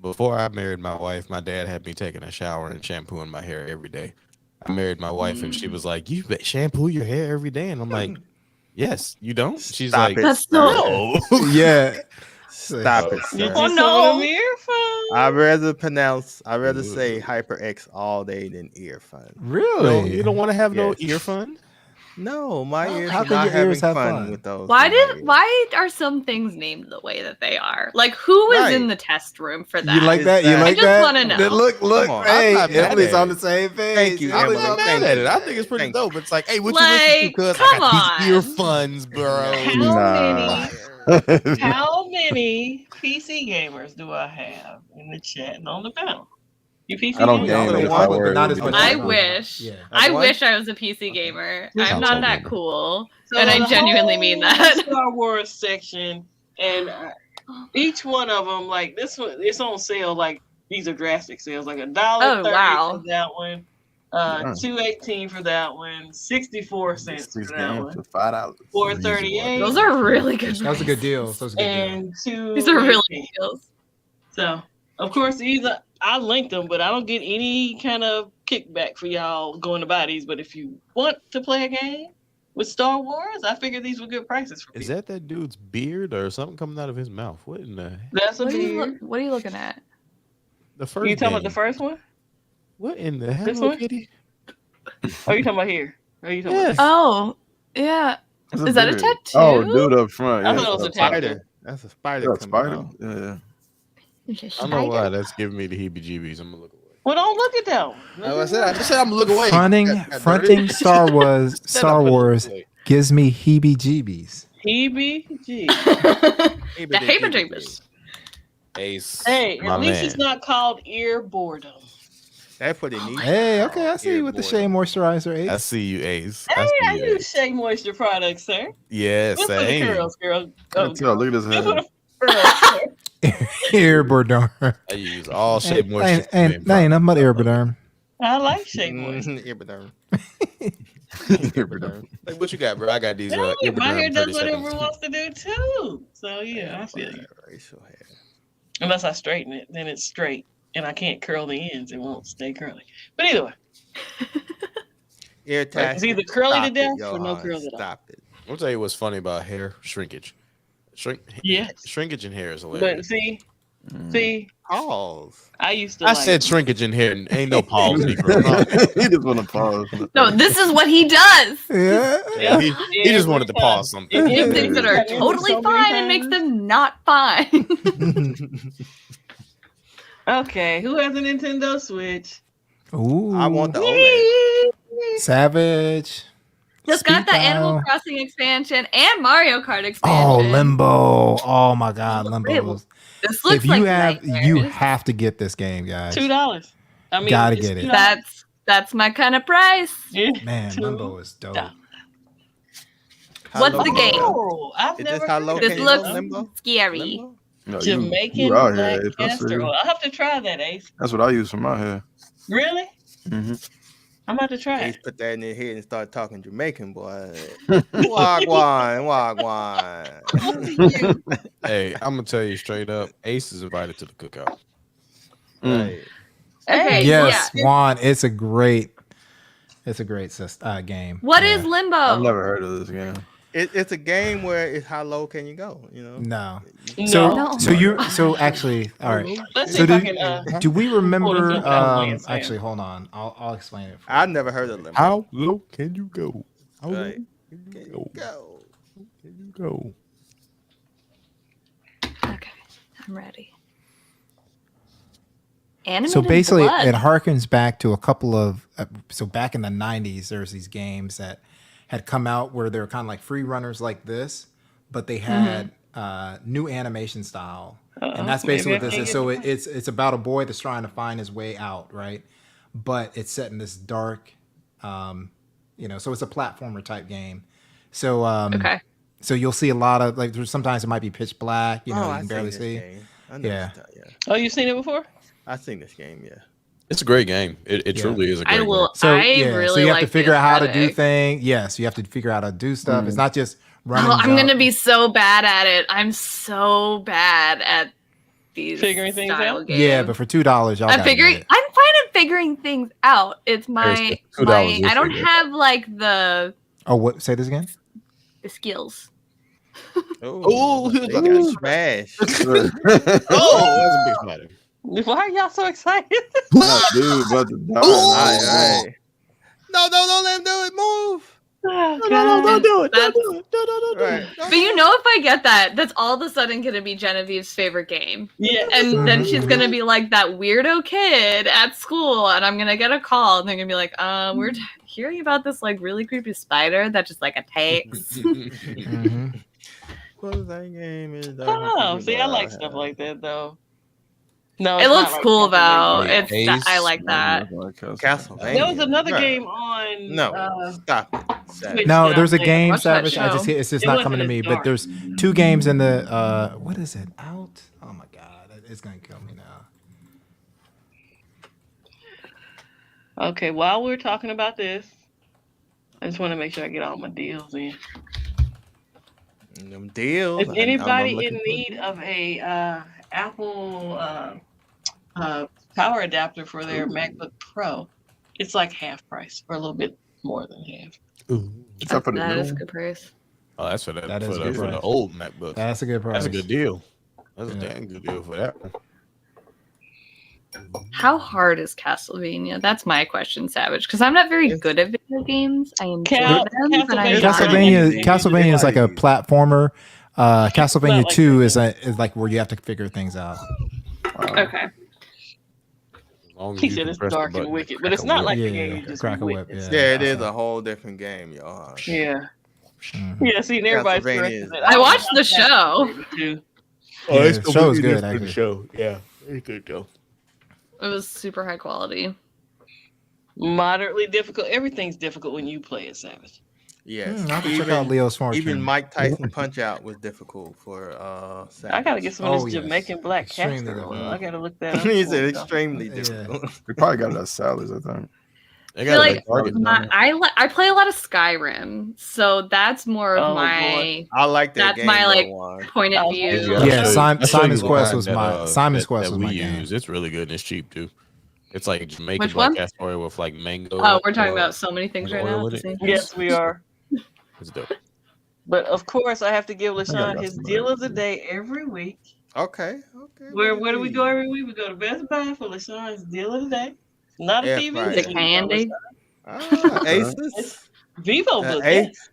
Before I married my wife, my dad had me taking a shower and shampooing my hair every day. I married my wife, and she was like, "You shampoo your hair every day," and I'm like, "Yes, you don't." She's Stop like, it, That's sir. "No." Yeah. Stop it, You sir. just no. some earphones. I'd rather say HyperX all day than earphone. Really? You don't want to have no Yes. earphone? No, my ears how are can not your having ears have fun fun? with those. Why in my ears. why are some things named the way that they are? Like, who was Right. in the test room for that? You like that? You I like just that? wanna know. Look, Come on, hey, I'm not mad Emily's at on it. the same page. Thank you, I'm Emily. not mad Thank at you. it. I think it's pretty Thank dope. It's like, hey, what you listen to? Like, Cuz come I got these on. earphones, bro. How many PC gamers do I have in the chat and on the panel? You PC I don't gamers? game, but if one- I but were, not it as would be much I fun. wish. Yeah. I What? wish I was a PC gamer. Okay. I'm not Household that gamer. cool. So And I the genuinely mean whole that. Star Wars section, and each one of them, like this one, it's on sale. Like these are drastic sales, like $1.30 Oh, wow. for that one, $2.18 for that one. 64 cents for 6 that games one. for $5. $4.38. Those are really good. That was a good deal. That was a good deal. And These are really good deals. So, of course, I linked them, but I don't get any kind of kickback for y'all going to buy these. But if you want to play a game with Star Wars, I figured these were good prices for Is people. that dude's beard or something coming out of his mouth? What in the? That's a What beard. are you looking at? The first. You talking about the game. first one? What in the This Hello one? Kitty? Or you talking about here? Or you talking Yes. Oh, yeah. That's Is that a beard. tattoo? Oh, dude up front. I Yeah, thought it was a that's tattoo. Spider. That's a spider. a coming spider. out. Yeah. I don't know why that's giving me the heebie-jeebies. I'm gonna look away. Well, don't look at them. I just said I'm gonna look away. Fronting Star Wars Said I'm gonna Wars look away. gives me heebie-jeebies. Heebie-jeebies. The Haber-Jabers. Ace. Hey, my at least man. it's not called ear boredom. That's pretty neat. Hey, okay, I see you with the Shea moisturizer, I Ace. see you, Ace. Hey, I see you, use Shea Moisture products, sir. Yeah, Good for the same. curls, girl. Can't tell. Look at his Good for head. the curls, sir. Earborderm. I use all shape moisture. Ain't nothing but earborderm. I like Shea Moisture. Earborderm. Like, what you got, bro? I got these. Hey, my hair Earborderm does 30 whatever it seconds. wants to do too. So yeah, I feel you. Racial hair. Unless I straighten it, then it's straight, and I can't curl the ends; it won't stay curly. But either way, Ear like, it's either curly to Stop it, death or no Johan. curls at all. Stop it. I'll tell you what's funny about hair shrinkage. Yes. Shrinkage in hair is But hilarious. see, Pause. I used to. I like, said shrinkage in hair, and ain't no pause. Negro. He just want to pause. No, this is what he does. Yeah. Yeah, he just wanted to pause something. It- He it- has things that are it- totally so many fine and makes times. them not fine. Okay, who has a Nintendo Switch? Ooh. I want the OLED. Savage. Just got the Speed Animal dial. Crossing expansion and Mario Kart expansion. Oh, Limbo. Oh my God, Limbo. This looks If you like have, you nightmares. have to get this game, guys. $2. I mean, Gotta it's get it. $2. That's my kind of price. Yeah. Man, $2. Limbo is dope. How What's low the can game? you go? Oh, I've Is never this how heard low of This can you it. go, looks Limbo? scary. Limbo? No, Jamaican you out black here. That's castor oil. I'll have to try that, Ace. what I use for my hair. Really? Mm-hmm. I'm about to try Ace it. put that in their head and start talking Jamaican, boy. Wagwan, wagwan. Hey, I'm gonna tell you straight up. Ace is invited to the cookout. Right. Okay, Yes, yeah. Juan, it's a great game. What Yeah. is Limbo? I've never heard of this game. It's a game where it's how low can you go, you know? No. No. So actually, all right. Let's see So if I do, can. do we remember? Hold on, Sam. Actually, hold on. I'll explain it. For I've never heard of Limbo. How low can you go? How low Right. can you Can go? you go? Can you go? Okay, I'm ready. Animated So basically, blood. it harkens back to a couple of. So back in the '90s, there's these games that had come out where they were kind of like free runners like this, but they had new animation style, and that's basically what this is. So it's about a boy that's trying to find his way out, right? But it's set in this dark, so it's a platformer type game. So Okay. so you'll see a lot of like. Sometimes it might be pitch black, you I can barely seen see. this game. I know Yeah. this stuff, yeah. Oh, you've seen it before? I've seen this game, yeah. It's a great game. It Yeah. truly is a great I will. So I yeah, really so you have like to figure the out how to do aesthetic. things. Yes, you have to figure out how to do stuff. It's not just running. Oh, I'm jump. gonna be so bad at it. I'm so bad at these Figuring things style out? games. Yeah, but for $2, y'all I'm gotta figuring. get it. I'm fine at figuring things out. It's my. Seriously, $2 I don't you'll have like the Oh, what? Say this again. skills. Oh, they got smashed. Oh, that's a big matter. Why are y'all so excited? No, dude, about to die. All right. No, don't let him do it. Move. Oh, Don't do it. That's- Don't do it. Don't do it. Right. But you know, if I get that, that's all of a sudden gonna be Genevieve's favorite game. Yeah. And then she's gonna be like that weirdo kid at school, and I'm gonna get a call, and they're gonna be like, we're hearing about this like really creepy spider that just like attacks. Mhm. Close that game is Oh, see, I like stuff like that though. No, It it's looks not like cool Castlevania. though. It's Ace. I like that. Castlevania. There was another Right. game on. No, stop it. Switch. No, that there's I a played. game, Watch that Savage. show. It's just It not coming wasn't to me. as But dark. there's 2 games in the. What is it? Out? Oh my god, it's gonna kill me now. Okay, while we're talking about this, I just want to make sure I get all my deals in. Them deals. Is anybody in need of a Apple power adapter for their MacBook Pro? It's like half price, or a little bit more than half. Is that for the That new is a one? good price. Oh, that's for that. That is for, a the, good for the price. old MacBook. That's a good price. That's a good deal. That's Yeah. a damn good deal for that one. How hard is Castlevania? That's my question, Savage. Because I'm not very good at video games. I enjoy them, but I'm not. Castlevania is like a platformer. Castlevania like 2 that. is like where you have to figure things out. Okay. As long as He you said can it's press the dark and button to wicked, but crack it's a not whip. like the Yeah, game you just crack a whip, witness. Yeah, it is a whole different game, y'all. Yeah. Mhm. Yeah, see, everybody's Castlevania corrected is- it. I watched the show. Too. Yeah, the show is good, The actually. show, yeah, it's good though. It was super high quality. Moderately difficult. Everything's difficult when you play it, Savage. Yes. I have to check out Leo's Smart Even Stream. Mike Tyson Punch Out was difficult for I gotta get some of Oh, this yes. Jamaican black Extremely castor oil. difficult. I gotta look that up. He for said you. extremely Yeah. difficult. We probably got it at salads, I think. They I got feel it like at Target. I play a lot of Skyrim, so that's more of Oh, my I like that That's game. my, though, like, Juan. point of Yeah, view. yeah. Yeah, I'll show Simon's you Quest one was that, my Simon's Quest that was we my game. use. It's really good and it's cheap too. It's like Jamaican Which black one? castor oil with like mango. Oh, we're talking about so many things right oil now at with the it. same time. Yes, we are. It's dope. But of course, I have to give LaShawn got his some deal of of the day every week. Okay. Where do we go every week? We go to Best Buy for LaShawn's deal of the day. Not a Air TV. fryer. Is it candy? Asus. Vivo Uh, book. A- Yes.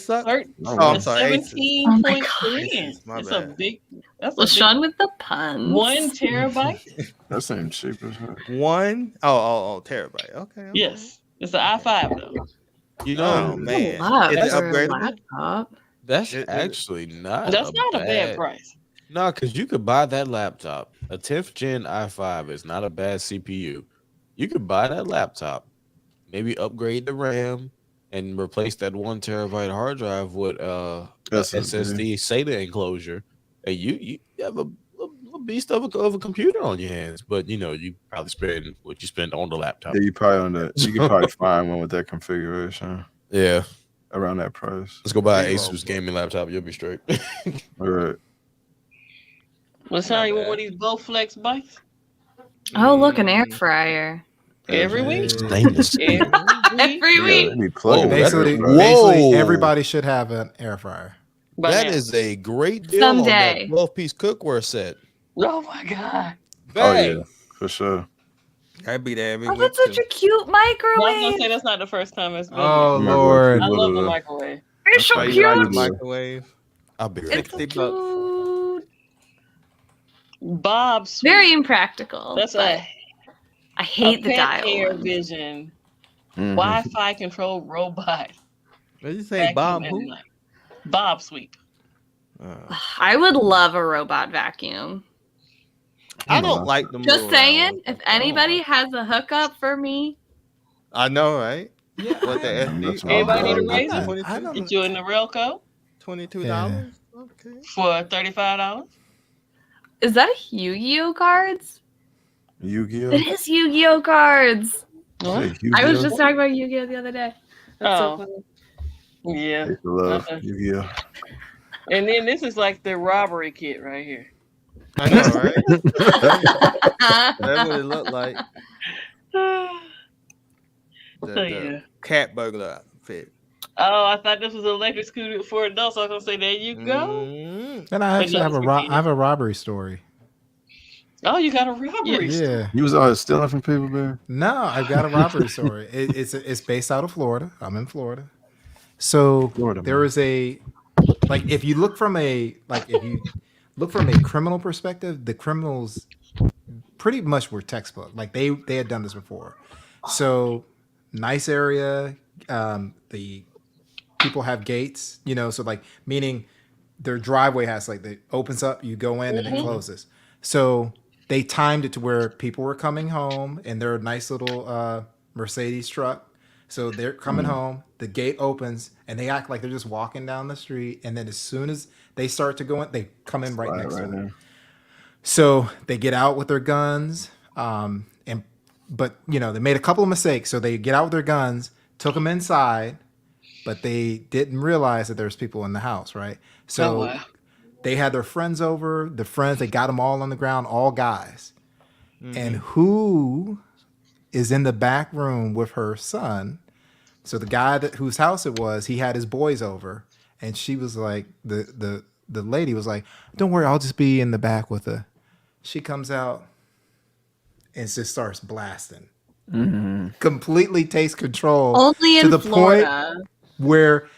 Asus. Oh, I'm sorry, Asus. 17.3. My It's a bad. big. That's a LaShawn with the puns. 1 terabyte. That seems cheap as heck. One. Oh, terabyte. Okay. Yes, it's an i5 though. You know, Oh man, Wow, is it that's a upgradable? laptop. that's It- actually not. That's not a bad price. No, because you could buy that laptop. A 10th gen i5 is not a bad CPU. You could buy that laptop, maybe upgrade the RAM, and replace that 1 terabyte hard drive with SSD SATA enclosure, and you have a beast of a computer on your hands. But you probably spend what you spend on the laptop. Yeah, you could probably find one with that configuration Yeah, around that price. let's go buy an Big Asus gaming laptop. You'll be straight. All right. LaShawn, you want one of these Bowflex bikes? Oh, look, an air fryer. Every week? Stainless. Every Yeah, week. they be plugging Basically, that, bro. basically, everybody should have an air fryer. By That now. is a great deal Someday. on that 12-piece cookware set. Oh my god. Oh Bang. yeah, for sure. I'd be there every Oh, week. that's such too. a cute No, I was gonna microwave. say that's not the first time it's been. Oh Yeah, Lord. I love the Little- microwave. It's so Why you cute. like the cute. microwave? I'll be right It's back. so 60 bucks. cute. Bob's Very impractical. That's but I hate the pet dial. Air one. Vision Mhm. Wi-Fi controlled robot. What did you say, Bob? vacuum Who? and Bob Sweep. I would love a robot vacuum. I don't like them. Just little saying, round if ones. anybody has a hookup for me, I know, right? Yeah, What the That's SD? Anybody need a I'm razor? not- I don't Get you in the Relco $22. Okay. for $35. is that a Yu-Gi-Oh cards? Yu-Gi-Oh. It is Yu-Gi-Oh cards. Hey, I was Yu-Gi-Oh? just talking about Yu-Gi-Oh the other day. That's Oh. so funny. Yeah. I used to love Uh-uh. Yu-Gi-Oh. And then this is like the robbery kit right here. I know, right? That's what it looked like. The, So, the yeah. cat burglar outfit. Oh, I thought this was an electric scooter for adults. I was gonna say, there you go. Mm. And I actually But have no, a I have a robbery story. Oh, you got a robbery. Yeah. You was always stealing from people, man. No, I've got a robbery story. It's based out of Florida. I'm in Florida. So Florida, there man. is a if you look from a criminal perspective, the criminals pretty much were textbook. Like they had done this before. So nice area. The people have gates, so like meaning their driveway has it opens up, you go in and it closes. So they timed it to where people were coming home in their nice little Mercedes truck. So they're coming home, the gate opens, and they act like they're just walking down the street. And then as soon as they start to go in, they come in right next to them. there. So they get out with their guns, and but they made a couple of mistakes. So they get out with their guns, took them inside, but they didn't realize that there's people in the house, right? So they had their friends over. They got them all on the ground, all guys. And who is in the back room with her son? So the guy whose house it was, he had his boys over, and she was like, the lady was like, "Don't worry, I'll just be in the back with her." She comes out and just starts blasting. Completely takes control. Only in Florida. Point where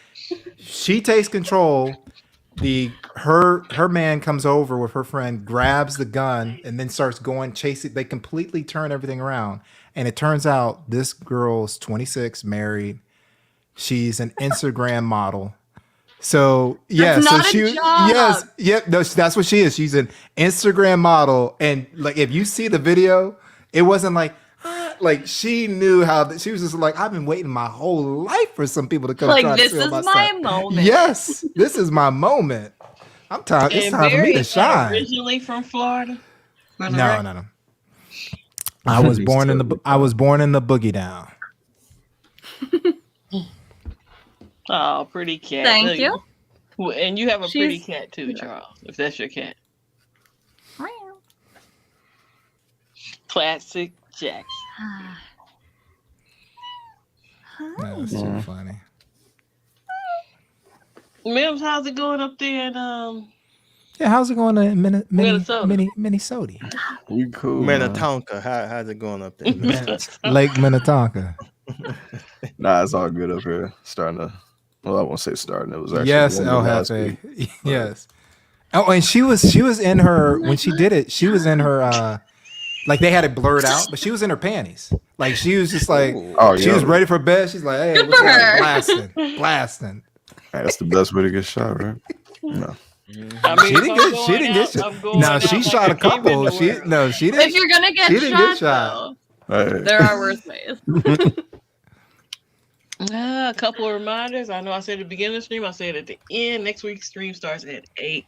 she takes control. Her man comes over with her friend, grabs the gun, and then starts going chasing. They completely turn everything around, and it turns out this girl's 26, married. She's an Instagram model. So That's not a job. No, that's what she is. She's an Instagram model, and like if you see the video, it wasn't like she knew how. She was just like, I've been waiting my whole life for some people to come. Like, try this to is my my stuff. moment. Yes, this is my moment. I'm tired. It's time for me to shine. Originally from Florida. No. I was born in the boogie down. Oh, pretty cat. Thank you. And you have a pretty cat too, Charles. If that's your cat. Classic Jack. That's too funny. Mims, how's it going up there in Yeah, how's it going in Minnesota? Minnesota? We cool. Minnetonka, how's it going up there? Lake Minnetonka. Nah, it's all good up here. Starting to. Well, I won't say starting. It was actually last week. Yes. Oh, and she was in her when she did it. She was in her like they had it blurred out, but she was in her panties. Like she was just like she was ready for bed. She's like, hey, Good for her. blasting. Hey, that's the best way to get shot, right? No. I mean, She didn't get shot. No, she shot a couple. She didn't. If you're gonna get shot, though, there are worse ways. A couple of reminders. I know I said at the beginning of the stream. I said at the end. Next week's stream starts at 8.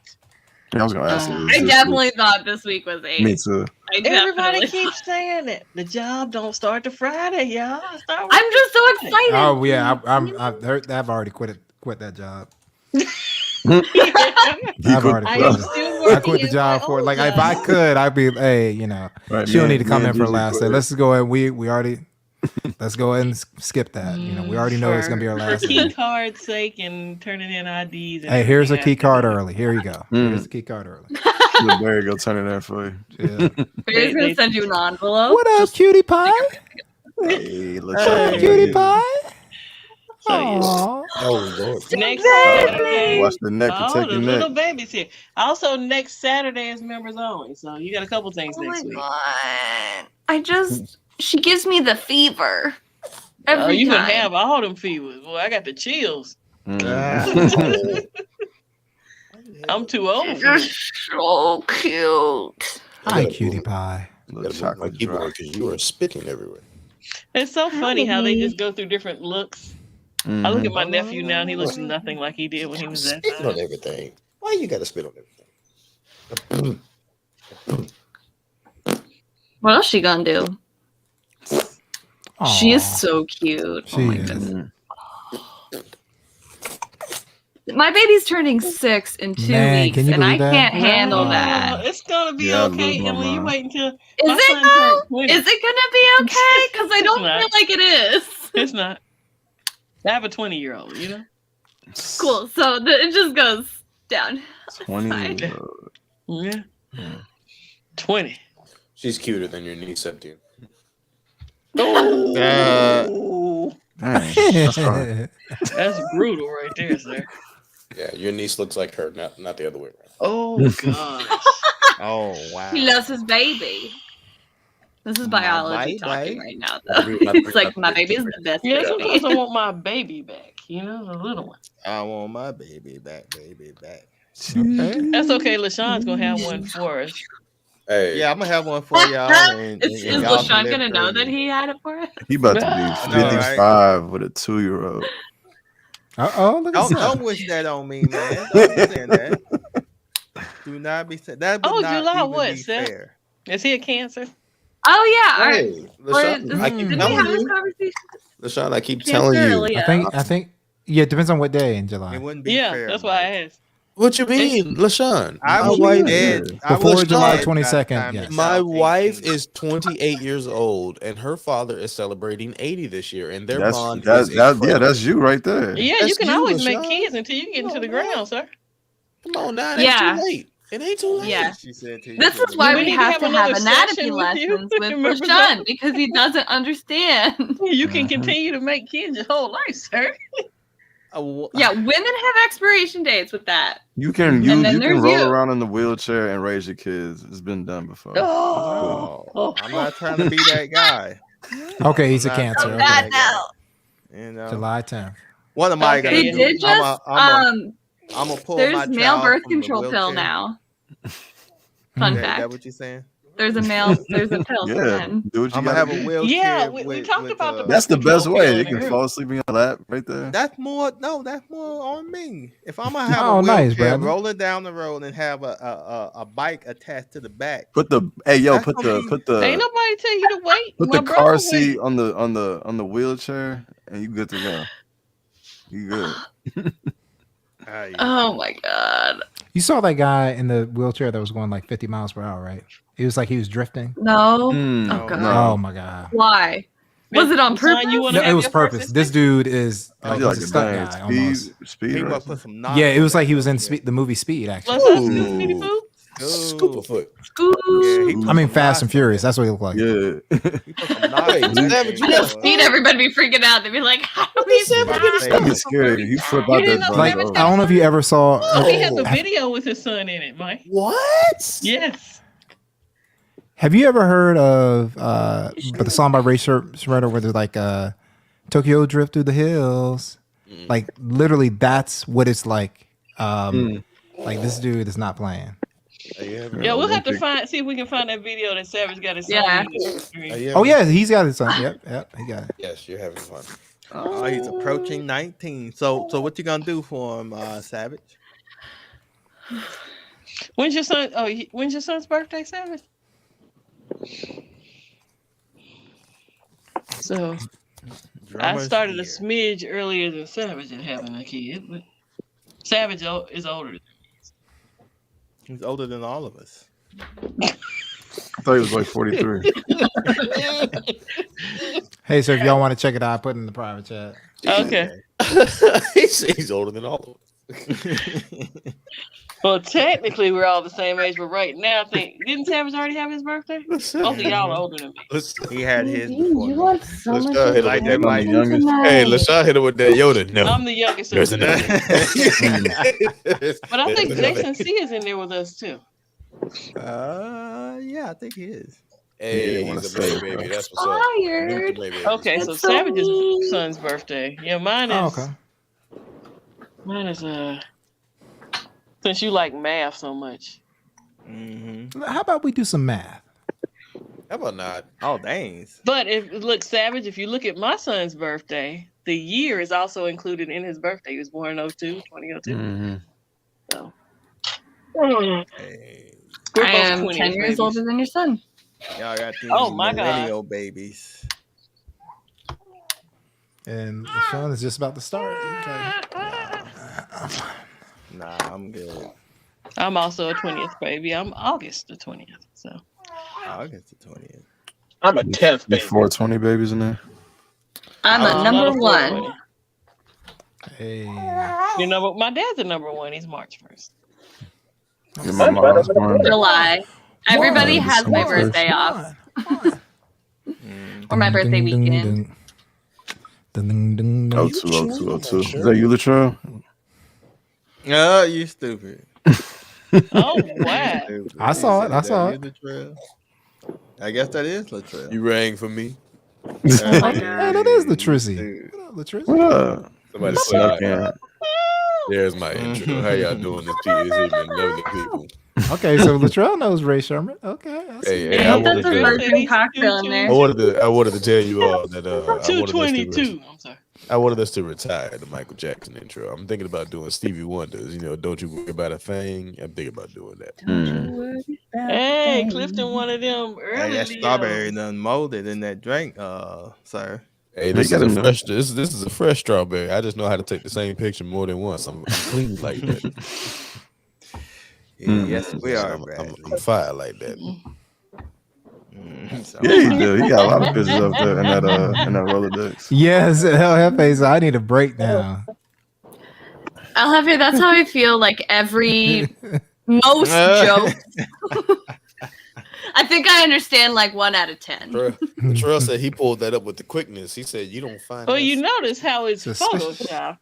Yeah, I was gonna ask you. I definitely thought this week was 8. Me too. Everybody keeps saying it. The job don't start to Friday, y'all. I'm just so excited. Oh yeah, I've already quit that job. I've already quit. I quit the job for it. Like if I could, I'd be, hey, Right, she don't need to come in for last day. Let's just go ahead. We already. Let's go ahead and skip that. We already know it's gonna be our last for day. key card's sake and turning in IDs. Hey, here's a key card early. Here you go. Here's the key card early. There you go. Turn it in for you. Yeah. We're gonna send you an envelope. What up, cutie pie? Hey, Cutie pie. Oh Lord. Next Saturday. Watch the neck to take the your little neck. baby's here. Also, next Saturday is members only. So you got a couple things next week. God. She gives me the fever. Every You time. can have all them fevers. Boy, I got the chills. I'm too old for You're it. so cute. Hi, cutie pie. Little Gotta move my chocolate keyboard drop. because you are spitting everywhere. It's so funny how they just go through different looks. I look at my nephew now and he looks nothing like he did when he was that Spitting on size. everything. Why you gotta spit on everything? What else she gonna do? Aw, She is so cute. She Oh my is. goodness. My baby's turning 6 in 2 Man, weeks, can you and I believe that? can't handle that. Oh, it's gonna be Yeah, I okay, lose my Emily. You mind. wait until Is my it son though? turns 20. Is it gonna be okay? Because I don't It's not. feel like it is. It's not. I have a 20-year-old, you know? Cool. So it just goes down. 20. Yeah. 20. She's cuter than your niece up to. Dang, that's hard. That's brutal right there, sir. Yeah, your niece looks like her, not the other way around. Oh, God. Oh wow. He loves his baby. This is biology talking right now, though. Agree, It's like my baby's the best Yeah, baby. sometimes I want my baby back, you know, the little one. I want my baby back, baby back. Okay. That's okay. LaShawn's going to have one for us. Hey, Yeah, I'm gonna have one for y'all. And Is y'all can LaShawn live gonna know crazy. that he had it for us? He about to I be know, right? 55 with a 2-year-old. Look at Don't that. wish that on me, man. Don't be saying that. Do not be saying that. Would Oh, not July even what, be Seth? fair. Is he a Cancer? Oh yeah. Hey, Or LaShawn, I keep did we telling have this you. conversation? LaShawn, I keep Cancer telling or you. Leo? I think yeah, it depends on what day in July. It wouldn't be Yeah, fair. that's why I Mike. asked. What you mean, LaShawn? I My will be wife, dead. I will Before be July dead by the 22nd, time yes. it's my out wife 18. is 28 years old, and her father is celebrating 80 this year, and their That's bond that, is that yeah, incredible. that's you right there. Yeah, you That's can you, always make LaShawn. kids until you get into the ground, sir. Come on now, it Yeah. ain't too late. It ain't too late. Yeah. She said to you, This get is the why Do money. we we need to have have to have another anatomy session with you? lessons with Remember Rashawn that? because he doesn't understand. You can continue to make kids your whole life, sir. Yeah, women have expiration dates with that. You can And then you can there's roll you. around in the wheelchair and raise your kids. It's been done before. No, I'm not trying to be that guy. Okay, he's a I'm not cancer. trying to be Okay. God, that no. guy. You know, July 10th. what am I gonna Okay, They do? did just I'm gonna pull my there's male child birth from the control pill wheelchair? now. Fun Is that fact. what you're saying? There's a pill for Yeah, men. do what you I'm gonna gotta have a do. wheelchair. Yeah, we talked with, about the That's the control best pill way. in You the can group. fall asleep in your lap right there. That's more. No, that's more on me. If I'm gonna have Oh, a wheelchair nice, Brandon. rolling down the road and have a bike attached to the back, Put the That's put gonna the be- put Ain't the nobody tell you to wait. put My the brother car went. seat on the wheelchair and you good to go. You good. Oh my god. You saw that guy in the wheelchair that was going like 50 miles per hour, right? It was like he was drifting. No. Mm, Oh god. no. Oh my god. Why? Was it on Son, purpose? you wanna No, it have was your first purpose. This dude is Oh, like, You he's a stunt guy almost. speed He must racer. put some knots Yeah, it on was that like he was in wheelchair. the movie Speed, actually. Let's not do Speedy Ooh. Food. Scooper foot. Yeah, he Ooh. put I mean, some Fast knots and on Furious. that. That's what he looked like. Yeah. He put some knots Wait, on that Savage, thing, you got boy. Speed, everybody be freaking out. They'd be like, how do we stop? That'd be scary. You flip You out didn't that know joint. Savage over. I don't know if you ever saw. He has a Oh. video with his son in it, Mike. What? Yes. Have you ever heard of the song by Ray Shredder where there's like Tokyo Drift through the hills? Like literally, that's what it's like. Like this dude is not playing. Yeah, we'll have to see if we can find that video that Savage got his son Yeah. in. Oh yeah, he's got his son. Yep, he got it. Yes, you're having fun. Oh, he's approaching 19. So what you gonna do for him, Savage? When's your son? When's your son's birthday, Savage? So I Drummer's started a here. smidge earlier than Savage in having a kid, but Savage is older. He's older than all of us. I thought he was like 43. Hey, so if y'all want to check it out, I put it in the private chat. Okay. he's older than all of us. Well, technically we're all the same age, but right now I think didn't Savage already have his birthday? Both of y'all are older than me. He had his before. You me. want so Let's much go ahead Like with that that. Mike. youngest. Hey, let's try hit it with that Yoda. No. I'm the youngest of There's the another. But I think There's another. Jason C is in there with us too. Yeah, I think he is. Hey, Yeah, he's a wanna baby. say, That's what's up. Fired. Baby. Okay, so That's so Savage's neat. son's birthday. Yeah, mine is. Oh, okay. Mine is since you like math so much. Mm-hmm. How about we do some math? How about not? Oh, dang. But Savage, if you look at my son's birthday, the year is also included in his birthday. He was born in 2002. Mm-hmm. So Hey, we're I both am 20s 10 years babies. older than your son. y'all got these Oh, my God. millennial babies. And the show is just about to start. Okay. Nah, I'm good. I'm also a 20th baby. I'm August the 20th. So August the 20th. I'm a 10th baby. 420 babies in there. I'm a I'm not number a one. 420. Hey. You know, my dad's a number one. He's March 1st. Yeah, my mom's born. July. Everybody One, has my one, birthday off. Or my birthday weekend. Oh, 20202. Is that you, Latrell? Oh, you stupid. Oh, wow. Stupid. I saw You it, said I saw that is Latrell? I guess that is Latrell. You rang for me. Oh my Hey, god. that is Latrici. Dude. What up, Latrici? What up? Somebody Snuck said, in. there's my intro. How y'all doing this evening, lovely people? Okay, so Latrell knows Ray Sherman. Okay. I see. Hey, Yeah, I he wanted That's a does. to, virgin cocktail in there. I wanted to tell you all that I wanted us to 222. I'm sorry. I wanted us to retire the Michael Jackson intro. I'm thinking about doing Stevie Wonder's, don't you worry about a thing. I'm thinking about doing that. And Hey, Clifton, one of them Hey, early that Leos. strawberry done molded in that drink, sir. Hey, this is a fresh strawberry. I just know how to take the same picture more than once. I'm clean like that. Yes, we are. I'm fire like that. Yeah, he do. He got a lot of pictures up there in that Rolodex. Yes, LFA. I need a break now. I'll have you. That's how I feel. Like most jokes. I think I understand like 1 out of 10. Terrell said he pulled that up with the quickness. He said you don't find. Well, you notice how it's photoshopped.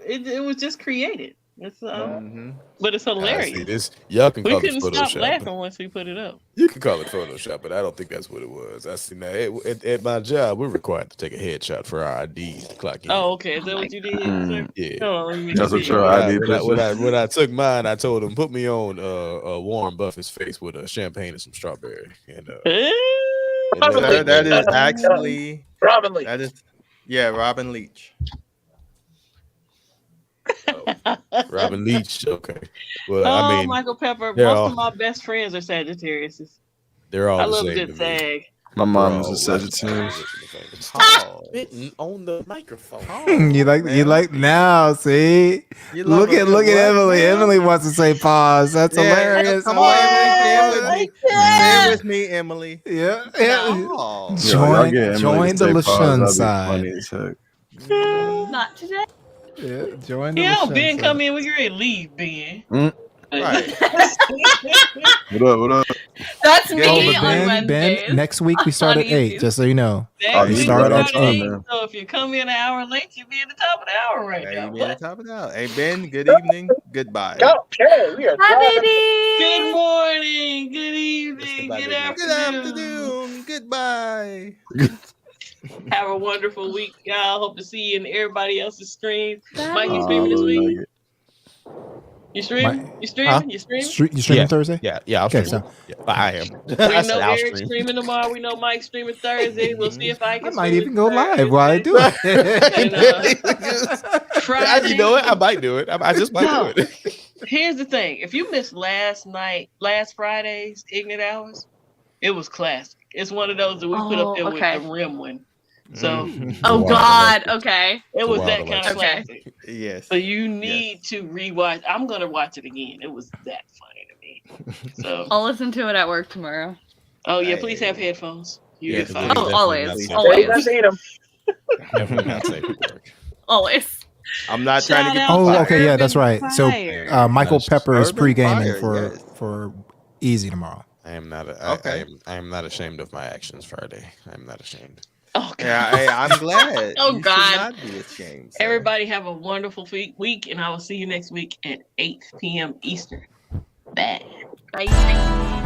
It was just created. It's but it's hilarious. See this. Y'all can we call couldn't it stop Photoshop. laughing once we put it up. You can call it Photoshop, but I don't think that's what it was. I see now at my job, we're required to take a headshot for our IDs to clock in. Oh, okay. Is that what you did? Yeah. That's what your ID when I took mine, I told him put me on Warren Buffett's face with a champagne and some strawberry. And that is actually Robin Leach. That is Robin Leach. Robin Leach. Okay. Well, I mean, Michael Pepper. Most of my best friends are Sagittarius. They're all I the love same a good sag. My mom is a Sagittarius. Stop spitting on the microphone. You like now? See, look at Emily. Now? Emily wants to say pause. That's hilarious. Come on, Emily. Say it with me, Emily. Yeah. No. Join the Lashun side. Not today. Yeah, join the Yeah, Lashun Ben, side. come in. We can leave, Ben. Right. What up? That's me Oh, on Wednesdays. Ben, next week we start at 8, just so you know. Oh, We you start right at on 8. time, man. So if you come in an hour late, you'll be at the top of the hour right now. You be at the top of the hour. Hey, Ben, good evening. Goodbye. Okay, we are Hi, baby. Good morning. Good evening. Good afternoon. Good afternoon. Goodbye. Have a wonderful week, y'all. Hope to see you in everybody else's streams. Bye. Mike, you streaming this week? You streaming? Mike- You streaming? You streaming? You streaming Thursday? Yeah, I'll Okay, stream. so Yeah, I am. We I know said I'll Eric's stream. streaming tomorrow. We know Mike's streaming Thursday. We'll see if I can. I might stream even go Thursday. live while I do it. And, Friday. You know what? I might do it. I just might do it. Here's the thing: if you missed last Friday's Ignite Hours, it was classic. It's one of those that we put up there with a rim one. So, Oh God. Okay. it was that kind of Okay. classic. Yes. So you need to rewatch. I'm gonna watch it again. It was that funny to me. So, I'll listen to it at work tomorrow. oh yeah, please have headphones. You get fine. Oh, always. I've Always. seen him. Definitely not safe at work. Always. I'm not trying to get. Shout out Oh, to okay, yeah, that's right. Urban So Fire. Michael Nice. Pepper is Urban pre-gaming Fire, for Easy tomorrow. I am not. Okay. I am not ashamed of my actions Friday. I am not ashamed. Oh, God. Yeah, hey, I'm glad. Oh, You should God. not be ashamed, sir. Everybody have a wonderful week, and I will see you next week at 8 p.m. Eastern. Bye. Bye.